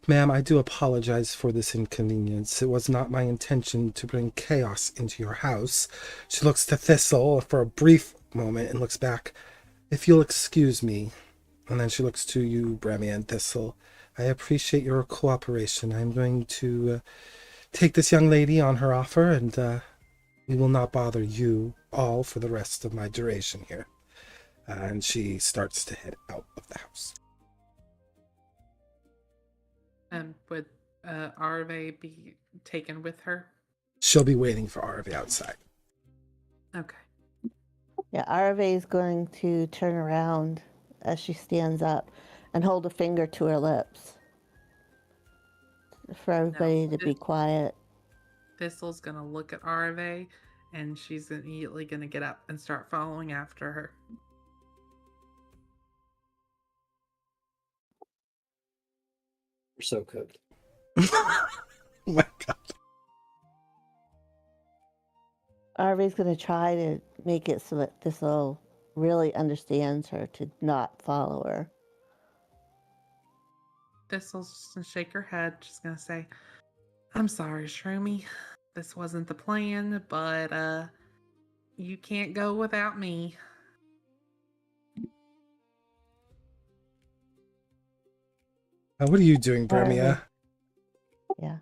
"Ma'am, I do apologize for this inconvenience. It was not my intention to bring chaos into your house." She looks to Thistle for a brief moment and looks back. "If you'll excuse me." And then she looks to you, Bremia and Thistle. "I appreciate your cooperation. I'm going to take this young lady on her offer, and we will not bother you all for the rest of my duration here." And she starts to head out of the house. And would Arve be taken with her? She'll be waiting for Arve outside. Okay. Yeah, Arve is going to turn around as she stands up and hold a finger to her lips for everybody to be quiet. Thistle's going to look at Arve, and she's immediately going to get up and start following after her. We're so cooked. Oh my god. Arve's going to try to make it so that Thistle really understands her to not follow her. Thistle's just going to shake her head. She's going to say, "I'm sorry, Shroomy. This wasn't the plan, but you can't go without me." What are you doing, Bremia? Yeah.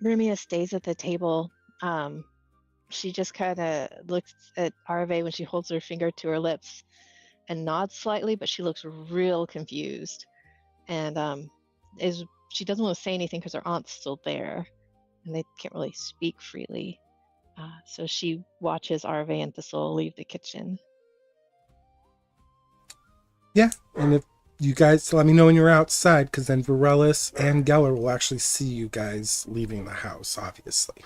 Brumia stays at the table. She just kind of looks at Arve when she holds her finger to her lips and nods slightly, but she looks real confused. And she doesn't want to say anything because her aunt's still there, and they can't really speak freely. So she watches Arve and Thistle leave the kitchen. Yeah, and if you guys let me know when you're outside, because then Varellis and Geller will actually see you guys leaving the house, obviously.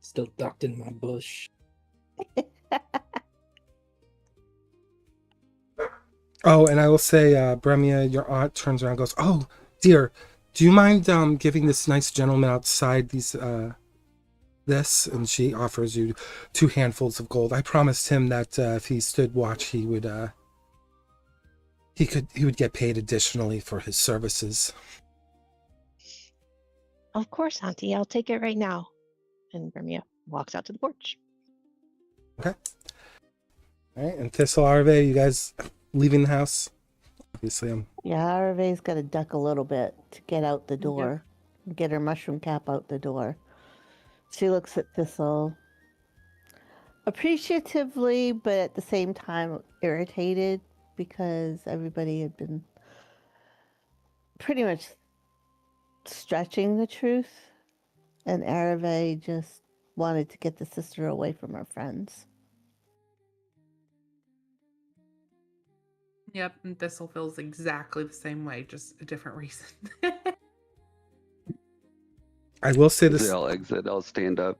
Still ducked in my bush. Oh, and I will say, Bremia, your aunt turns around and goes, "Oh, dear, do you mind giving this nice gentleman outside this?" And she offers you 2 handfuls of gold. I promised him that if he stood watch, he would get paid additionally for his services. Of course, Auntie. I'll take it right now. And Brumia walks out to the porch. Okay. All right, and Thistle, Arve, you guys leaving the house? Obviously, Yeah, Arve's got to duck a little bit to get out the door, get her mushroom cap out the door. She looks at Thistle appreciatively, but at the same time irritated because everybody had been pretty much stretching the truth, and Arve just wanted to get the sister away from her friends. Yep, and Thistle feels exactly the same way, just a different reason. I will say As this. they all exit, I'll stand up,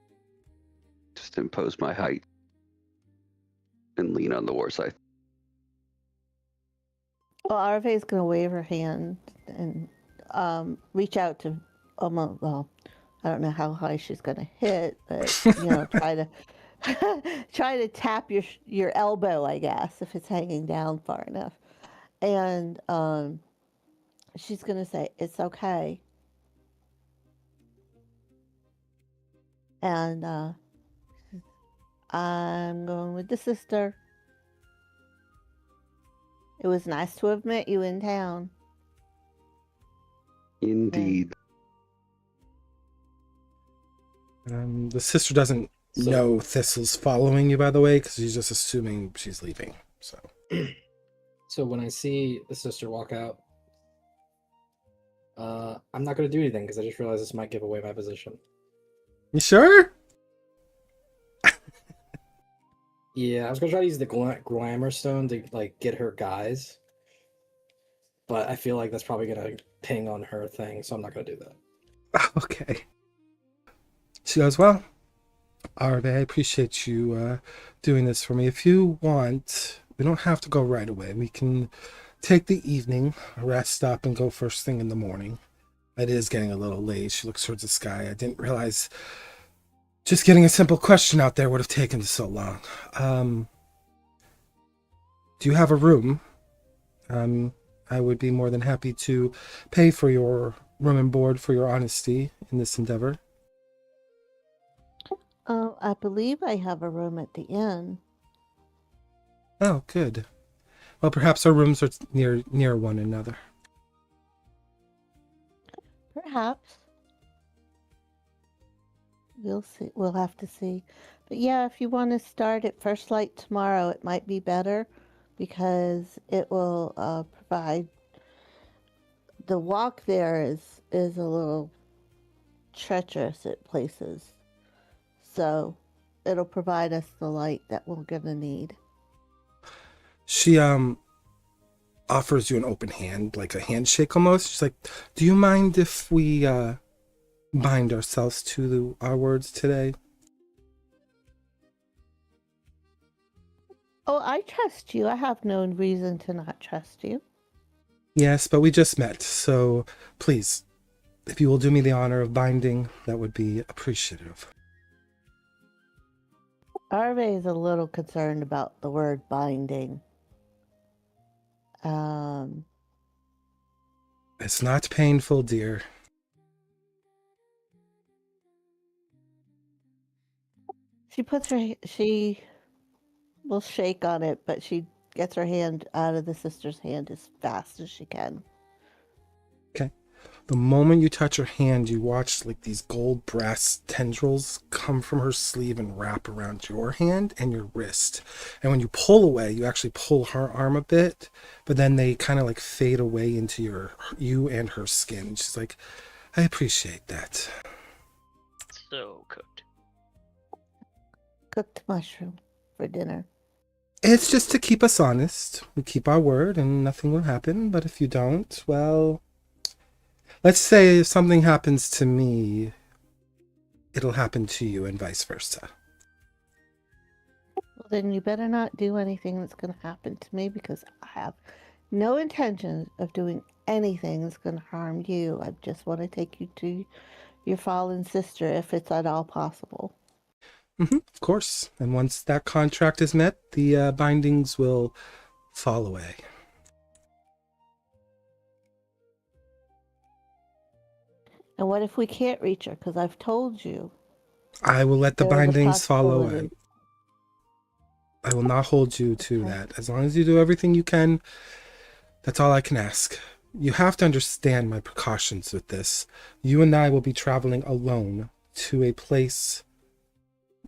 just impose my height, and lean on the war scythe. Well, Arve is going to wave her hand and reach out to almost, well, I don't know how high she's going to hit, but, try to tap your elbow, I guess, if it's hanging down far enough. And she's going to say, "It's okay." And I'm going with the sister. It was nice to have met you in town. Indeed. The sister doesn't So, No Thistle's following you, by the way, because he's just assuming she's leaving. So, so when I see the sister walk out, I'm not going to do anything because I just realized this might give away my position. you sure? Yeah, I was going to try to use the glamour stone to like get her guys, but I feel like that's probably going to ping on her thing, so I'm not going to do that. Okay. She goes, well, Arbe, I appreciate you doing this for me. If you want, we don't have to go right away. We can take the evening, rest up, and go first thing in the morning. It is getting a little late. She looks towards the sky. I didn't realize just getting a simple question out there would have taken so long. Do you have a room? I would be more than happy to pay for your room and board for your honesty in this endeavor. Oh, I believe I have a room at the inn. Oh, good. Well, perhaps our rooms are near one another. Perhaps. We'll see. We'll have to see. But yeah, if you want to start at first light tomorrow, it might be better because it will provide. The walk there is a little treacherous at places, so it'll provide us the light that we're gonna need. She offers you an open hand, like a handshake almost. She's like, do you mind if we bind ourselves to our words today? Oh, I trust you. I have no reason to not trust you. Yes, but we just met, so please, if you will do me the honor of binding, that would be appreciative. Arve is a little concerned about the word binding. It's not painful, dear. She will shake on it, but she gets her hand out of the sister's hand as fast as she can. Okay. The moment you touch her hand, you watch like these gold brass tendrils come from her sleeve and wrap around your hand and your wrist. And when you pull away, you actually pull her arm a bit, but then they kind of like fade away into you and her skin. She's like, I appreciate that. So cooked. Cooked mushroom for dinner. It's just to keep us honest. We keep our word and nothing will happen. But if you don't, well, let's say if something happens to me, it'll happen to you and vice versa. Well, then you better not do anything that's going to happen to me because I have no intention of doing anything that's going to harm you. I just want to take you to your fallen sister if it's at all possible. Of course. And once that contract is met, the bindings will fall away. And what if we can't reach her? Because I've told you. I will let the There is a bindings follow. possibility. I will not hold you to that. As long as you do everything you can, that's all I can ask. You have to understand my precautions with this. You and I will be traveling alone to a place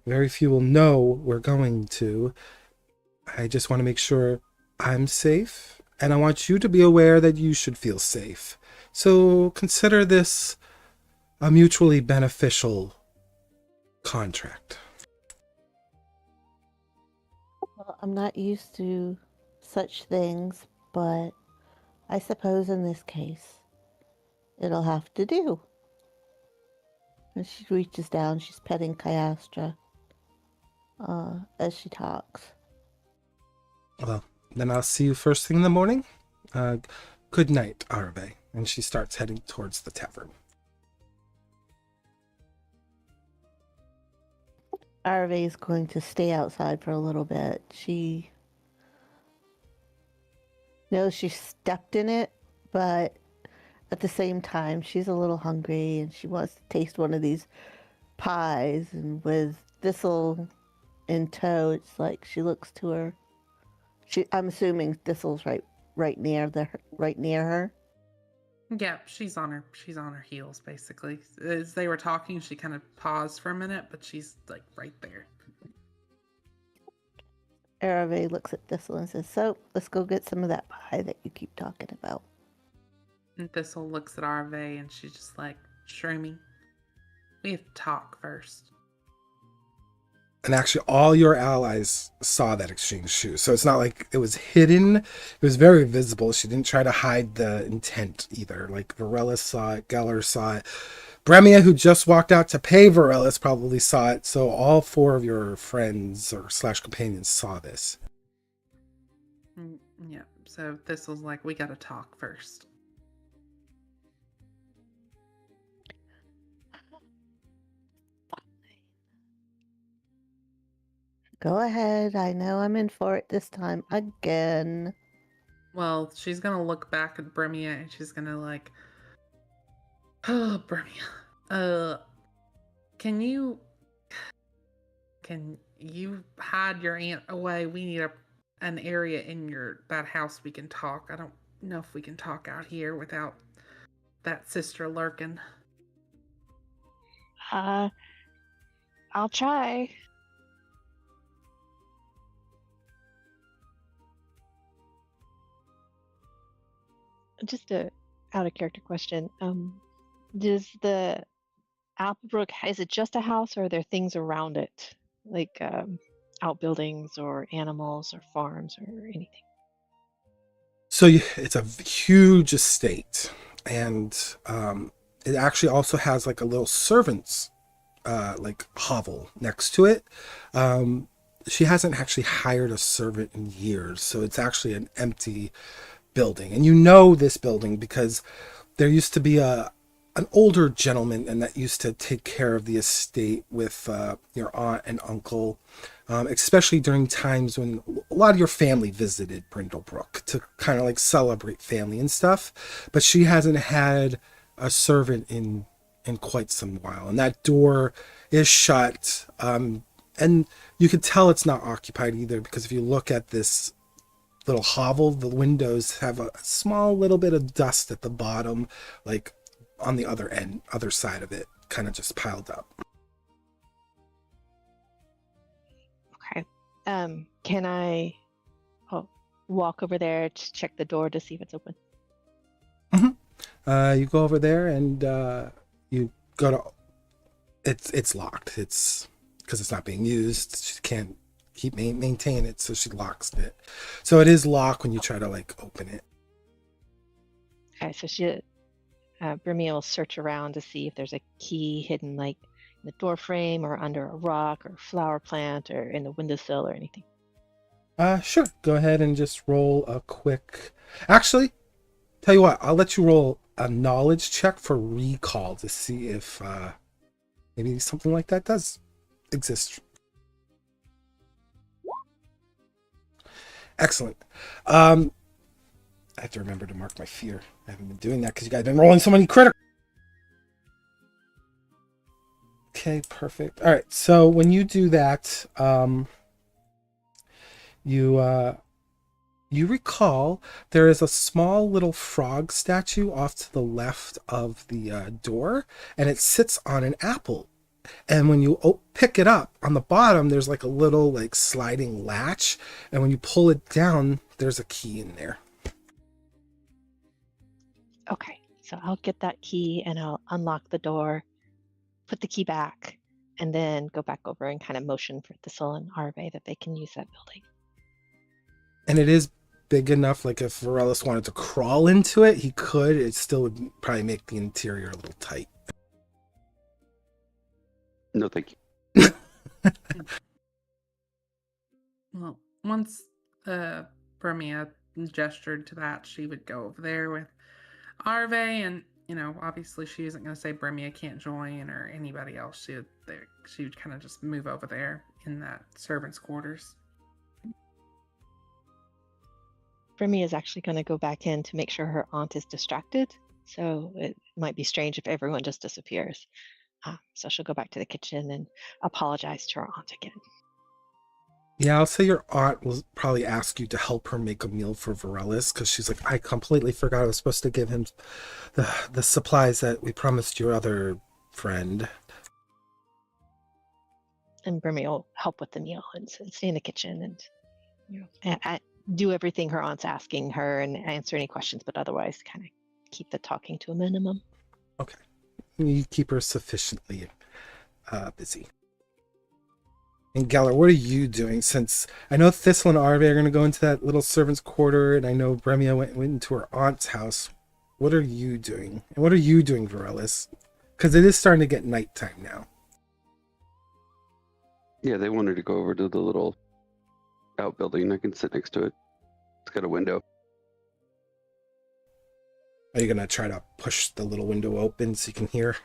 very few will know we're going to. I just want to make sure I'm safe, and I want you to be aware that you should feel safe. So consider this a mutually beneficial contract. Well, I'm not used to such things, but I suppose in this case, it'll have to do. And she reaches down, she's petting Kyastra as she talks. Well, then I'll see you first thing in the morning. Good night, Arbe. And she starts heading towards the tavern. Arve is going to stay outside for a little bit. She knows she stepped in it, but at the same time, she's a little hungry and she wants to taste one of these pies. And with Thistle in tow, it's like she looks to her. I'm assuming Thistle's right near her. Yeah, she's on her heels basically. As they were talking, she kind of paused for a minute, but she's like right there. Arave looks at Thistle and says, "So, let's go get some of that pie that you keep talking about." And Thistle looks at Arve and she's just like, Shroomy, we have to talk first. And actually, all your allies saw that exchange too. So it's not like it was hidden. It was very visible. She didn't try to hide the intent either. Like, Varela saw it, Geller saw it. Bremia, who just walked out to pay Varela's, probably saw it. So all 4 of your friends or / companions saw this. Yeah, so Thistle's like, we gotta talk first. Go ahead. I know I'm in for it this time again. Well, she's gonna look back at Bremia and she's gonna like, oh, Bremia, can you hide your aunt away? We need an area in that house we can talk. I don't know if we can talk out here without that sister lurking. I'll try. Just a out of character question. Does the Applebrook, is it just a house or are there things around it? Like outbuildings or animals or farms or anything? So it's a huge estate. And it actually also has like a little servant's like hovel next to it. She hasn't actually hired a servant in years. So it's actually an empty building. And you know this building because there used to be an older gentleman and that used to take care of the estate with your aunt and uncle, especially during times when a lot of your family visited Brindlebrook to kind of like celebrate family and stuff. But she hasn't had a servant in quite some while, and that door is shut. And you could tell it's not occupied either because if you look at this little hovel, the windows have a small little bit of dust at the bottom, like on the other side of it, kind of just piled up. Okay. Can I walk over there to check the door to see if it's open? Mm-hmm. You go over there and you go to. It's locked. It's because it's not being used. She can't maintain it, so she locks it. So it is locked when you try to like open it. Okay, so Brimia will search around to see if there's a key hidden like in the door frame or under a rock or flower plant or in the windowsill or anything. Sure. Go ahead and just roll a quick. Actually, tell you what, I'll let you roll a knowledge check for recall to see if maybe something like that does exist. Excellent. I have to remember to mark my fear. I haven't been doing that because you guys have been rolling so many critical. Okay, perfect. All right, so when you do that, you recall there is a small little frog statue off to the left of the door, and it sits on an apple. And when you pick it up, on the bottom, there's like a little like sliding latch. And when you pull it down, there's a key in there. Okay, so I'll get that key and I'll unlock the door, put the key back, and then go back over and kind of motion for Thistle and Arve that they can use that building. And it is big enough, like if Varelus wanted to crawl into it, he could. It still would probably make the interior a little tight. No, thank you. Well, once Bremia gestured to that, she would go over there with Arve, and obviously she isn't going to say Bremia can't join or anybody else. She would kind of just move over there in that servants' quarters. Bremia is actually going to go back in to make sure her aunt is distracted. So it might be strange if everyone just disappears. So she'll go back to the kitchen and apologize to her aunt again. Yeah, I'll say your aunt will probably ask you to help her make a meal for Varellis because she's like, I completely forgot I was supposed to give him the supplies that we promised your other friend. And Brimmy will help with the meal and stay in the kitchen and do everything her aunt's asking her and answer any questions, but otherwise kind of keep the talking to a minimum. Okay. You keep her sufficiently busy. And Geller, what are you doing? Since I know Thistle and Arve are going to go into that little servant's quarter, and I know Bremia went into her aunt's house. What are you doing? And what are you doing, Varellis? Because it is starting to get nighttime now. Yeah, they wanted to go over to the little outbuilding. I can sit next to it. It's got a window. Are you going to try to push the little window open so you can hear?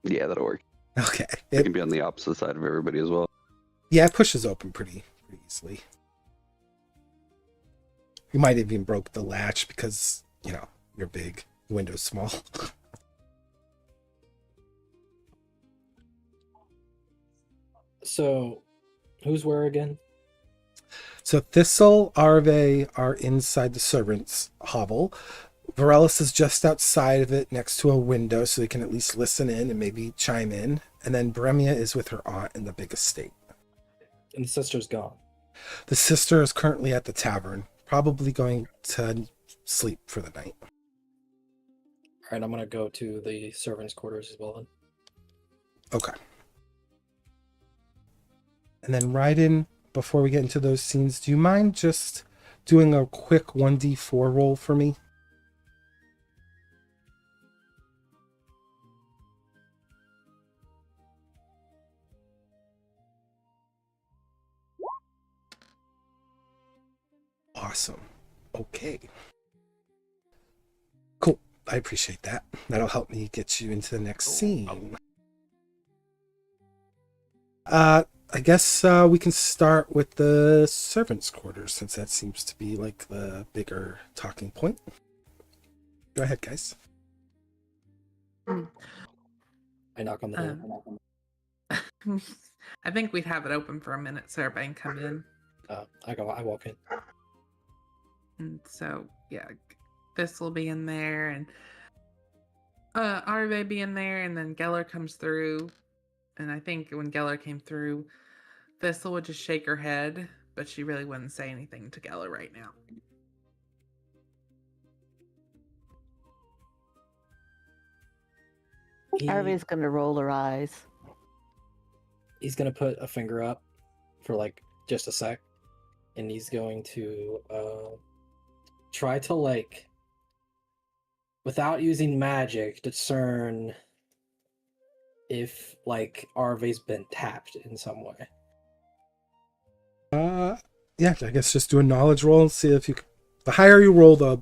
Yeah, that'll work. Okay. It can be on the opposite side of everybody as well. Yeah, it pushes open pretty easily. You might have even broke the latch because, you're big. The window's small. So, who's where again? So Thistle, Arve are inside the servants' hovel. Varellis is just outside of it next to a window so they can at least listen in and maybe chime in. And then Bremia is with her aunt in the big estate. And the sister's gone. The sister is currently at the tavern, probably going to sleep for the night. All right, I'm going to go to the servants' quarters as well then. Okay. And then right in, before we get into those scenes, do you mind just doing a quick 1d4 roll for me? Awesome. Okay. Cool. I appreciate that. That'll help me get you into the next scene. I guess we can start with the servants' quarters since that seems to be like the bigger talking point. Go ahead, guys. I knock on the door. I think we'd have it open for a minute so everybody can come in. I walk in. And so, yeah, this will be in there, and Arve be in there, and then Geller comes through. And I think when Geller came through, Thistle would just shake her head, but she really wouldn't say anything to Geller right now. Arve's going to roll her eyes. He's going to put a finger up for like just a sec, and he's going to try to, like, without using magic, discern if, like, Arve's been tapped in some way. Yeah, I guess just do a knowledge roll and see if you can. The higher you roll, the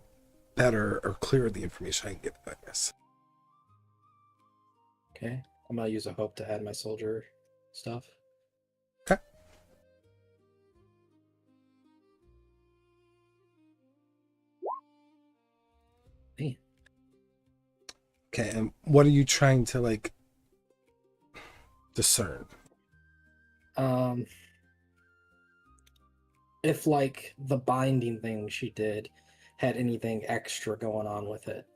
better or clearer the information I can give, I guess. Okay. I'm going to use a hope to add my soldier stuff. Okay. Me. Okay, and what are you trying to, like, discern? If, like, the binding thing she did had anything extra going on with it.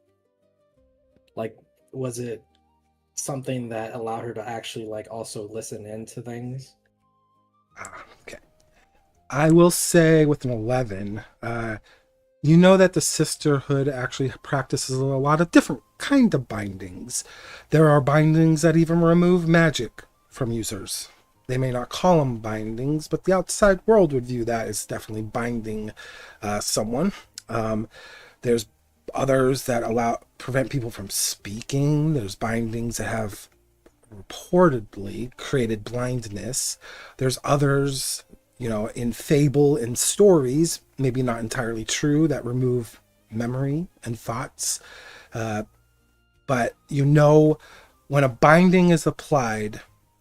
Like, was it something that allowed her to actually, like, also listen into things? Okay. I will say with an 11, you know that the Sisterhood actually practices a lot of different kind of bindings. There are bindings that even remove magic from users. They may not call them bindings, but the outside world would view that as definitely binding someone. There's others that prevent people from speaking. There's bindings that have reportedly created blindness. There's others, in fable and stories, maybe not entirely true, that remove memory and thoughts. But when a binding is applied,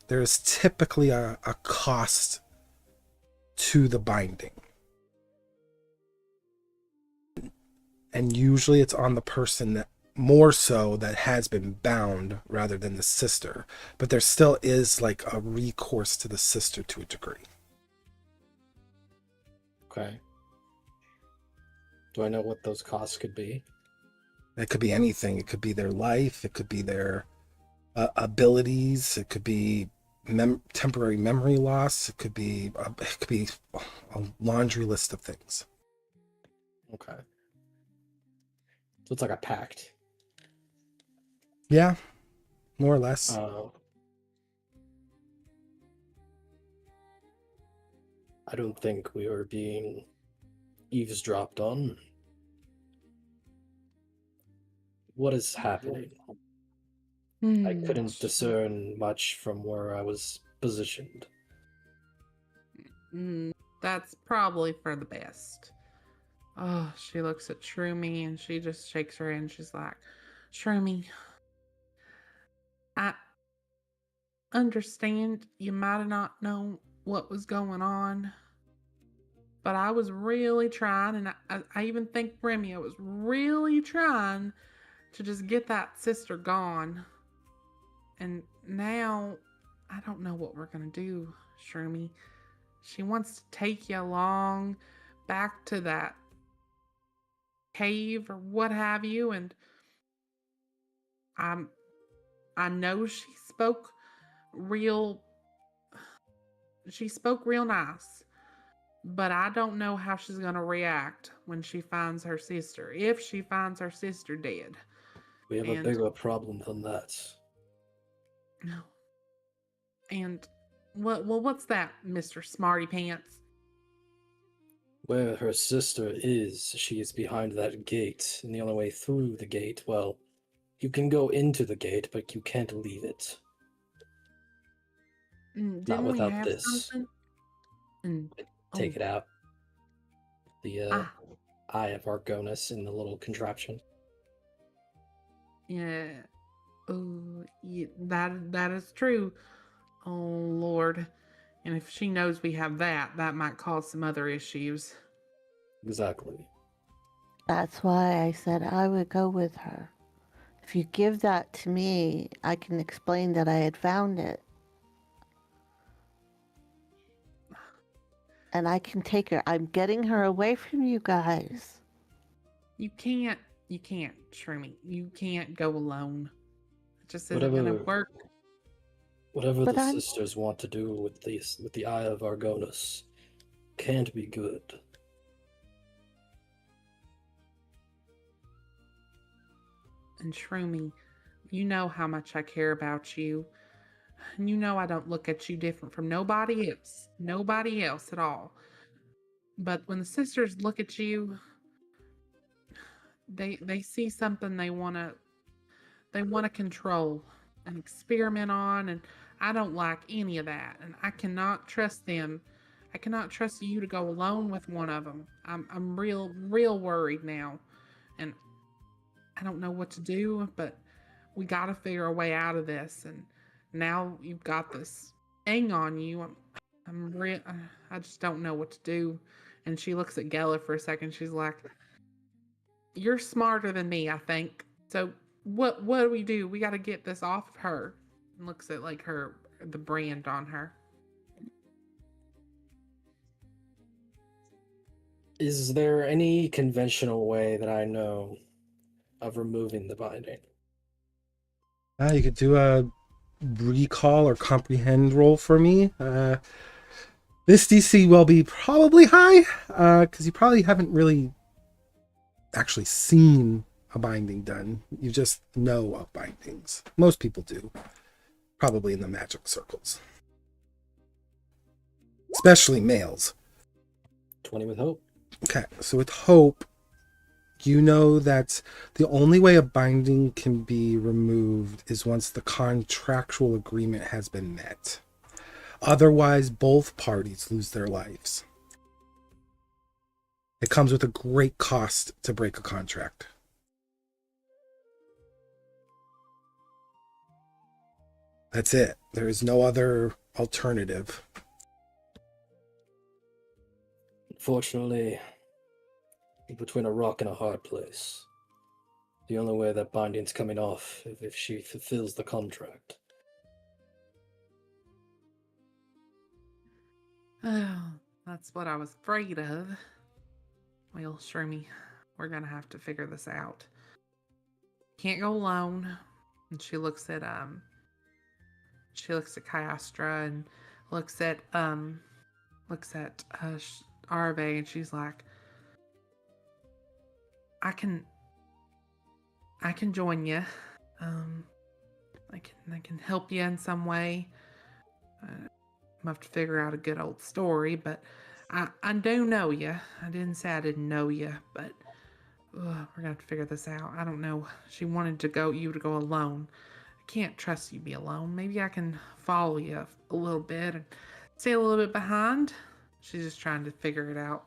there is typically a cost to the binding. And usually it's on the person that more so that has been bound rather than the sister. But there still is like a recourse to the sister to a degree. Okay. Do I know what those costs could be? It could be anything. It could be their life. It could be their abilities. It could be temporary memory loss. It could be a laundry list of things. Okay. So it's like a pact. Yeah, more or less. I don't think we are being eavesdropped on. What is happening? I couldn't discern much from where I was positioned. That's probably for the best. Oh, she looks at Shroomy and she just shakes her head. She's like, Shroomy, I understand you might have not known what was going on, but I was really trying, and I even think Bremia was really trying to just get that sister gone. And now I don't know what we're gonna do, Shroomy. She wants to take you along back to that cave or what have you, and I know she spoke real nice, but I don't know how she's gonna react when she finds her sister, if she finds her sister dead. We have a bigger problem than that. And what's that, Mr. Smarty Pants? Where her sister is, she is behind that gate, and the only way through the gate, well, you can go into the gate, but you can't leave it. Not without this. Take it out. The Eye of Argonus in the little contraption. Yeah. Oh, yeah, that is true. Oh, Lord. And if she knows we have that might cause some other issues. Exactly. That's why I said I would go with her. If you give that to me, I can explain that I had found it. And I can take her. I'm getting her away from you guys. You can't, Shroomy. You can't go alone. It just isn't gonna work. Whatever the sisters want to do with the Eye of Argonus can't be good. And Shroomy, you know how much I care about you. And you know I don't look at you different from nobody else. Nobody else at all. But when the sisters look at you, they see something they wanna control and experiment on, and I don't like any of that. And I cannot trust them. I cannot trust you to go alone with one of them. I'm real worried now. And I don't know what to do, but we gotta figure a way out of this. And now you've got this thing on you. I just don't know what to do. And she looks at Gela for a second. She's like, "You're smarter than me, I think. So what do we do? We got to get this off of her." And looks at like the brand on her. Is there any conventional way that I know of removing the binding? You could do a recall or comprehend roll for me. This DC will be probably high, because you probably haven't really actually seen a binding done. You just know of bindings. Most people do. Probably in the magic circles. Especially males. 20 with hope. Okay, so with hope, you know that the only way a binding can be removed is once the contractual agreement has been met. Otherwise, both parties lose their lives. It comes with a great cost to break a contract. That's it. There is no other alternative. Unfortunately, between a rock and a hard place. The only way that binding's coming off is if she fulfills the contract. Oh, That's what I was afraid of. Well, Shroomy, we're gonna have to figure this out. Can't go alone. And she looks at Kyastra and looks at Arve, and she's like, I can join you. I can help you in some way. I'm gonna have to figure out a good old story, but I do know you. I didn't say I didn't know you, but we're gonna have to figure this out. I don't know. She wanted you to go alone. I can't trust you to be alone. Maybe I can follow you a little bit and stay a little bit behind. She's just trying to figure it out.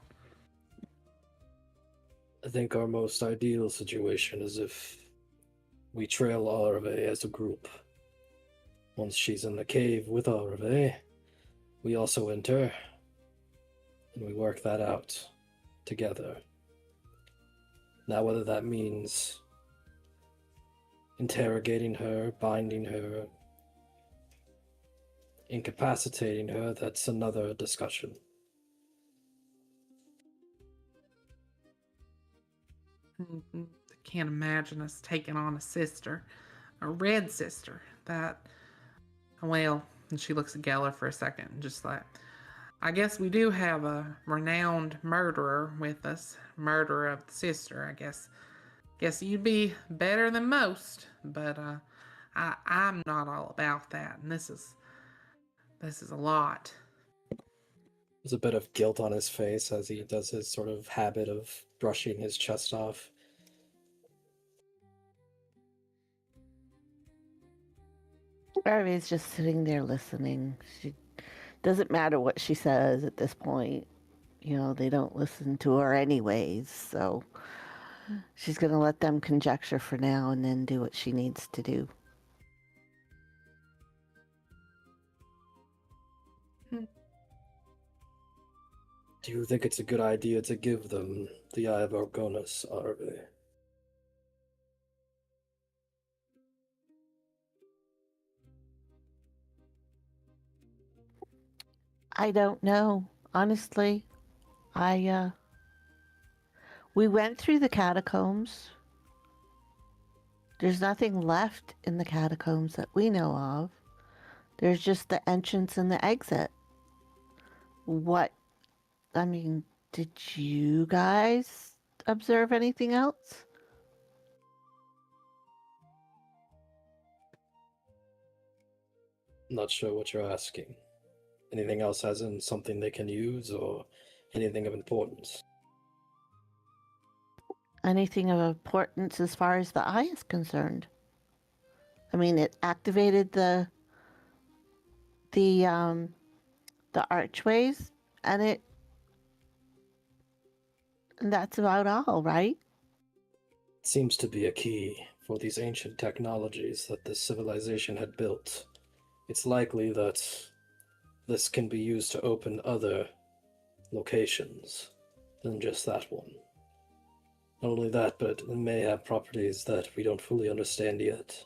I think our most ideal situation is if we trail Arve as a group. Once she's in the cave with Arve, we also enter, and we work that out together. Now, whether that means interrogating her, binding her, incapacitating her, that's another discussion. I can't imagine us taking on a red sister. Well, and she looks at Geller for a second, and just like, I guess we do have a renowned murderer with us, murderer of the sister. I guess you'd be better than most, but I'm not all about that, and this is a lot. There's a bit of guilt on his face as he does his sort of habit of brushing his chest off. Arve's just sitting there listening. She doesn't matter what she says at this point. You know, they don't listen to her anyways, so she's going to let them conjecture for now and then do what she needs to do. Do you think it's a good idea to give them the Eye of Argonus, Arve? I don't know. Honestly, we went through the catacombs. There's nothing left in the catacombs that we know of. There's just the entrance and the exit. Did you guys observe anything else? Not sure what you're asking. Anything else as in something they can use or anything of importance? Anything of importance as far as the eye is concerned. I mean, it activated the archways, and that's about all, right? It seems to be a key for these ancient technologies that this civilization had built. It's likely that this can be used to open other locations than just that one. Not only that, but it may have properties that we don't fully understand yet.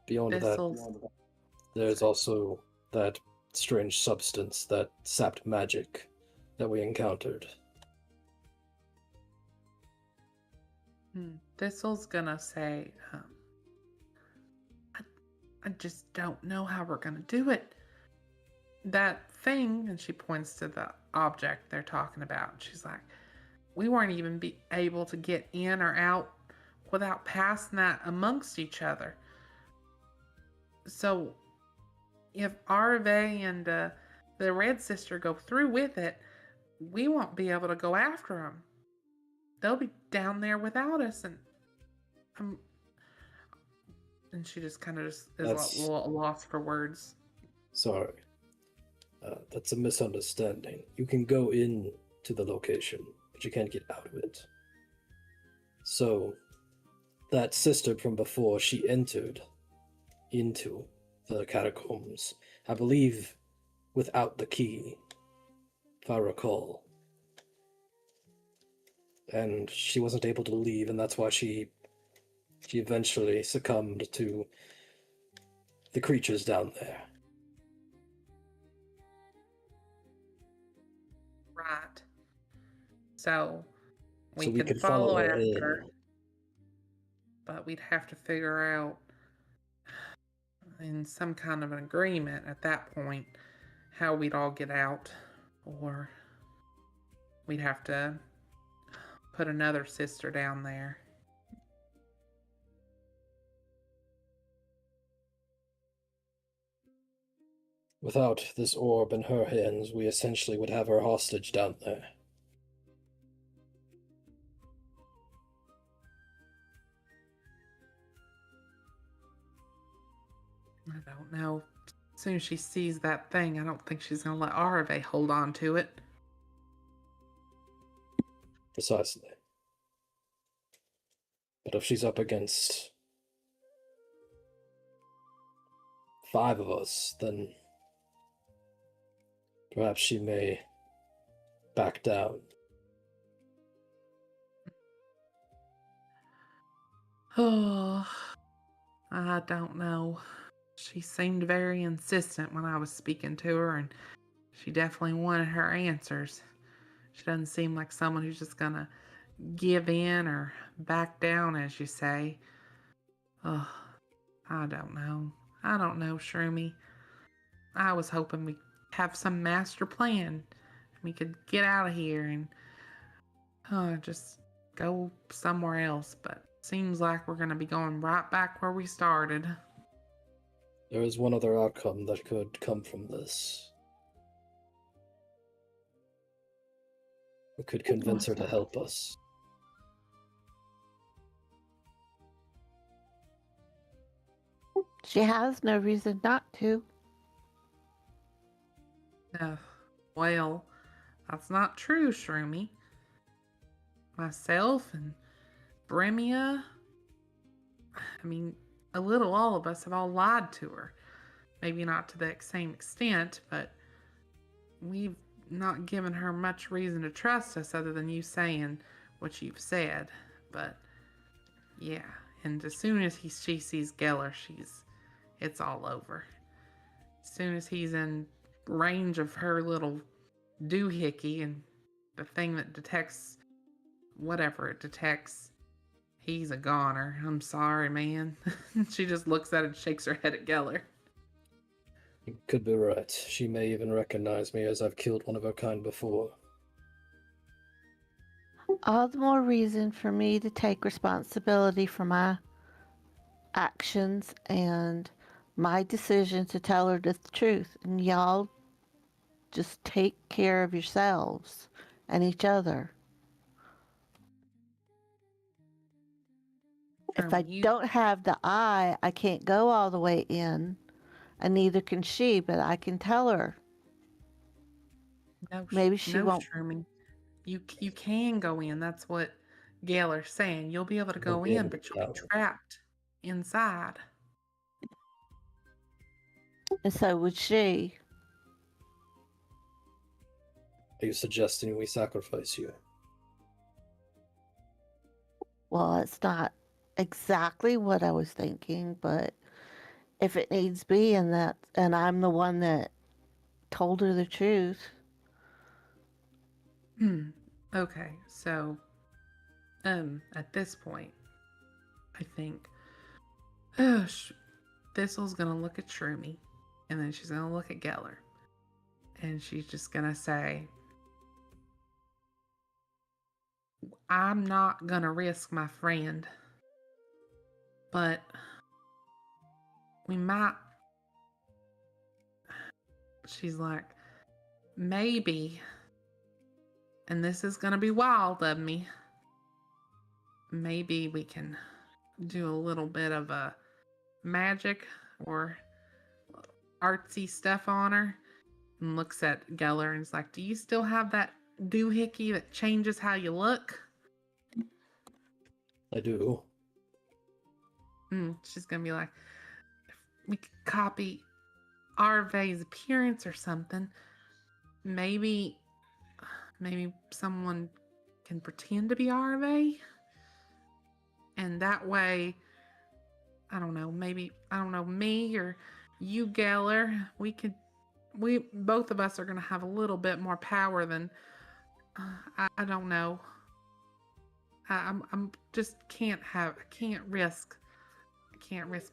Beyond that, there's also that strange substance, that sapped magic that we encountered. Thistle's gonna say, I just don't know how we're gonna do it. That thing, and she points to the object they're talking about. She's like, we weren't even be able to get in or out without passing that amongst each other. So if Arve and the Red Sister go through with it, we won't be able to go after them. They'll be down there without us, and she just kind of is lost for words. Sorry. That's a misunderstanding. You can go in to the location, but you can't get out of it. So, that sister from before, she entered into the catacombs, I believe, without the key, if I recall. and she wasn't able to leave, and that's why she eventually succumbed to the creatures down there. Right. So we So we could could follow her after, in. but we'd have to figure out in some kind of an agreement at that point how we'd all get out, or we'd have to put another sister down there. Without this orb in her hands, we essentially would have her hostage down there. I don't know. As soon as she sees that thing, I don't think she's going to let Arve hold on to it. Precisely. But if she's up against 5 of us, then perhaps she may back down. Oh, I don't know. She seemed very insistent when I was speaking to her, and she definitely wanted her answers. She doesn't seem like someone who's just gonna give in or back down, as you say. Oh, I don't know. I don't know, Shroomy. I was hoping we'd have some master plan. We could get out of here and just go somewhere else, but seems like we're gonna be going right back where we started. There is one other outcome that could come from this. We could convince her to help us. She has no reason not to. Well, that's not true, Shroomy. Myself and Bremia, I mean, a little all of us have all lied to her. Maybe not to the same extent, but we've not given her much reason to trust us other than you saying what you've said. But yeah, and as soon as she sees Geller, it's all over. As soon as he's in range of her little doohickey and the thing that detects whatever it detects, he's a goner. I'm sorry, man. She just looks at it and shakes her head at Geller. You could be right. She may even recognize me as I've killed one of her kind before. All the more reason for me to take responsibility for my actions and my decision to tell her the truth. And y'all just take care of yourselves and each other. If I don't have the eye, I can't go all the way in, and neither can she, but I can tell her. Maybe she won't. Sherman. You can go in. That's what Geller's saying. You'll be able to go in, but you'll be trapped inside. And so would she. Are you suggesting we sacrifice you? Well, it's not exactly what I was thinking, but if it needs be, and I'm the one that told her the truth. Okay, so at this point, I think Thistle's gonna look at Shroomy, and then she's gonna look at Geller, and she's just gonna say, I'm not gonna risk my friend, but we might. She's like, maybe, and this is gonna be wild of me, maybe we can do a little bit of a magic or artsy stuff on her. And looks at Geller and is like, do you still have that doohickey that changes how you look? I do. She's gonna be like, if we could copy Arve's appearance or something, maybe someone can pretend to be RV. And that way, I don't know, maybe, me or you, Geller, we both of us are going to have a little bit more power than, I don't know. I'm just I can't risk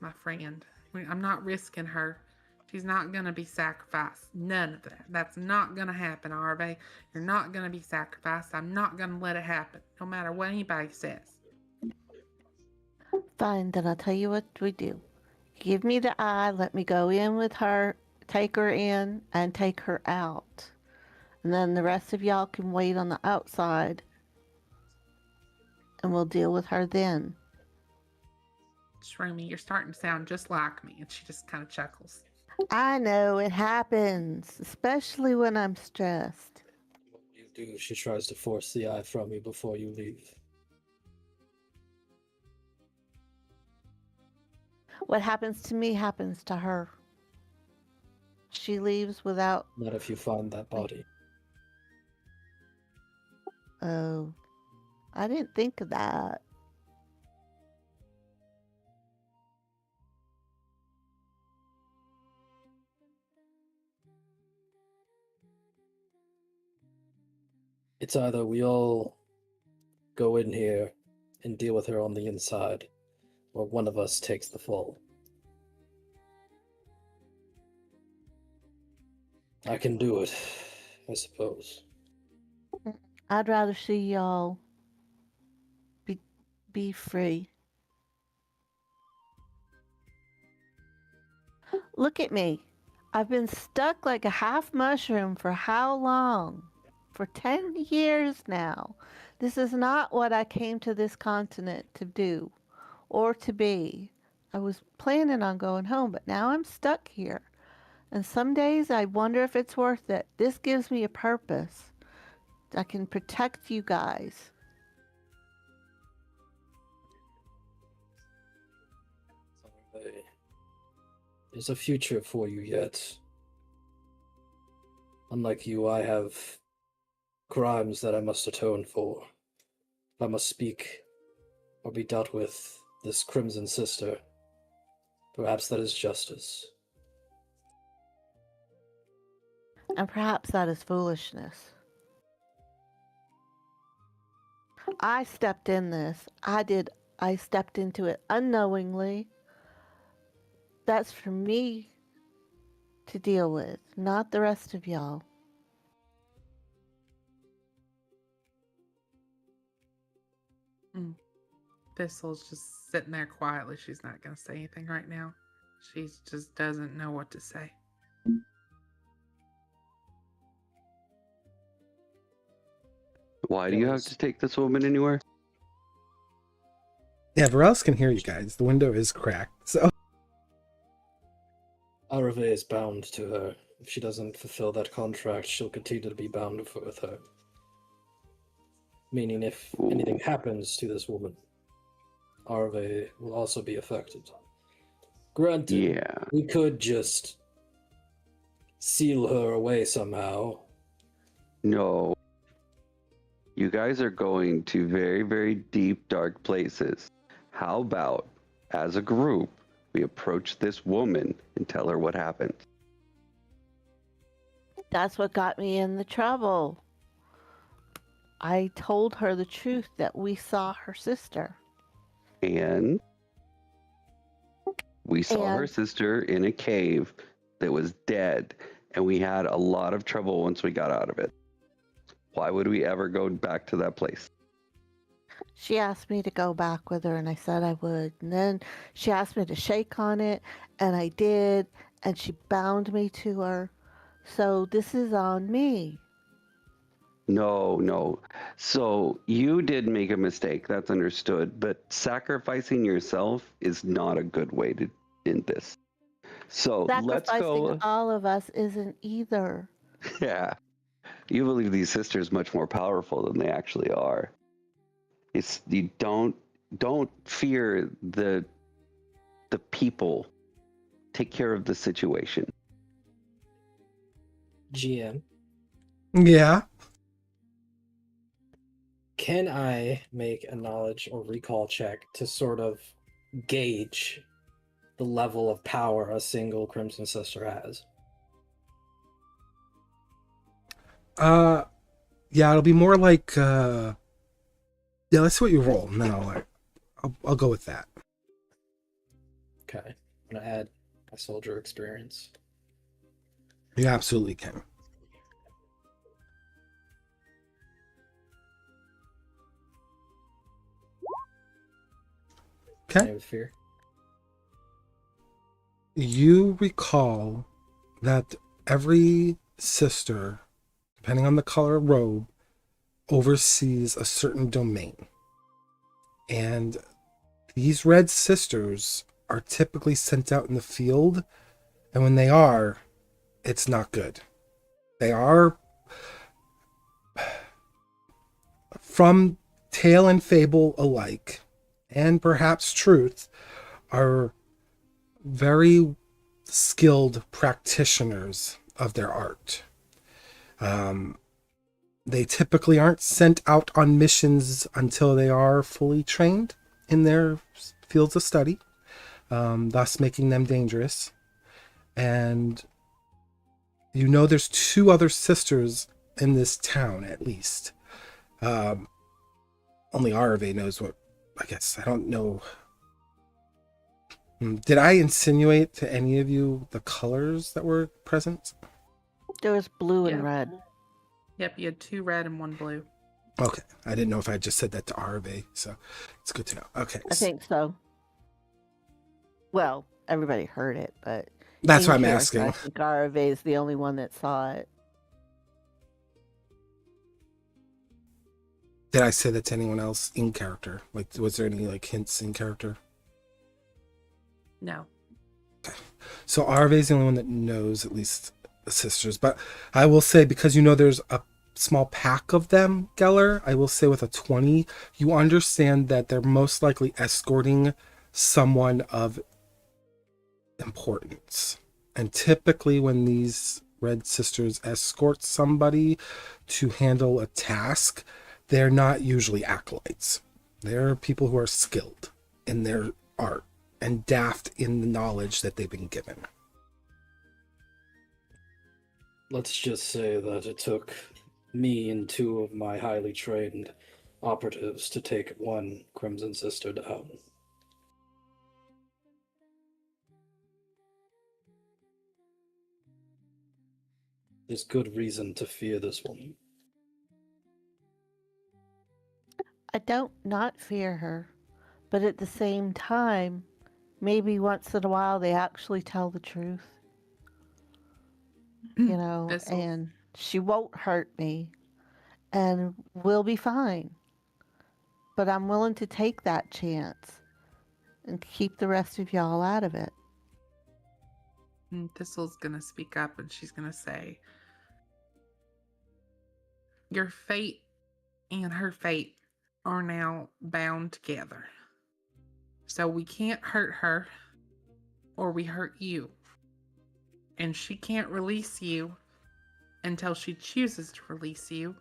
my friend. I'm not risking her. She's not going to be sacrificed. None of that. That's not going to happen, RV. You're not going to be sacrificed. I'm not going to let it happen, no matter what anybody says. Fine, then I'll tell you what we do. Give me the eye, let me go in with her, take her in, and take her out. And then the rest of y'all can wait on the outside, and we'll deal with her then. Shroomy, you're starting to sound just like me. And she just kind of chuckles. I know, it happens, especially when I'm stressed. What you do, she tries to force the eye from you before you leave. What happens to me happens to her. She leaves without... Not if you find that body. Oh, I didn't think of that. It's either we all go in here and deal with her on the inside, or one of us takes the fall. I can do it, I suppose. I'd rather see y'all be free. Look at me. I've been stuck like a half mushroom for how long? For 10 years now. This is not what I came to this continent to do or to be. I was planning on going home, but now I'm stuck here. And some days I wonder if it's worth it. This gives me a purpose. I can protect you guys. There's a future for you yet. Unlike you, I have crimes that I must atone for. I must speak or be dealt with this Crimson Sister. Perhaps that is justice. And perhaps that is foolishness. I stepped in this. I stepped into it unknowingly. That's for me to deal with, not the rest of y'all. Thistle's just sitting there quietly. She's not going to say anything right now. She just doesn't know what to say. Why do you have to take this woman anywhere? Yeah, Varels can hear you guys. The window is cracked, so... Arave is bound to her. If she doesn't fulfill that contract, she'll continue to be bound with her. Meaning if anything happens to this woman, Arave will also be affected. Granted, we could just seal her away somehow. No. You guys are going to very, very deep, dark places. How about, as a group, we approach this woman and tell her what happened? That's what got me in the trouble. I told her the truth that we saw her sister. And we saw her sister in a cave that was dead, and we had a lot of trouble once we got out of it. Why would we ever go back to that place? She asked me to go back with her, and I said I would. And then she asked me to shake on it, and I did, and she bound me to her. So this is on me. No. So you did make a mistake, that's understood, but sacrificing yourself is not a good way to end this. So let's go. Sacrificing all of us isn't either. Yeah. You believe these sisters much more powerful than they actually are. You don't fear the people. Take care of the situation. GM. Yeah. Can I make a knowledge or recall check to sort of gauge the level of power a single Crimson Sister has? Yeah, it'll be more like yeah, let's see what you roll, and then I'll go with that. Okay. I'm gonna add my soldier experience. You absolutely can. Okay. With fear. You recall that every sister, depending on the color of robe, oversees a certain domain. And these red sisters are typically sent out in the field, and when they are, it's not good. They are, from tale and fable alike, and perhaps truth, are very skilled practitioners of their art. They typically aren't sent out on missions until they are fully trained in their fields of study, thus making them dangerous. And you know there's 2 other sisters in this town, at least. Only Arve knows what, I guess. I don't know. Did I insinuate to any of you the colors that were present? There was blue and Yeah. red. Yep, you had 2 red and 1 blue. Okay. I didn't know if I just said that to Arve, so it's good to know. Okay. I think so. Well, everybody heard it, but That's in why I'm character, asking. I think Arve is the only one that saw it. Did I say that to anyone else in character? Like, was there any like hints in character? No. So Arve is the only one that knows at least the sisters. But I will say, because you know there's a small pack of them, Geller, I will say with a 20, you understand that they're most likely escorting someone of importance. And typically when these red sisters escort somebody to handle a task, they're not usually acolytes. They're people who are skilled in their art and daft in the knowledge that they've been given. Let's just say that it took me and 2 of my highly trained operatives to take 1 Crimson Sister down. There's good reason to fear this woman. I don't not fear her, but at the same time, maybe once in a while they actually tell the truth. You know, and she won't hurt me, and we'll be fine. But I'm willing to take that chance and keep the rest of y'all out of it. And Thistle's gonna speak up and she's gonna say, your fate and her fate are now bound together. So we can't hurt her or we hurt you. And she can't release you until she chooses to release you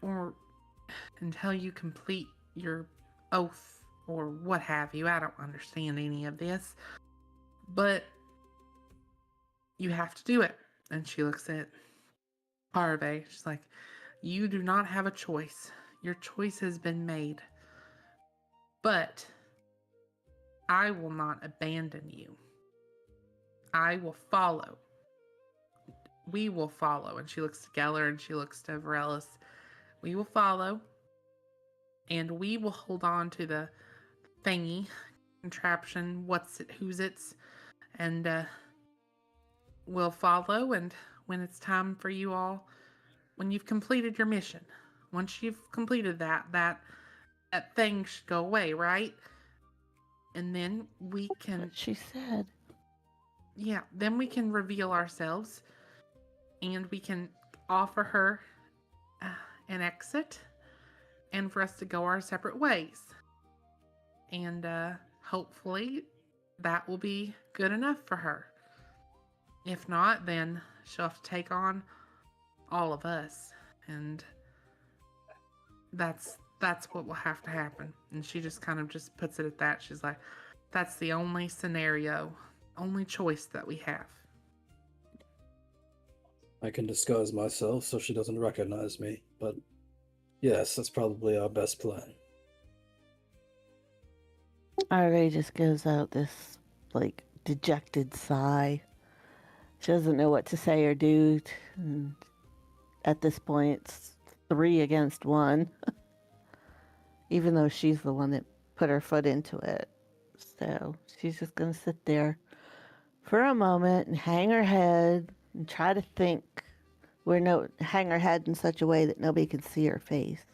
or until you complete your oath or what have you. I don't understand any of this. But you have to do it. And she looks at Harvey. She's like, you do not have a choice. Your choice has been made. But I will not abandon you. I will follow. We will follow. And she looks to Geller and she looks to Varellis. We will follow. And we will hold on to the thingy, contraption, what's it, who's it's. And we'll follow. And when it's time for you all, when you've completed your mission, once you've completed that thing should go away, right? And then we can... What she said. Yeah, then we can reveal ourselves and we can offer her an exit and for us to go our separate ways. And hopefully that will be good enough for her. If not, then she'll have to take on all of us. And that's what will have to happen. And she just kind of just puts it at that. She's like, that's the only scenario, only choice that we have. I can disguise myself so she doesn't recognize me, but yes, that's probably our best plan. Ray just gives out this, like, dejected sigh. She doesn't know what to say or do. And at this point, it's 3 against 1. Even though she's the one that put her foot into it. So she's just going to sit there for a moment and hang her head and try to think. Hang her head in such a way that nobody can see her face.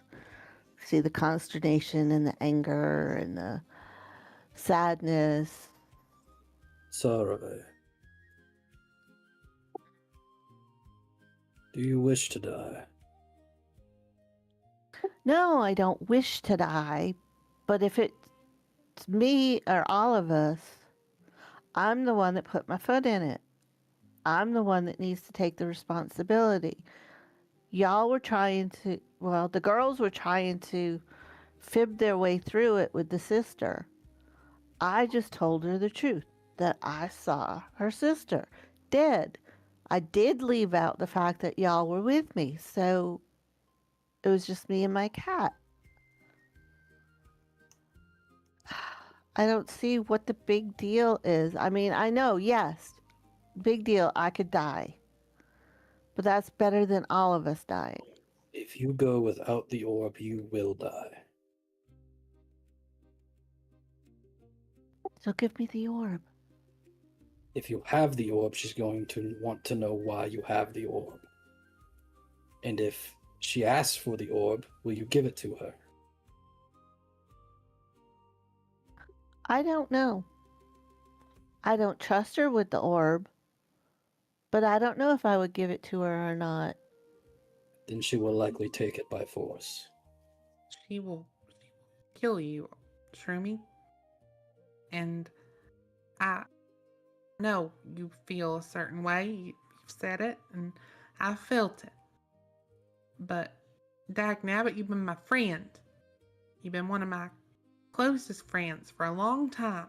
See the consternation and the anger and the sadness. Sarave, do you wish to die? No, I don't wish to die, but if it's me or all of us, I'm the one that put my foot in it. I'm the one that needs to take the responsibility. Y'all were the girls were trying to fib their way through it with the sister. I just told her the truth, that I saw her sister dead. I did leave out the fact that y'all were with me, so it was just me and my cat. I don't see what the big deal is. I mean, I know, yes, big deal, I could die. But that's better than all of us dying. If you go without the orb, you will die. So give me the orb. If you have the orb, she's going to want to know why you have the orb. And if she asks for the orb, will you give it to her? I don't know. I don't trust her with the orb, but I don't know if I would give it to her or not. Then she will likely take it by force. She will kill you, Shroomy. And I know you feel a certain way. You've said it, and I felt it. But, Dagnabbit, you've been my friend. You've been one of my closest friends for a long time.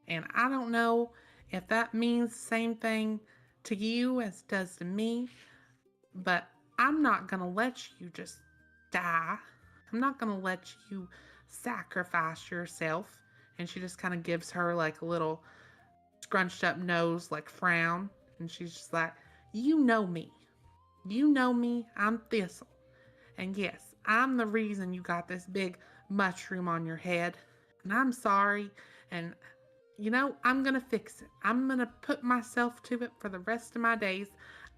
And I don't know if that means the same thing to you as it does to me, but I'm not going to let you just die. I'm not going to let you sacrifice yourself. And she just kind of gives her like a little scrunched up nose, like frown. And she's just like, you know me. You know me. I'm Thistle. And yes, I'm the reason you got this big mushroom on your head. And I'm sorry. And, I'm going to fix it. I'm going to put myself to it for the rest of my days.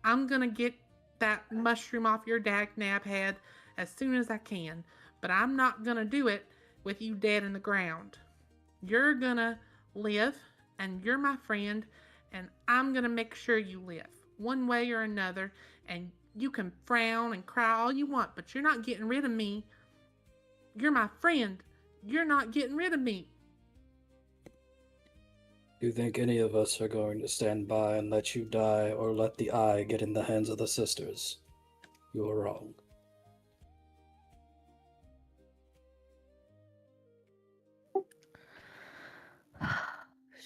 I'm going to get that mushroom off your dagnab head as soon as I can. But I'm not going to do it with you dead in the ground. You're going to live, and you're my friend, and I'm going to make sure you live one way or another. And you can frown and cry all you want, but you're not getting rid of me. You're my friend. You're not getting rid of me. Do you think any of us are going to stand by and let you die, or let the eye get in the hands of the sisters? You are wrong.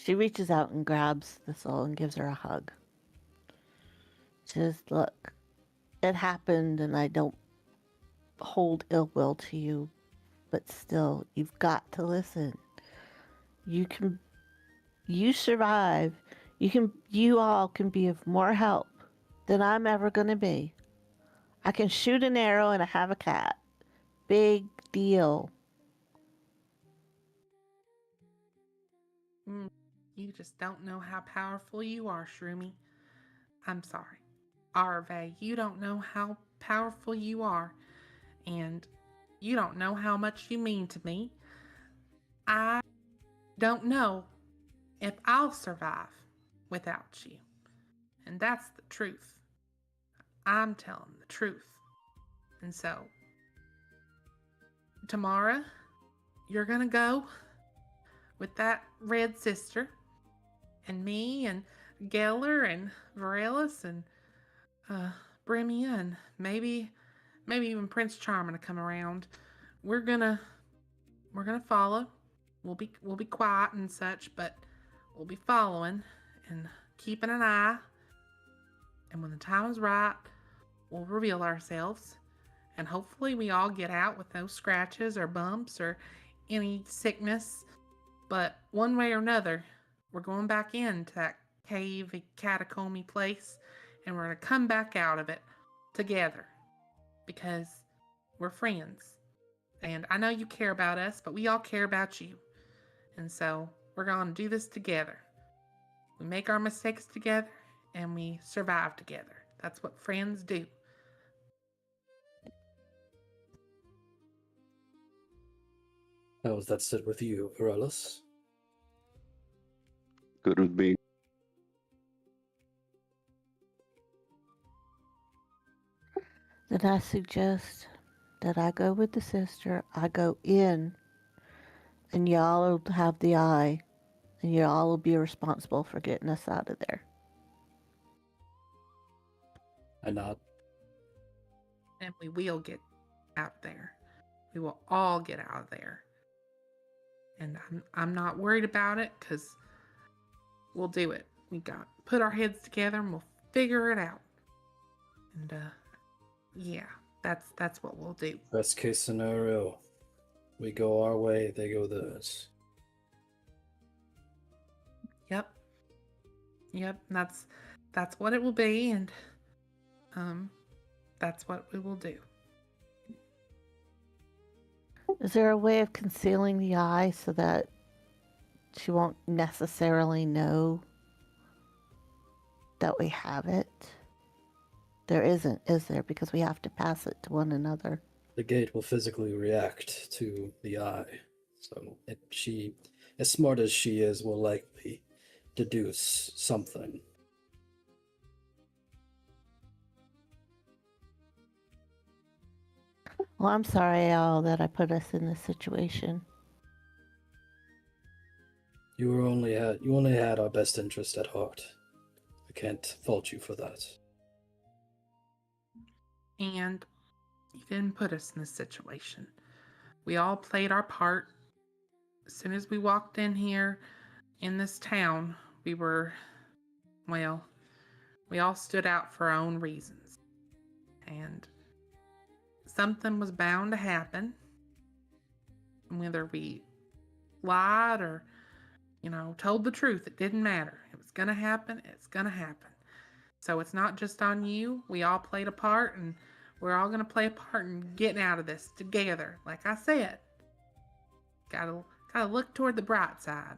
She reaches out and grabs Thistle and gives her a hug. She says, look, it happened and I don't hold ill will to you, but still, you've got to listen. You survive. You all can be of more help than I'm ever going to be. I can shoot an arrow and I have a cat. Big deal. You just don't know how powerful you are, Shroomy. I'm sorry. Arve, you don't know how powerful you are. And you don't know how much you mean to me. I don't know if I'll survive without you. And that's the truth. I'm telling the truth. And so, Tamara, you're gonna go with that red sister, and me, and Geller, and Varelis, and Brimia, and maybe maybe even Prince Charming to come around. We're gonna follow. We'll be quiet and such, but we'll be following and keeping an eye. And when the time is right, we'll reveal ourselves. And hopefully we all get out with no scratches or bumps or any sickness. But one way or another, we're going back into that cave, catacomby place, and we're going to come back out of it together because we're friends. And I know you care about us, but we all care about you. And so we're going to do this together. We make our mistakes together and we survive together. That's what friends do. How does that sit with you, Varellus? Good with me. Then I suggest that I go with the sister. I go in, and y'all will have the eye, and y'all will be responsible for getting us out of there. I nod. And we will get out there. We will all get out of there. And I'm not worried about it because we'll do it. We got put our heads together and we'll figure it out. And yeah, that's what we'll do. Best case scenario, we go our way, they go theirs. Yep. And that's what it will be, and that's what we will do. Is there a way of concealing the eye so that she won't necessarily know that we have it? There isn't, is there? Because we have to pass it to one another. The gate will physically react to the eye. So she, as smart as she is, will likely deduce something. Well, I'm sorry, Al, that I put us in this situation. You only had our best interest at heart. I can't fault you for that. And you didn't put us in this situation. We all played our part. As soon as we walked in here, in this town, we all stood out for our own reasons. And something was bound to happen. Whether we lied or, told the truth, it didn't matter. It was going to happen. It's going to happen. So it's not just on you. We all played a part, and we're all going to play a part in getting out of this together. Like I said, gotta look toward the bright side.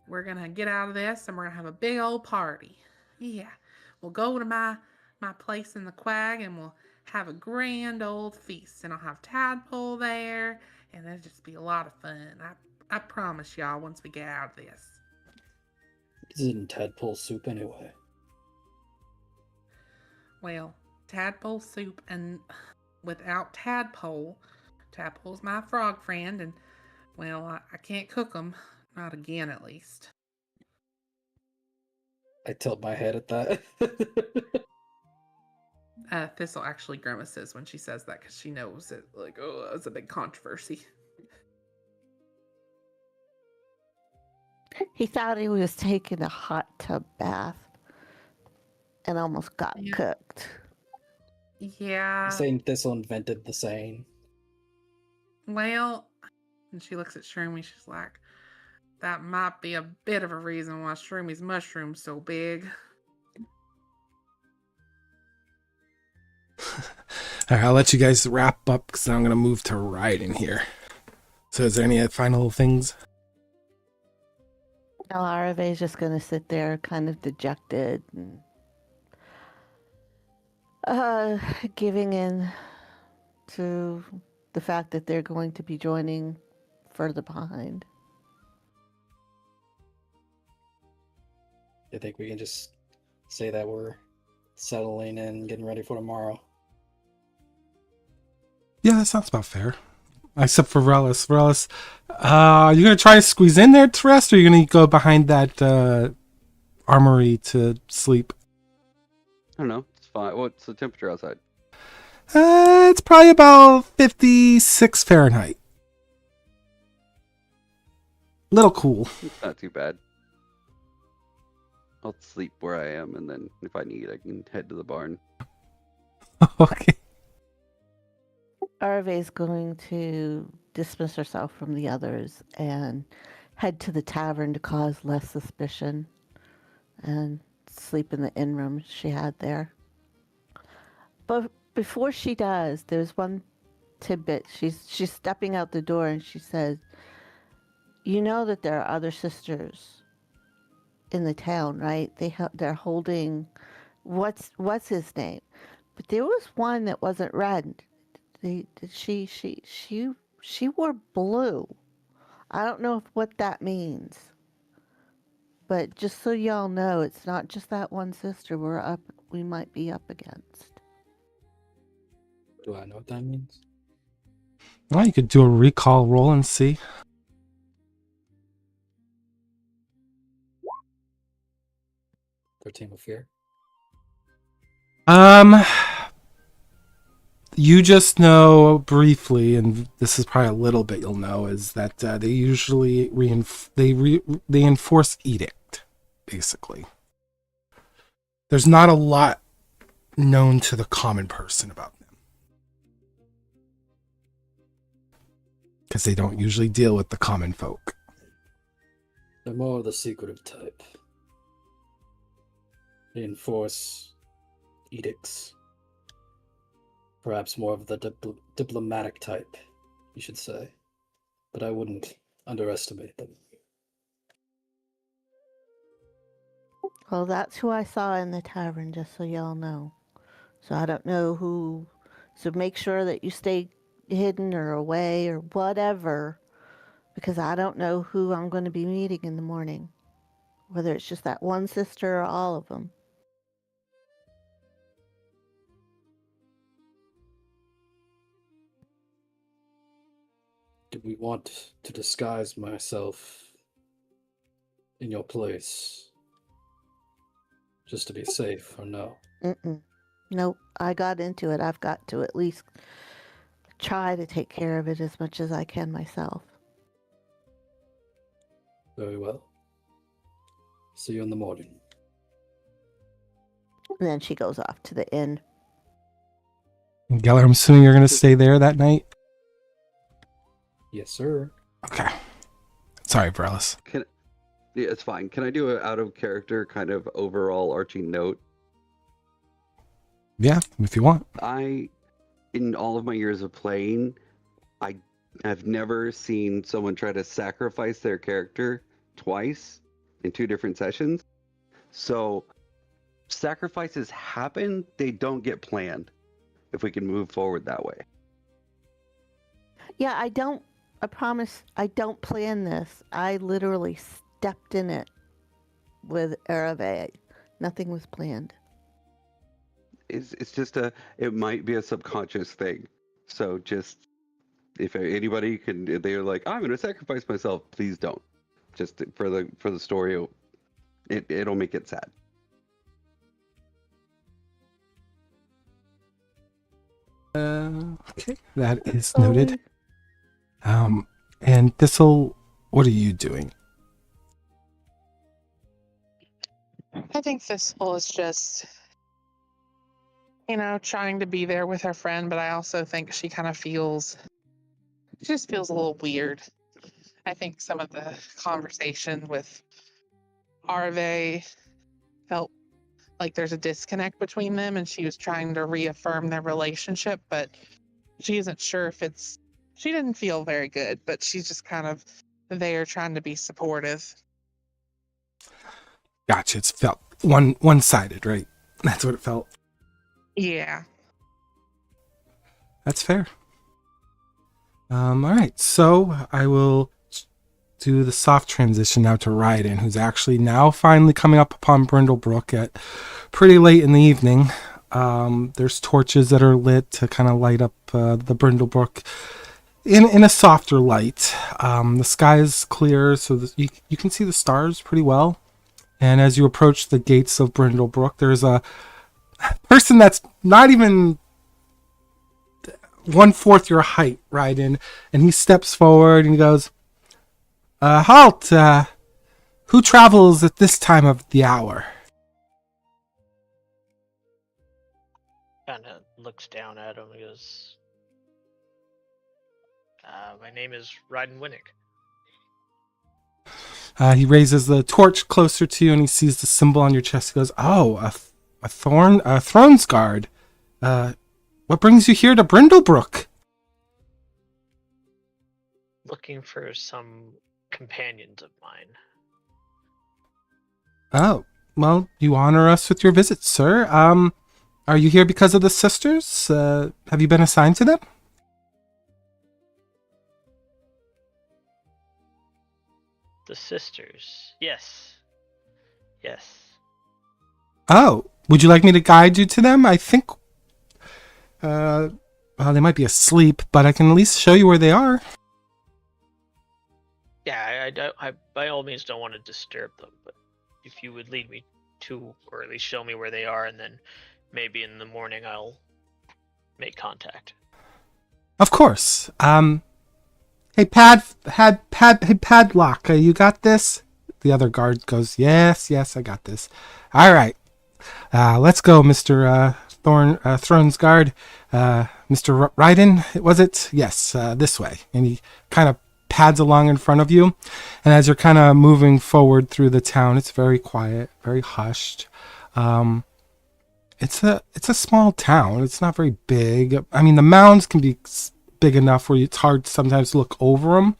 We're going to get out of this, and we're going to have a big old party. Yeah. We'll go to my place in the Quag, and we'll have a grand old feast. And I'll have Tadpole there, and it'll just be a lot of fun. I promise y'all once we get out of this. Isn't Tadpole soup anyway? Well, Tadpole soup, and without Tadpole's my frog friend, and, well, I can't cook them. Not again, at least. I tilt my head at that. Thistle actually grimaces when she says that because she knows it, that was a big controversy. He thought he was taking a hot tub bath and almost got cooked. Yeah. Saying Thistle invented the saying. Well, and she looks at Shroomy, she's like, that might be a bit of a reason why Shroomy's mushroom's so big. All right, I'll let you guys wrap up because I'm going to move to riding here. So is there any final things? Now Arave's just going to sit there kind of dejected and giving in to the fact that they're going to be joining further behind. I think we can just say that we're settling in, getting ready for tomorrow. Yeah, that sounds about fair. Except for Rellis. Rellis, you going to try to squeeze in there to rest, or are you going to go behind that armory to sleep? I don't know. It's fine. What's the temperature outside? It's probably about 56 Fahrenheit. Little cool. It's not too bad. I'll sleep where I am, and then if I need, I can head to the barn. Okay. Arve's going to dismiss herself from the others and head to the tavern to cause less suspicion and sleep in the inn room she had there. But before she does, there's one tidbit. She's stepping out the door and she says, "You know that there are other sisters in the town, right? They're holding what's his name? But there was one that wasn't red. She wore blue. I don't know what that means. But just so y'all know, it's not just that one sister we might be up against." Do I know what that means? Well, you could do a recall roll and see. 13 with fear. You just know briefly, and this is probably a little bit you'll know, is that they usually they enforce edict, basically. There's not a lot known to the common person about them, because they don't usually deal with the common folk. They're more of the secretive type. They enforce edicts. Perhaps more of the diplomatic type, you should say. But I wouldn't underestimate them. Well, that's who I saw in the tavern, just so y'all know. So I don't know who. So make sure that you stay hidden or away or whatever, because I don't know who I'm going to be meeting in the morning. Whether it's just that one sister or all of them. Do we want to disguise myself in your place? Just to be safe, or no? Nope, I got into it. I've got to at least try to take care of it as much as I can myself. Very well. See you in the morning. And then she goes off to the inn. Geller, I'm assuming you're going to stay there that night? Yes, sir. Okay. Sorry, Varellis. Yeah, it's fine. Can I do an out of character kind of overall arching note? Yeah, if you want. In all of my years of playing, I have never seen someone try to sacrifice their character twice in 2 different sessions. So sacrifices happen, they don't get planned, if we can move forward that way. Yeah, I promise I don't plan this. I literally stepped in it with Arave. Nothing was planned. It's just it might be a subconscious thing. So just, if anybody they're like, I'm going to sacrifice myself, please don't. Just for the story, it'll make it sad. Okay, that is noted. And Thistle, what are you doing? I think Thistle is just, trying to be there with her friend, but I also think she just feels a little weird. I think some of the conversation with Arve felt like there's a disconnect between them, and she was trying to reaffirm their relationship, but she isn't sure if she didn't feel very good, but she's just kind of there trying to be supportive. Gotcha. It's felt one-sided, right? That's what it felt. Yeah. That's fair. All right. So I will do the soft transition now to Ryden, who's actually now finally coming up upon Brindlebrook at pretty late in the evening. There's torches that are lit to kind of light up the Brindlebrook in a softer light. The sky is clear, so you can see the stars pretty well. And as you approach the gates of Brindlebrook, there's a person that's not even 1/4 your height, Raiden, and he steps forward and he goes, halt, who travels at this time of the hour? Kind of looks down at him and goes, my name is Raiden Winnick. He raises the torch closer to you and he sees the symbol on your chest. He goes, oh, a throne's guard. What brings you here to Brindlebrook? Looking for some companions of mine. Oh, well, you honor us with your visit, sir. Are you here because of the sisters? Have you been assigned to them? The sisters. Yes. Yes. Oh, would you like me to guide you to them? I think, well, they might be asleep, but I can at least show you where they are. Yeah, I by all means don't want to disturb them, but if you would lead me to, or at least show me where they are, and then maybe in the morning I'll make contact. Of course. Hey, Padlock, you got this? The other guard goes, yes, I got this. All right. Let's go, Mr. Throne's guard. Mr. Raiden, was it? Yes, this way. And he kind of pads along in front of you. And as you're kind of moving forward through the town, it's very quiet, very hushed. It's a small town. It's not very big. I mean, the mounds can be big enough where it's hard sometimes to look over them.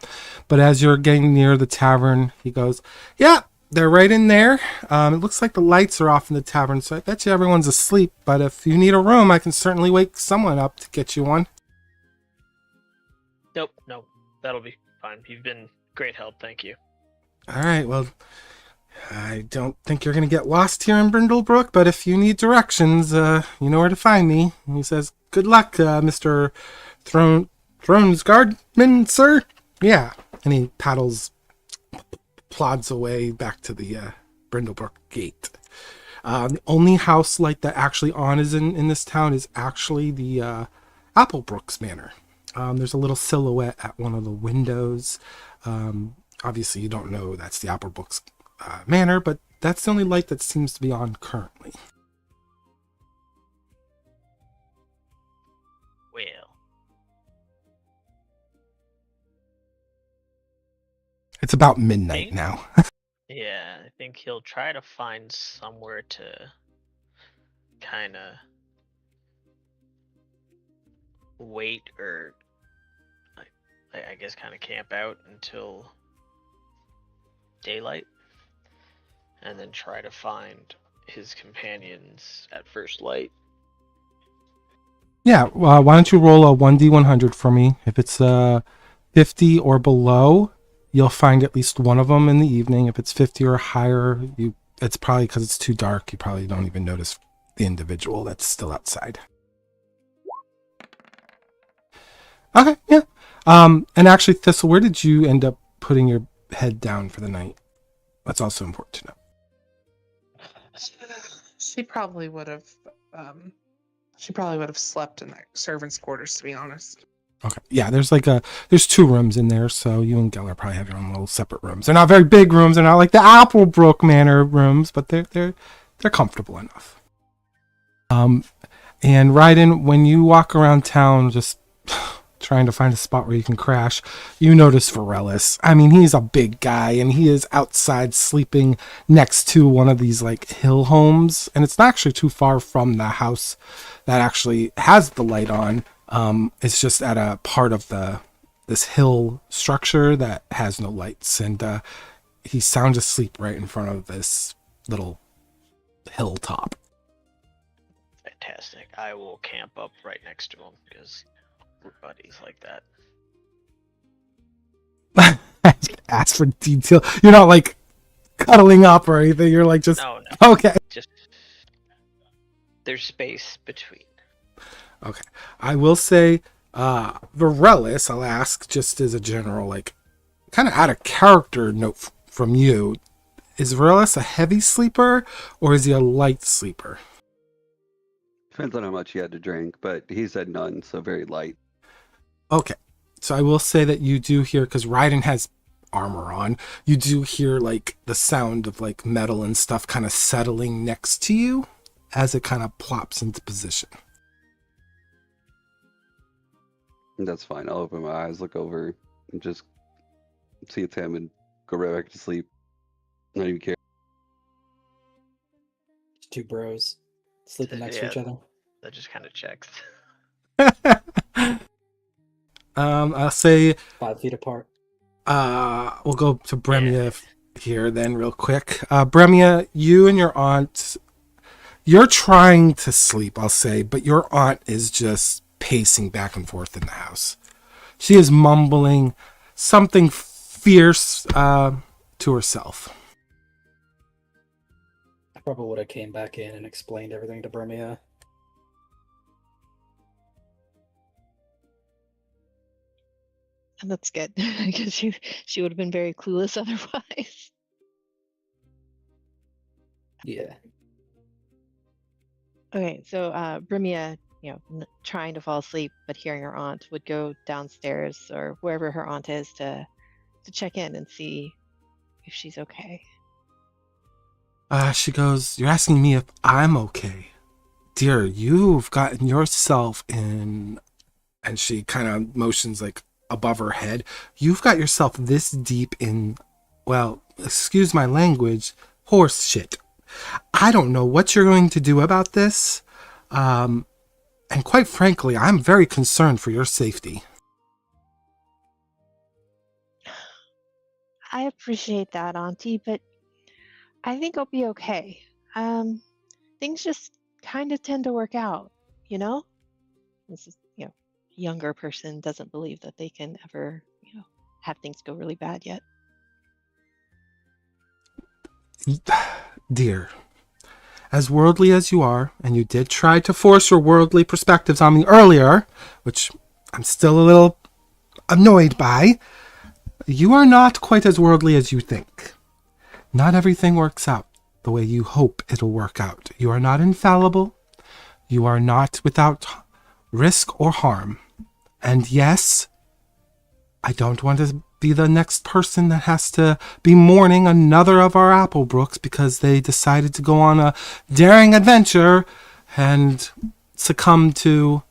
But as you're getting near the tavern, he goes, yeah, they're right in there. It looks like the lights are off in the tavern, so I bet you everyone's asleep. But if you need a room, I can certainly wake someone up to get you one. Nope, no, that'll be fine. You've been great help, thank you. All right, well, I don't think you're going to get lost here in Brindlebrook, but if you need directions, you know where to find me. And he says, good luck, Mr. Throne's guardman, sir. Yeah. And he plods away back to the Brindlebrook gate. The only house light that actually on is in this town is actually the Applebrooks Manor. There's a little silhouette at one of the windows. Obviously, you don't know that's the Applebrooks Manor, but that's the only light that seems to be on currently. Well. It's about midnight now. Yeah, I think he'll try to find somewhere to kind of wait, or I guess kind of camp out until daylight, and then try to find his companions at first light. Yeah, why don't you roll a 1d100 for me? If it's 50 or below, you'll find at least one of them in the evening. If it's 50 or higher, it's probably because it's too dark. You probably don't even notice the individual that's still outside. Okay, yeah. And actually, Thistle, where did you end up putting your head down for the night? That's also important to know. She probably would have. Slept in the servants' quarters, to be honest. Okay, yeah. There's 2 rooms in there, so you and Geller probably have your own little separate rooms. They're not very big rooms. They're not like the Applebrook Manor rooms, but they're comfortable enough. And Raiden, when you walk around town, just trying to find a spot where you can crash, you notice Vaeryndel. I mean, he's a big guy, and he is outside sleeping next to one of these like hill homes, and it's not actually too far from the house that actually has the light on. It's just at a part of this hill structure that has no lights, and he's sound asleep right in front of this little hilltop. Fantastic. I will camp up right next to him because we're buddies like that. Ask for detail. You're not like cuddling up or anything. You're like just No. Okay. Just there's space between. Okay. I will say, Vaeryndel, I'll ask just as a general, like, kind of out of character note from you. Is Vaeryndel a heavy sleeper or is he a light sleeper? Depends on how much he had to drink, but he said none, so very light. Okay. So I will say that you do hear, because Raiden has armor on, you do hear like the sound of like metal and stuff kind of settling next to you as it kind of plops into position. That's fine. I'll open my eyes, look over, and just see it's him and go right back to sleep. Not even care. Two bros sleeping next to each other. That just kind of checks. I'll say 5 feet apart. we'll go to Bremia here then real quick. Bremia, you and your aunt, you're trying to sleep, I'll say, but your aunt is just pacing back and forth in the house. She is mumbling something fierce to herself. I probably would have came back in and explained everything to Bremia. And that's good, because she would have been very clueless otherwise. Yeah. Okay, so Brimia, trying to fall asleep, but hearing her aunt, would go downstairs or wherever her aunt is to check in and see if she's okay. She goes, "You're asking me if I'm okay. Dear, you've gotten yourself in," and she kind of motions like above her head. "You've got yourself this deep in, well, excuse my language, horse shit. I don't know what you're going to do about this. And quite frankly, I'm very concerned for your safety." I appreciate that, Auntie, but I think I'll be okay. Things just kind of tend to work out, This is, a younger person doesn't believe that they can ever, have things go really bad yet. Dear, as worldly as you are, and you did try to force your worldly perspectives on me earlier, which I'm still a little annoyed by, you are not quite as worldly as you think. Not everything works out the way you hope it'll work out. You are not infallible. You are not without risk or harm. And yes, I don't want to be the next person that has to be mourning another of our Applebrooks because they decided to go on a daring adventure and succumb to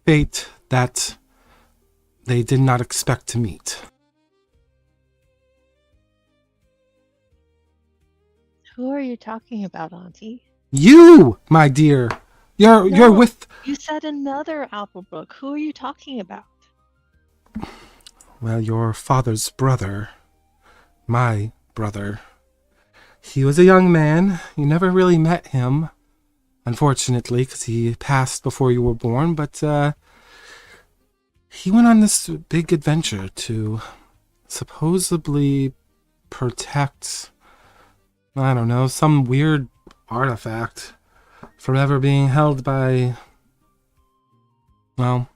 fate that they did not expect to meet. Who are you talking about, Auntie? You, my dear. You're with... You said another Applebrook. Who are you talking about? Well, your father's brother. My brother. He was a young man. You never really met him, unfortunately, because he passed before you were born, but he went on this big adventure to supposedly protect, I don't know, some weird artifact from ever being held by, well,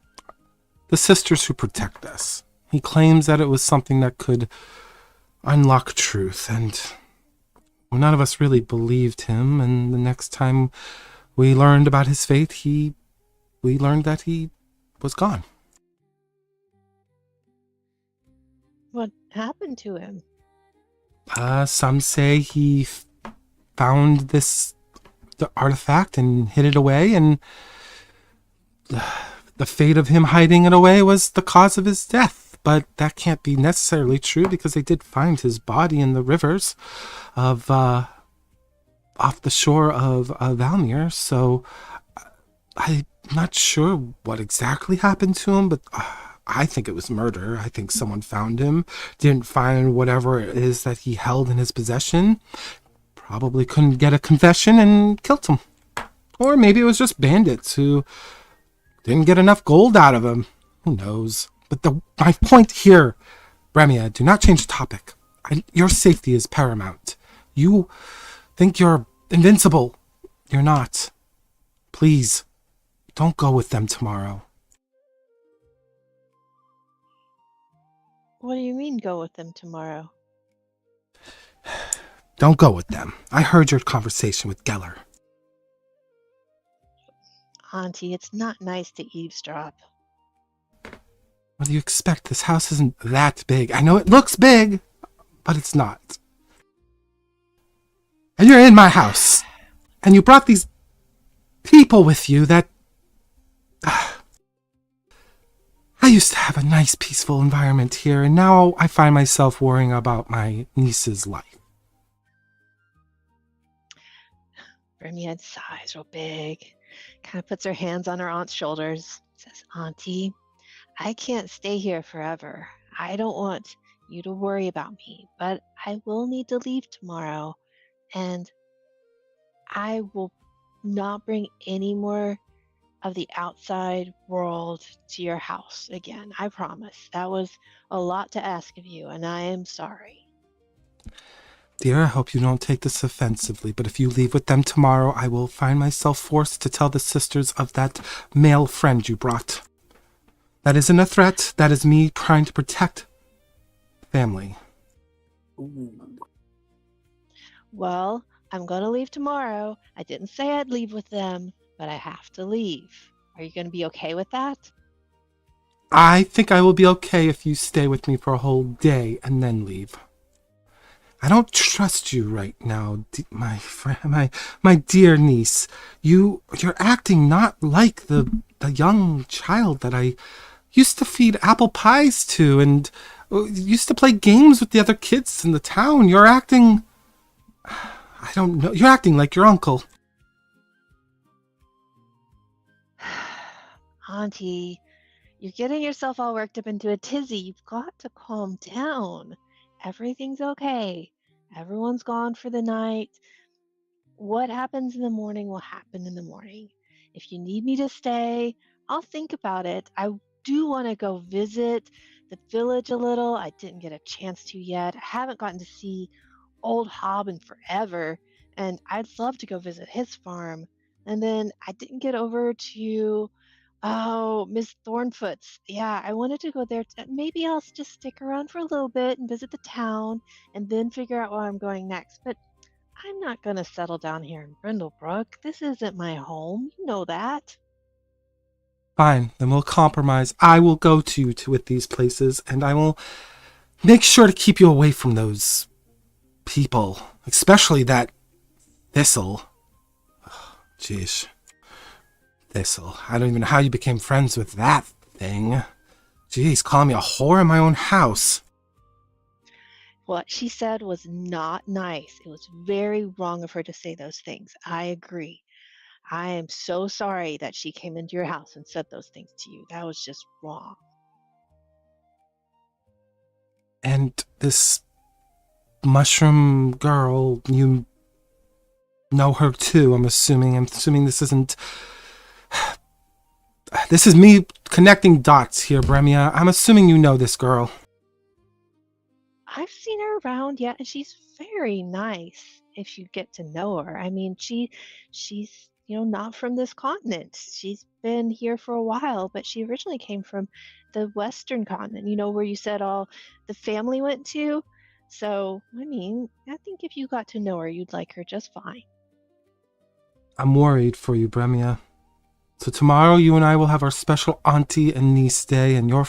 the sisters who protect us. He claims that it was something that could unlock truth, and none of us really believed him, and the next time we learned about his fate, we learned that he was gone. What happened to him? Some say he found the artifact and hid it away, and the fate of him hiding it away was the cause of his death. But that can't be necessarily true because they did find his body in the rivers of off the shore of Valmir. So I'm not sure what exactly happened to him, but I think it was murder. I think someone found him, didn't find whatever it is that he held in his possession, probably couldn't get a confession and killed him. Or maybe it was just bandits who didn't get enough gold out of him. Who knows? But my point here, Bremia, do not change the topic. Your safety is paramount. You think you're invincible. You're not. Please, don't go with them tomorrow. What do you mean, go with them tomorrow? Don't go with them. I heard your conversation with Geller. Auntie, it's not nice to eavesdrop. What do you expect? This house isn't that big. I know it looks big, but it's not. And you're in my house. And you brought these people with you that... I used to have a nice, peaceful environment here, and now I find myself worrying about my niece's life. Brindle sighs real big, kind of puts her hands on her aunt's shoulders, says, Auntie, I can't stay here forever. I don't want you to worry about me, but I will need to leave tomorrow, and I will not bring any more of the outside world to your house again. I promise. That was a lot to ask of you, and I am sorry. Dear, I hope you don't take this offensively, but if you leave with them tomorrow, I will find myself forced to tell the sisters of that male friend you brought. That isn't a threat. That is me trying to protect family. Well, I'm going to leave tomorrow. I didn't say I'd leave with them, but I have to leave. Are you going to be okay with that? I think I will be okay if you stay with me for a whole day and then leave. I don't trust you right now, my friend, my dear niece. You're acting not like the young child that I used to feed apple pies to and used to play games with the other kids in the town. You're acting... I don't know. You're acting like your uncle. Auntie, you're getting yourself all worked up into a tizzy. You've got to calm down. Everything's okay. Everyone's gone for the night. What happens in the morning will happen in the morning. If you need me to stay, I'll think about it. I do want to go visit the village a little. I didn't get a chance to yet. I haven't gotten to see old Hob in forever, and I'd love to go visit his farm. And then I didn't get over to Miss Thornfoot's. Yeah, I wanted to go there. Maybe I'll just stick around for a little bit and visit the town and then figure out where I'm going next. But I'm not going to settle down here in Brindlebrook. This isn't my home. You know that. Fine, then we'll compromise. I will go to with these places, and I will make sure to keep you away from those people, especially that Thistle. Jeez. Thistle. I don't even know how you became friends with that thing. Jeez, calling me a whore in my own house. What she said was not nice. It was very wrong of her to say those things. I agree. I am so sorry that she came into your house and said those things to you. That was just wrong. And this mushroom girl, you know her too, I'm assuming this isn't... This is me connecting dots here, Bremia. I'm assuming you know this girl. I've seen her around, yeah, and she's very nice if you get to know her. I mean, she's not from this continent. She's been here for a while, but she originally came from the Western continent, where you said all the family went to. So, I mean, I think if you got to know her, you'd like her just fine. I'm worried for you, Bremia. So tomorrow you and I will have our special auntie and niece day, and your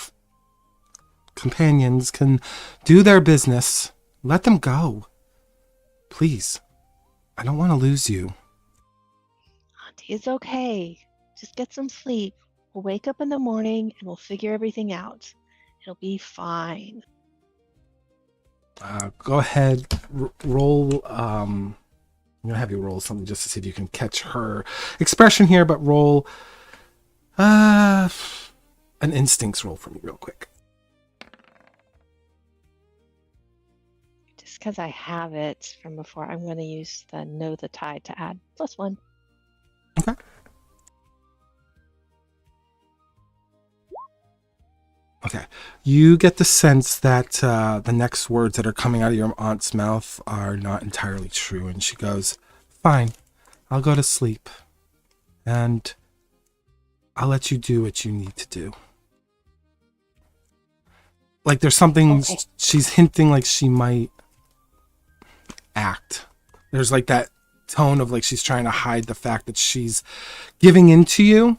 companions can do their business. Let them go. Please. I don't want to lose you. Auntie, it's okay. Just get some sleep. We'll wake up in the morning and we'll figure everything out. It'll be fine. Go ahead, roll. I'm gonna have you roll something just to see if you can catch her expression here, but roll an instincts roll for me real quick. Just because I have it from before, I'm going to use the Know the Tide to add +1. Okay. Okay. You get the sense that the next words that are coming out of your aunt's mouth are not entirely true. And she goes, fine, I'll go to sleep. And I'll let you do what you need to do. Like there's something she's hinting like she might act. There's like that tone of like she's trying to hide the fact that she's giving in to you.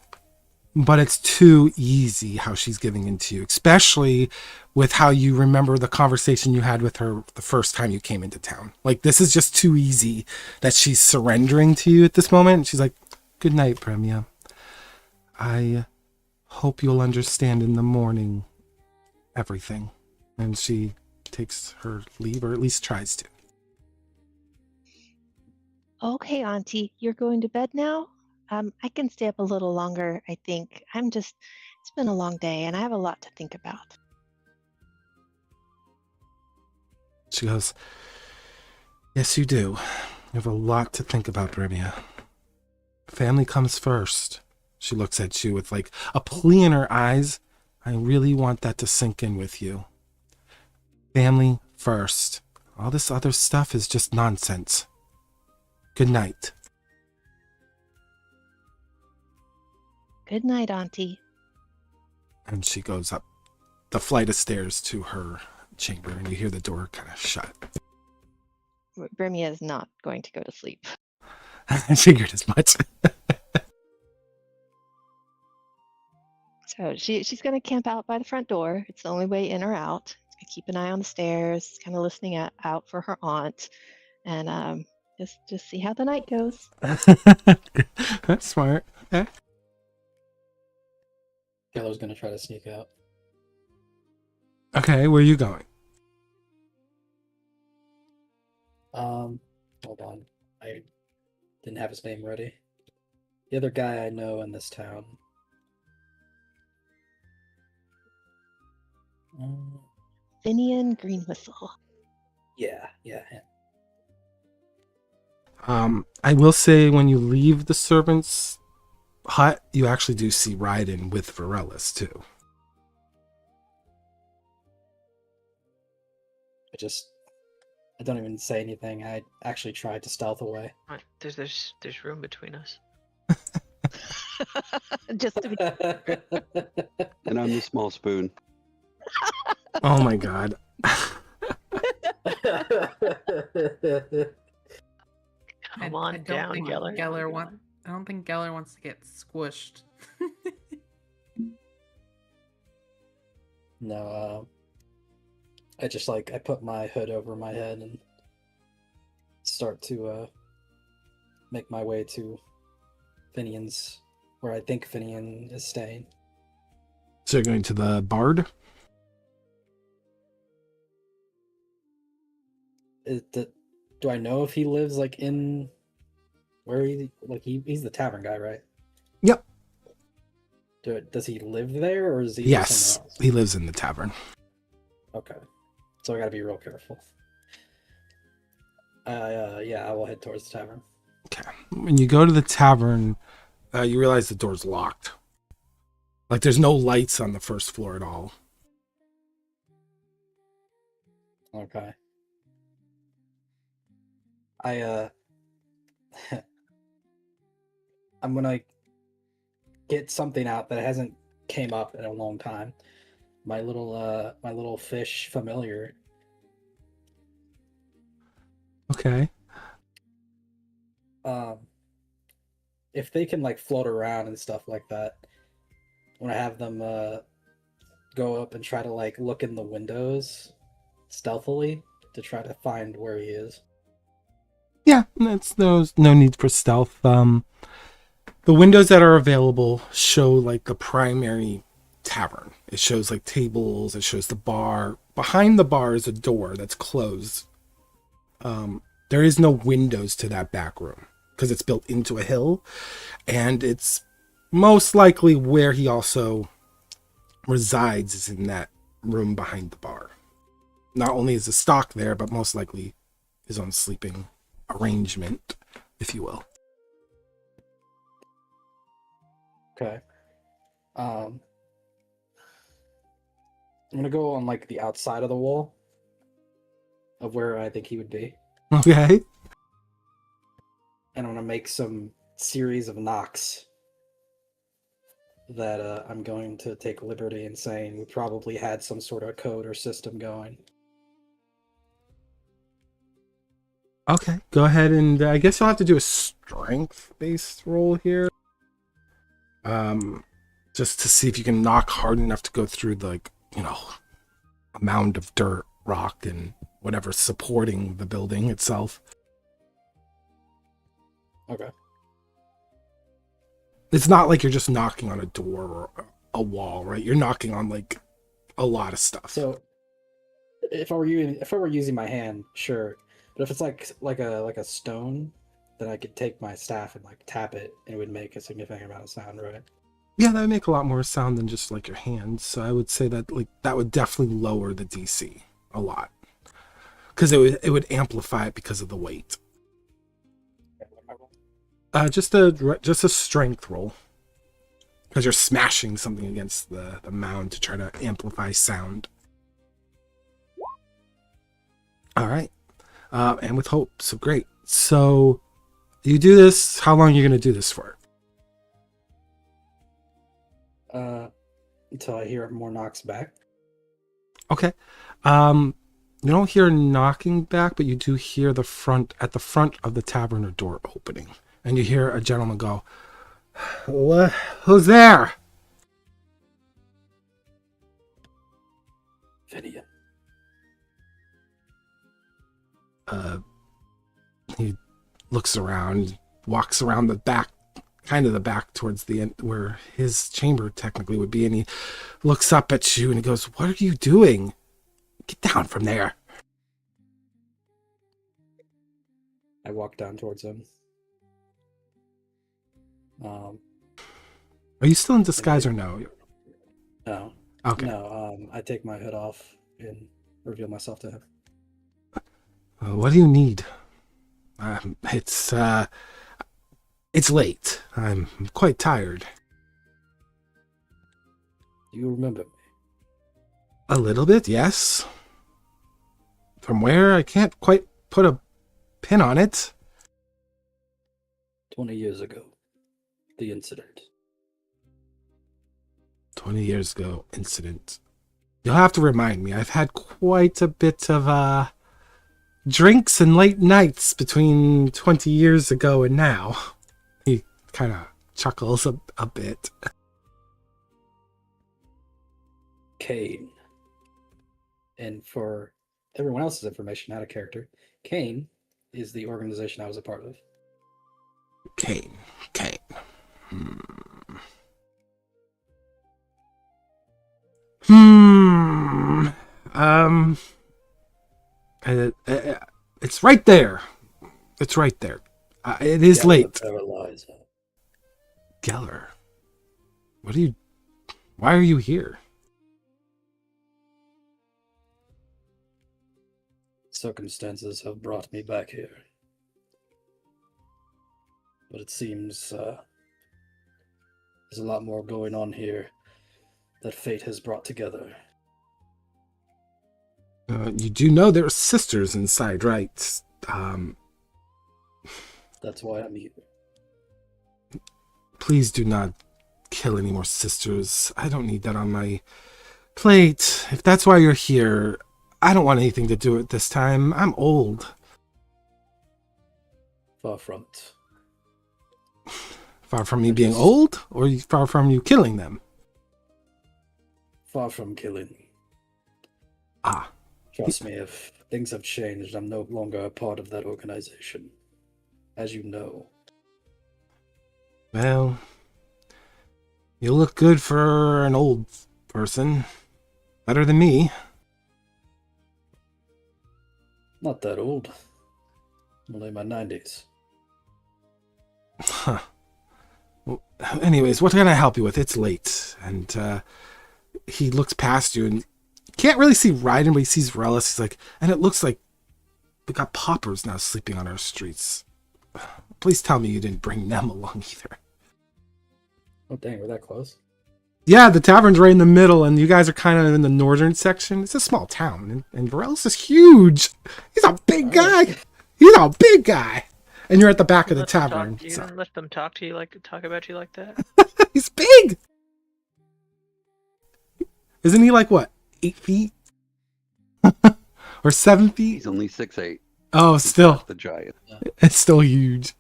but it's too easy how she's giving in to you, especially with how you remember the conversation you had with her the first time you came into town. Like, this is just too easy that she's surrendering to you at this moment. She's like, good night, Bremia. I hope you'll understand in the morning everything. And she takes her leave, or at least tries to. Okay, Auntie, you're going to bed now? I can stay up a little longer, I think. It's been a long day and I have a lot to think about. She goes, yes, you do. You have a lot to think about, Bremia. Family comes first. She looks at you with like a plea in her eyes. I really want that to sink in with you. Family first. All this other stuff is just nonsense. Good night. Good night, Auntie. And she goes up the flight of stairs to her chamber, and you hear the door kind of shut. Bremia is not going to go to sleep. I figured as much. So she's going to camp out by the front door. It's the only way in or out. She's going to keep an eye on the stairs, kind of listening out for her aunt, and just see how the night goes. That's smart. Okay. Geller's gonna try to sneak out. Okay, where are you going? Hold on. I didn't have his name ready. The other guy I know in this town. Finian Greenwhistle. Yeah, him. I will say when you leave the servants' hut, you actually do see Ryden with Varellus too. I don't even say anything. I actually tried to stealth away. There's room between us. Just to be And I'm the small spoon. Oh my god. Come on down, Geller. I don't think Geller wants to get squished. No, I put my hood over my head and start to make my way to Finian's, where I think Finian is staying. So you're going to the Bard? Do I know if he lives like in where he's the tavern guy, right? Yep. Does he live there, or is he Yes, somewhere else? he lives in the tavern. Okay, so I gotta be real careful. Yeah, I will head towards the tavern. Okay. When you go to the tavern, you realize the door's locked. Like, there's no lights on the first floor at all. Okay. I'm gonna get something out that hasn't came up in a long time. My little fish familiar. Okay. If they can like float around and stuff like that, I want to have them go up and try to like look in the windows stealthily to try to find where he is. Yeah, there's no need for stealth. The windows that are available show like the primary tavern. It shows like tables, it shows the bar. Behind the bar is a door that's closed. There is no windows to that back room because it's built into a hill, and it's most likely where he also resides is in that room behind the bar. Not only is the stock there, but most likely his own sleeping arrangement, if you will. Okay. I'm gonna go on like the outside of the wall of where I think he would be. Okay. And I'm gonna make some series of knocks that I'm going to take liberty in saying we probably had some sort of code or system going. Okay, go ahead, and I guess you'll have to do a strength-based roll here. just to see if you can knock hard enough to go through the, a mound of dirt, rock, and whatever's supporting the building itself. Okay. It's not like you're just knocking on a door or a wall, right? You're knocking on like a lot of stuff. So, if I were using my hand, sure. But if it's like a stone, then I could take my staff and like tap it, and it would make a significant amount of sound, right? Yeah, that would make a lot more sound than just like your hands. So I would say that that would definitely lower the DC a lot, because it would amplify it because of the weight. Just a strength roll, because you're smashing something against the mound to try to amplify sound. All right, and with hope. So great. So you do this. How long are you going to do this for? Until I hear more knocks back. Okay. You don't hear knocking back, but you do hear at the front of the tavern a door opening, and you hear a gentleman go, "What? Who's there?" Finian. He looks around, walks around the back, kind of the back towards the end where his chamber technically would be, and he looks up at you and he goes, "What are you doing? Get down from there." I walk down towards him. Are you still in disguise or no? No. Okay. No, I take my hood off and reveal myself to him. What do you need? It's late. I'm quite tired. Do you remember me? A little bit, yes. From where? I can't quite put a pin on it. 20 years ago. The incident. 20 years ago, incident. You'll have to remind me. I've had quite a bit of drinks and late nights between 20 years ago and now. He kind of chuckles a bit. Kane. And for everyone else's information, not a character, Kane is the organization I was a part of. Kane. It's right there. It's right there. It is Geller late. Paralyzer. Geller. Why are you here? Circumstances have brought me back here. But it seems there's a lot more going on here that fate has brought together. You do know there are sisters inside, right? That's why I'm here. Please do not kill any more sisters. I don't need that on my plate. If that's why you're here, I don't want anything to do with it this time. I'm old. Far from it. Far from me being old, or far from you killing them? Far from killing. Ah. Trust me, if things have changed, I'm no longer a part of that organization. As you know. Well, you look good for an old person. Better than me. Not that old. Only in my 90s. Huh. Well, anyways, what can I help you with? It's late. And he looks past you and can't really see Ryden, but he sees Relis. He's like, and it looks like we got paupers now sleeping on our streets. Please tell me you didn't bring them along either. Oh dang, we're that close. Yeah, the tavern's right in the middle, and you guys are kind of in the northern section. It's a small town, and Varellis is huge. He's a big guy. He's a big guy. And you're at the back of the tavern. You don't let them talk about you like that? He's big. Isn't he like, what, 8 feet? Or 7 feet? He's only 6'8". Oh, still. The giant. It's still huge.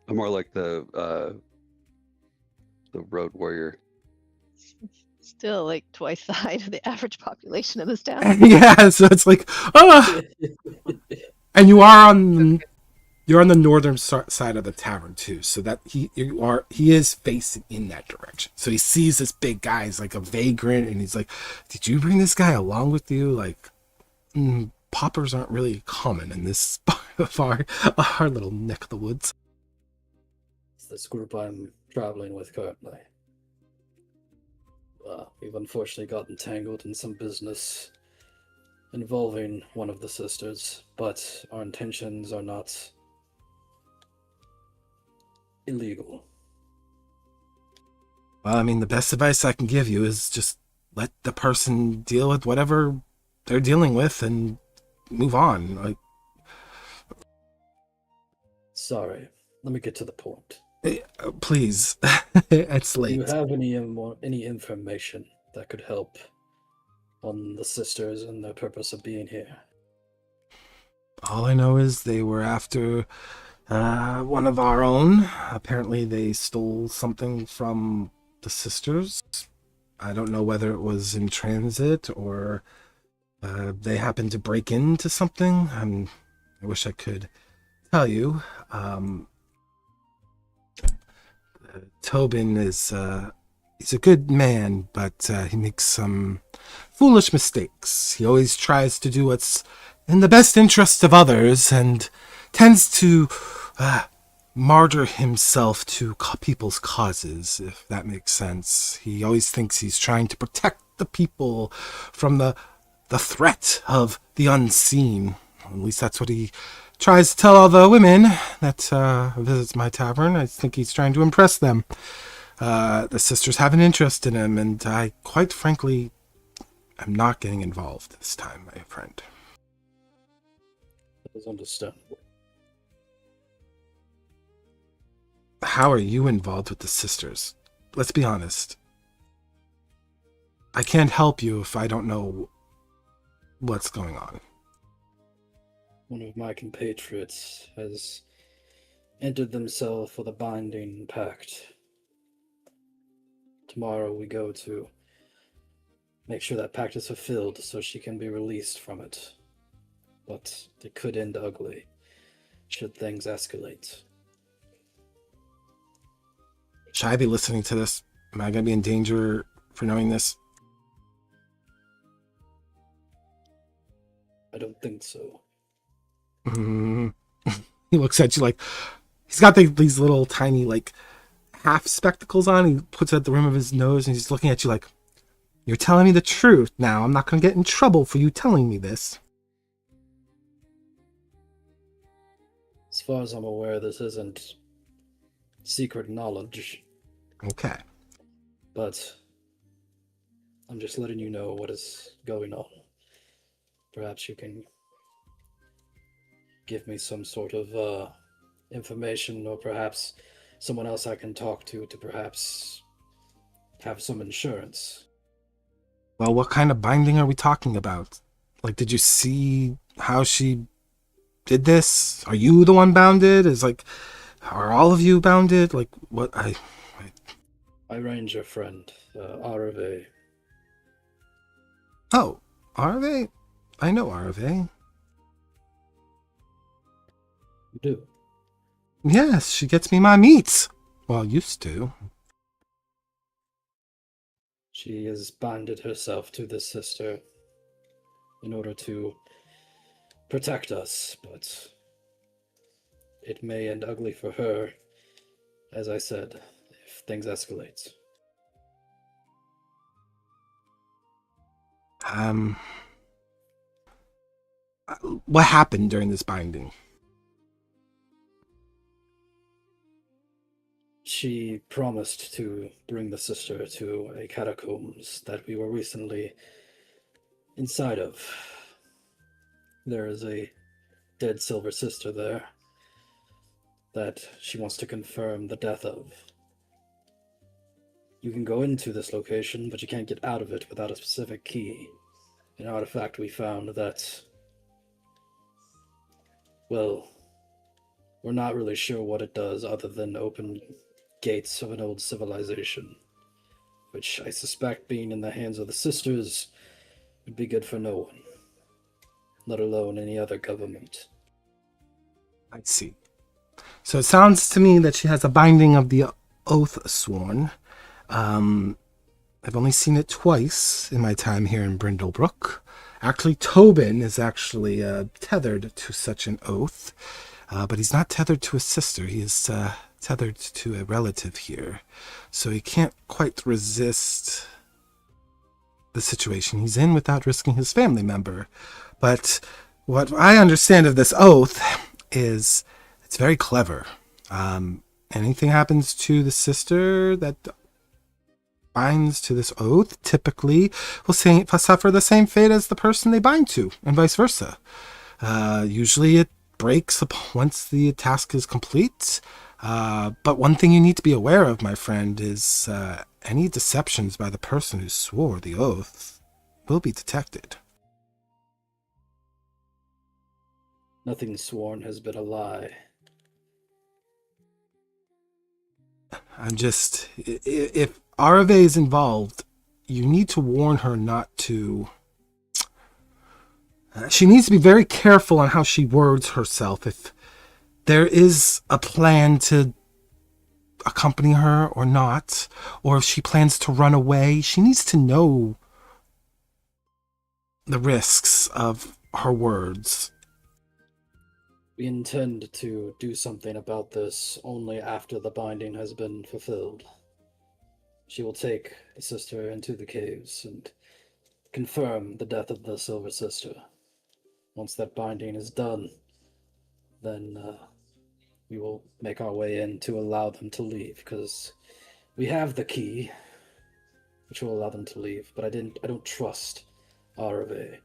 I'm more like the The road warrior. Still like twice the height of the average population of this town. Yeah, so it's like, oh! And you're on the northern side of the tavern too, so that he is facing in that direction. So he sees this big guy, he's like a vagrant, and he's like, "Did you bring this guy along with you? Like, poppers aren't really common in this part of our little neck of the woods." It's this group I'm traveling with currently. We've unfortunately gotten tangled in some business involving one of the sisters, but our intentions are not illegal. Well, I mean, the best advice I can give you is just let the person deal with whatever they're dealing with and move on. Like, Sorry, let me get to the point. please, it's Do late. you have any information that could help on the sisters and their purpose of being here? All I know is they were after one of our own. Apparently they stole something from the sisters. I don't know whether it was in transit or they happened to break into something. I wish I could tell you. Tobin is he's a good man, but he makes some foolish mistakes. He always tries to do what's in the best interest of others and tends to martyr himself to people's causes, if that makes sense. He always thinks he's trying to protect the people from the threat of the unseen. At least that's what he tries to tell all the women that visits my tavern. I think he's trying to impress them. The sisters have an interest in him, and I, quite frankly, am not getting involved this time, my friend. That is understandable. How are you involved with the sisters? Let's be honest. I can't help you if I don't know what's going on. One of my compatriots has entered themselves with a binding pact. Tomorrow we go to make sure that pact is fulfilled so she can be released from it. But it could end ugly should things escalate. Should I be listening to this? Am I going to be in danger for knowing this? I don't think so. He looks at you like he's got these little tiny like half spectacles on. He puts it at the rim of his nose and he's looking at you like, "You're telling me the truth now. I'm not going to get in trouble for you telling me this." As far as I'm aware, this isn't secret knowledge. Okay. But I'm just letting you know what is going on. Perhaps you can give me some sort of information, or perhaps someone else I can talk to perhaps have some insurance. Well, what kind of binding are we talking about? Like, did you see how she did this? Are you the one bounded? Are all of you bounded? Like, what? My ranger friend, Arave. Oh, Arave? I know Arave. You do? Yes, she gets me my meats. Well, used to. She has bonded herself to this sister in order to protect us, but it may end ugly for her, as I said, if things escalate. What happened during this binding? She promised to bring the sister to a catacombs that we were recently inside of. There is a dead silver sister there that she wants to confirm the death of. You can go into this location, but you can't get out of it without a specific key. An artifact we found that, well, we're not really sure what it does other than open gates of an old civilization, which I suspect, being in the hands of the sisters, would be good for no one, let alone any other government. I see. So it sounds to me that she has a binding of the oath sworn. I've only seen it twice in my time here in Brindlebrook. Actually, Tobin is actually tethered to such an oath, but he's not tethered to a sister. He is tethered to a relative here, so he can't quite resist the situation he's in without risking his family member. But what I understand of this oath is it's very clever. Anything happens to the sister that binds to this oath typically will suffer the same fate as the person they bind to, and vice versa. Usually it breaks once the task is complete. But one thing you need to be aware of, my friend, is any deceptions by the person who swore the oath will be detected. Nothing sworn has been a lie. If Arave is involved, you need to warn her not to. She needs to be very careful on how she words herself. If there is a plan to accompany her or not, or if she plans to run away, she needs to know the risks of her words. We intend to do something about this only after the binding has been fulfilled. She will take the sister into the caves and confirm the death of the Silver Sister. Once that binding is done, then we will make our way in to allow them to leave, because we have the key, which will allow them to leave. But I don't trust Arave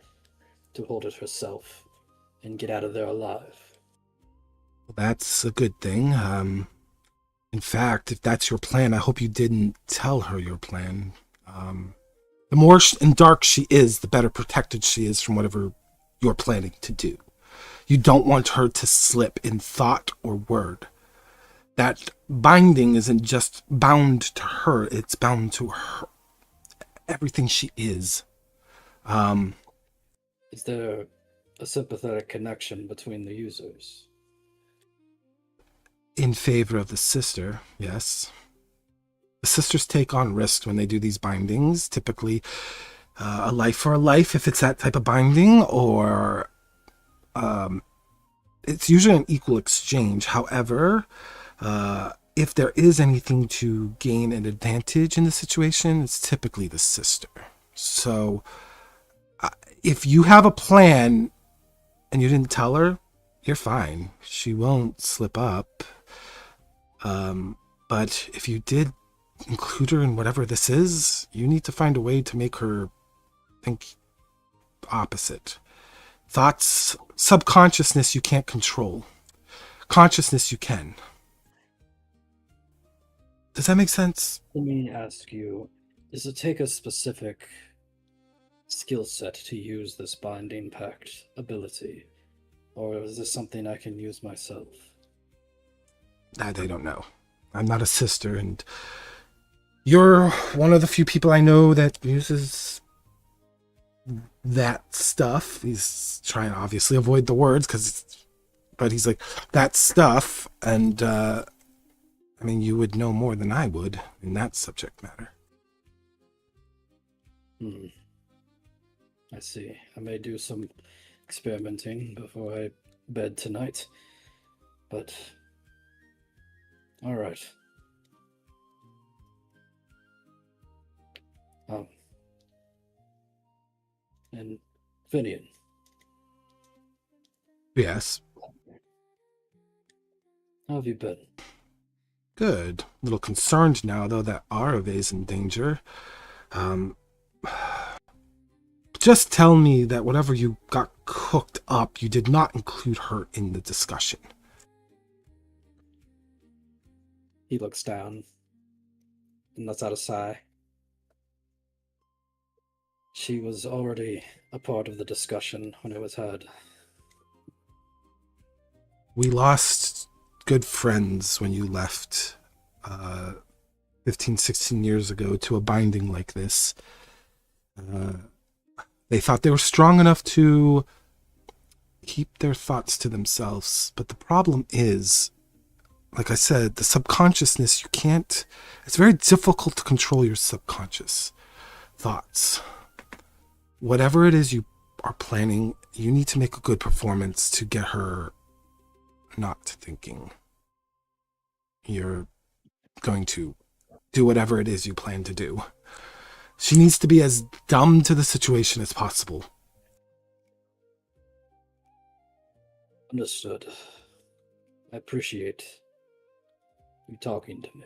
to hold it herself and get out of there alive. Well, that's a good thing. In fact, if that's your plan, I hope you didn't tell her your plan. The more in dark she is, the better protected she is from whatever you're planning to do. You don't want her to slip in thought or word. That binding isn't just bound to her, it's bound to her, everything she is. Is there a sympathetic connection between the users? In favor of the sister, yes. The sisters take on risks when they do these bindings, typically a life for a life if it's that type of binding, or it's usually an equal exchange. However, if there is anything to gain an advantage in the situation, it's typically the sister. So if you have a plan and you didn't tell her, you're fine. She won't slip up. But if you did include her in whatever this is, you need to find a way to make her think opposite. Thoughts, subconsciousness you can't control. Consciousness you can. Does that make sense? Let me ask you, does it take a specific skill set to use this binding pact ability? Or is this something I can use myself? I don't know. I'm not a sister, and you're one of the few people I know that uses that stuff. He's trying to obviously avoid the words, but he's like, that stuff, and I mean, you would know more than I would in that subject matter. I see. I may do some experimenting before I bed tonight, but all right. And Finian. Yes. How have you been? Good. A little concerned now, though, that Arave's in danger. Just tell me that whatever you got cooked up, you did not include her in the discussion. He looks down and lets out a sigh. She was already a part of the discussion when it was had. We lost good friends when you left 15, 16 years ago to a binding like this. They thought they were strong enough to keep their thoughts to themselves. But the problem is, like I said, the subconsciousness, it's very difficult to control your subconscious thoughts. Whatever it is you are planning, you need to make a good performance to get her not thinking you're going to do whatever it is you plan to do. She needs to be as dumb to the situation as possible. Understood. I appreciate you talking to me.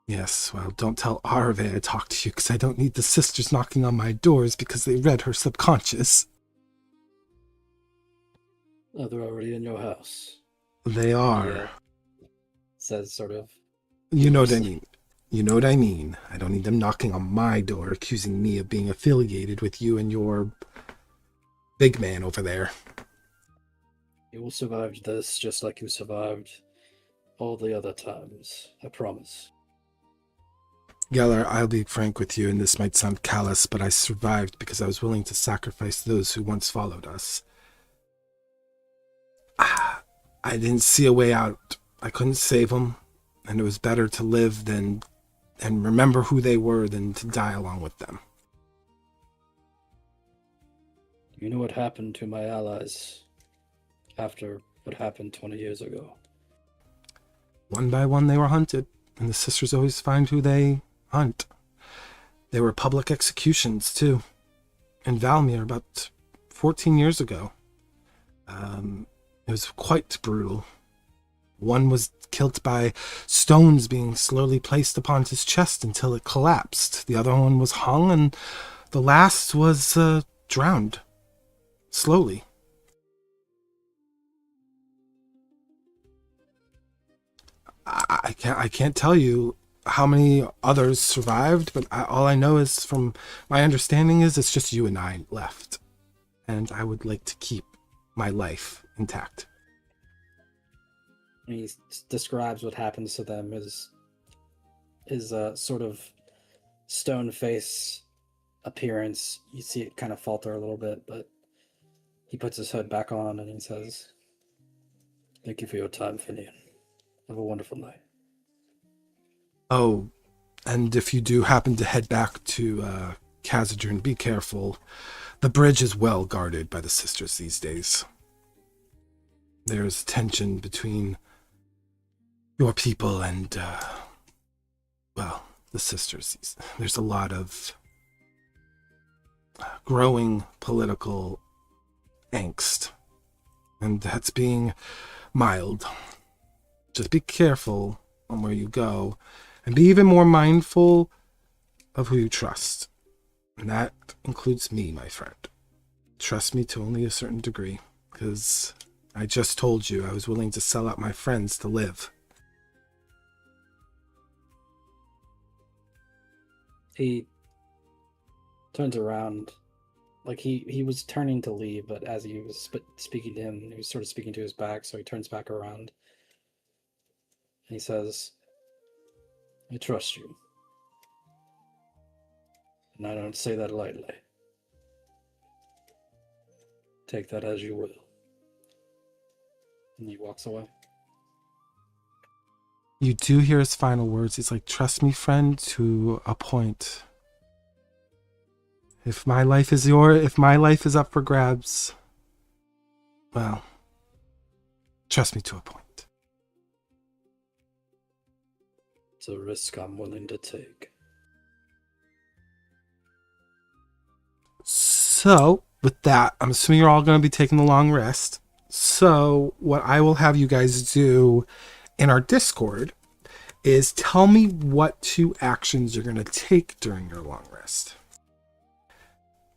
Yes, well, don't tell Arve I talked to you, because I don't need the sisters knocking on my doors because they read her subconscious. Oh, they're already in your house. They are. Yeah. Says sort of. You know what I mean. You know what I mean. I don't need them knocking on my door accusing me of being affiliated with you and your big man over there. You will survive this just like you survived all the other times. I promise. Geller, I'll be frank with you, and this might sound callous, but I survived because I was willing to sacrifice those who once followed us. I didn't see a way out. I couldn't save them, and it was better to live and remember who they were than to die along with them. You know what happened to my allies after what happened 20 years ago? One by one they were hunted, and the sisters always find who they hunt. There were public executions, too, in Valmir about 14 years ago. It was quite brutal. One was killed by stones being slowly placed upon his chest until it collapsed. The other one was hung, and the last was drowned. Slowly. I can't tell you how many others survived, but all I know is, from my understanding, is it's just you and I left. And I would like to keep my life intact. And he describes what happens to them as his sort of stone face appearance. You see it kind of falter a little bit, but he puts his hood back on and he says, "Thank you for your time, Finian. Have a wonderful night." Oh, and if you do happen to head back to Khazadrun, be careful. The bridge is well guarded by the sisters these days. There's tension between your people and, the sisters. There's a lot of growing political angst, and that's being mild. Just be careful on where you go, and be even more mindful of who you trust. And that includes me, my friend. Trust me to only a certain degree, because I just told you I was willing to sell out my friends to live. He turns around, like he was turning to leave, but as he was speaking to him, he was sort of speaking to his back, so he turns back around. And he says, "I trust you. And I don't say that lightly. Take that as you will." And he walks away. You do hear his final words. He's like, "Trust me, friend, to a point. If my life is up for grabs, well, trust me to a point." It's a risk I'm willing to take. So, with that, I'm assuming you're all going to be taking the long rest. So, what I will have you guys do in our Discord is tell me what 2 actions you're going to take during your long rest.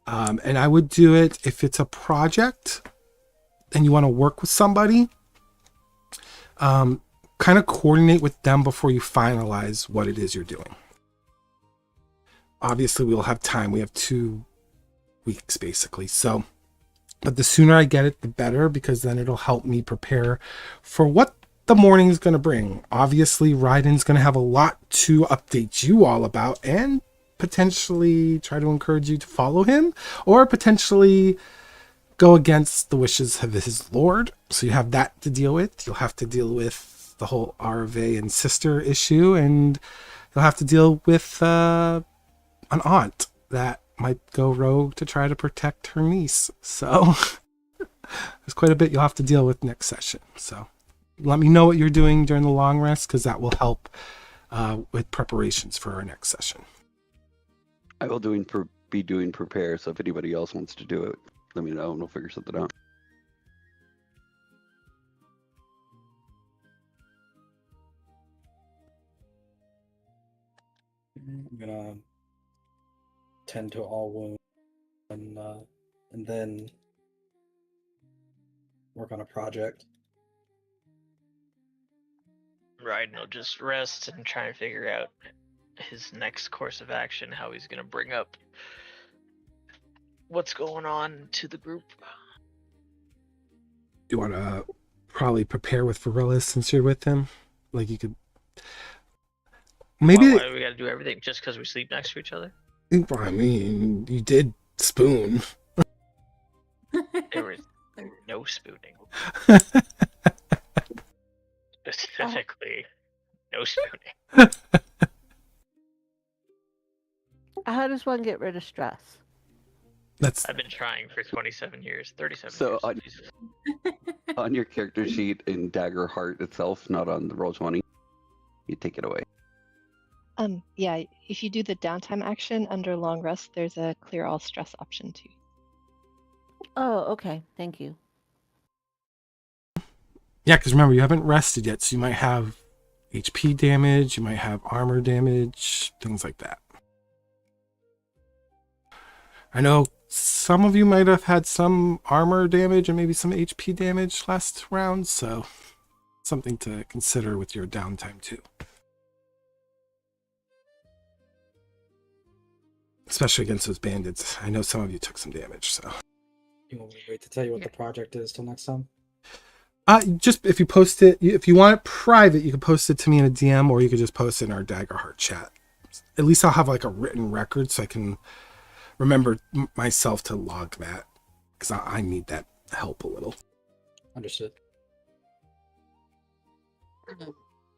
And I would do it if it's a project and you want to work with somebody. Kind of coordinate with them before you finalize what it is you're doing. Obviously, we'll have time. We have 2 weeks, basically. But the sooner I get it, the better, because then it'll help me prepare for what the morning's going to bring. Obviously, Ryden's going to have a lot to update you all about and potentially try to encourage you to follow him or potentially go against the wishes of his lord. So you have that to deal with. You'll have to deal with the whole Arve and sister issue, and you'll have to deal with an aunt that might go rogue to try to protect her niece. So there's quite a bit you'll have to deal with next session. So let me know what you're doing during the long rest, because that will help with preparations for our next session. I will be doing prepare, so if anybody else wants to do it, let me know and we'll figure something out. I'm gonna tend to all wounds and then work on a project. Ryden will just rest and try and figure out his next course of action, how he's going to bring up what's going on to the group. You want to probably prepare with Varela since you're with him? Like you could... Maybe... Why do we got to do everything just because we sleep next to each other? I mean, you did spoon. There was no spooning. Specifically, no spooning. How does one get rid of stress? I've been trying for 27 years, 37 So years. on your character sheet in Dagger Heart itself, not on the Roll20, you take it away. Yeah, if you do the downtime action under long rest, there's a clear all stress option too. Oh, okay. Thank you. Yeah, because remember, you haven't rested yet, so you might have HP damage, you might have armor damage, things like that. I know some of you might have had some armor damage and maybe some HP damage last round, so something to consider with your downtime too. Especially against those bandits. I know some of you took some damage, so. You want me to wait to tell you what the project is till next time? Just if you post it, if you want it private, you can post it to me in a DM, or you could just post it in our Daggerheart chat. At least I'll have like a written record so I can remember myself to log that, because I need that help a little. Understood.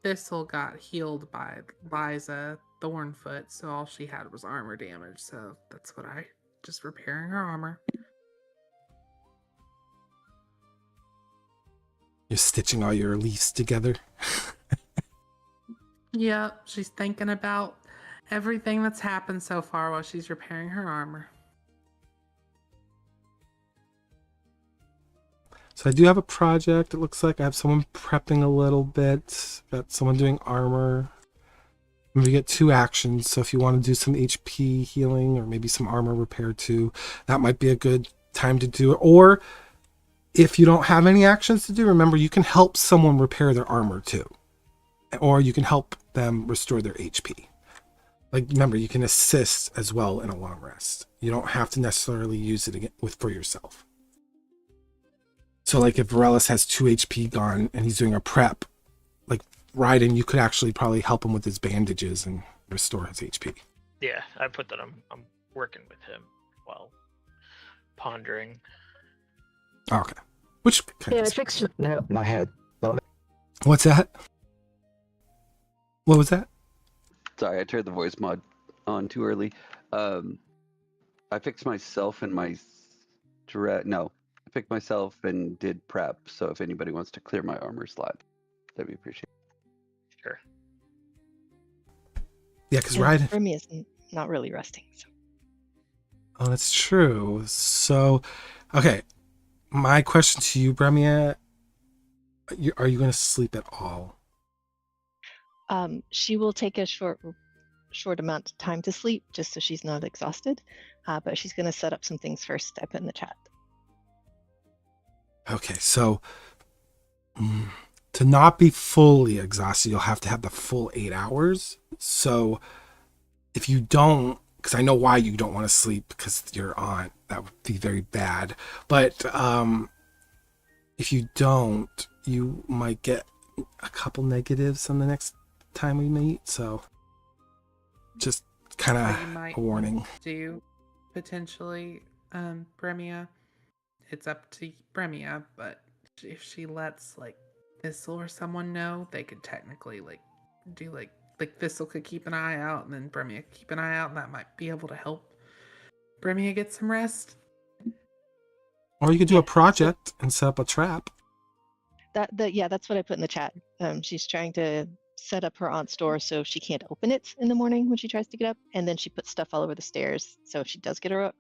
Thistle got healed by Liza Thornfoot, so all she had was armor damage. So that's what just repairing her armor. You're stitching all your leaves together. Yep, she's thinking about everything that's happened so far while she's repairing her armor. So I do have a project. It looks like I have someone prepping a little bit. Got someone doing armor. We get 2 actions, so if you want to do some HP healing or maybe some armor repair too, that might be a good time to do it. Or if you don't have any actions to do, remember you can help someone repair their armor too. Or you can help them restore their HP. Like, remember, you can assist as well in a long rest. You don't have to necessarily use it for yourself. So like if Varela has 2 HP gone and he's doing a prep, like Ryden, you could actually probably help him with his bandages and restore his HP. Yeah, I put that I'm working with him while pondering. Okay. Which kind of... fixed it. No, my head. What's that? What was that? Sorry, I turned the voice mod on too early. I fixed myself and my I fixed myself and did prep. So if anybody wants to clear my armor slot, that'd be appreciated. Sure. Yeah, because Ryden... For me, is not really resting. So. Oh, that's true. So, okay. My question to you, Bremia, are you going to sleep at all? She will take a short amount of time to sleep just so she's not exhausted, but she's going to set up some things first. I put in the chat. Okay, so to not be fully exhausted, you'll have to have the full 8 hours. So if you don't, because I know why you don't want to sleep, because your aunt, that would be very bad. But if you don't, you might get a couple negatives on the next time we meet, so just kind What you of might a warning. do potentially, Bremia. It's up to Bremia, but if she lets like Thistle or someone know, they could technically like do like Thistle could keep an eye out, and then Bremia could keep an eye out, and that might be able to help Bremia get some rest. Or you could do Yeah, a project and set up a trap. That's what I put in the chat. She's trying to set up her aunt's door so she can't open it in the morning when she tries to get up, and then she puts stuff all over the stairs. So if she does get her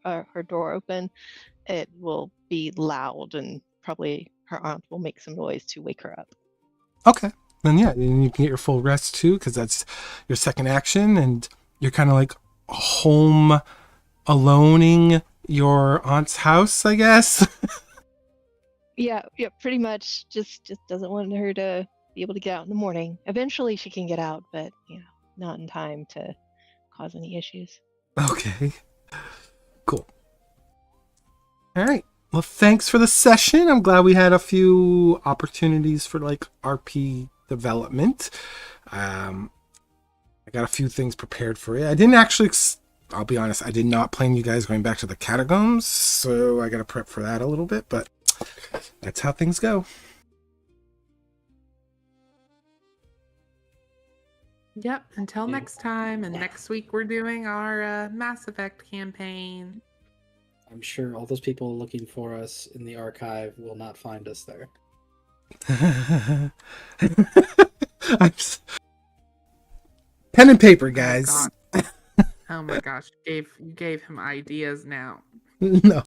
door open, it will be loud, and probably her aunt will make some noise to wake her up. Okay. Then yeah, and you can get your full rest too, because that's your second action, and you're kind of like home aloneing your aunt's house, I guess. Yeah, pretty much. Just doesn't want her to be able to get out in the morning. Eventually she can get out, but not in time to cause any issues. Okay. Cool. All right. Well, thanks for the session. I'm glad we had a few opportunities for like RP development. I got a few things prepared for it. I didn't actually, I'll be honest, I did not plan you guys going back to the catacombs, so I got to prep for that a little bit, but that's how things go. Yep. Until next time, and next week we're doing our Mass Effect campaign. I'm sure all those people looking for us in the archive will not find us there. Pen and paper, guys. Oh my gosh, you gave him ideas now. No.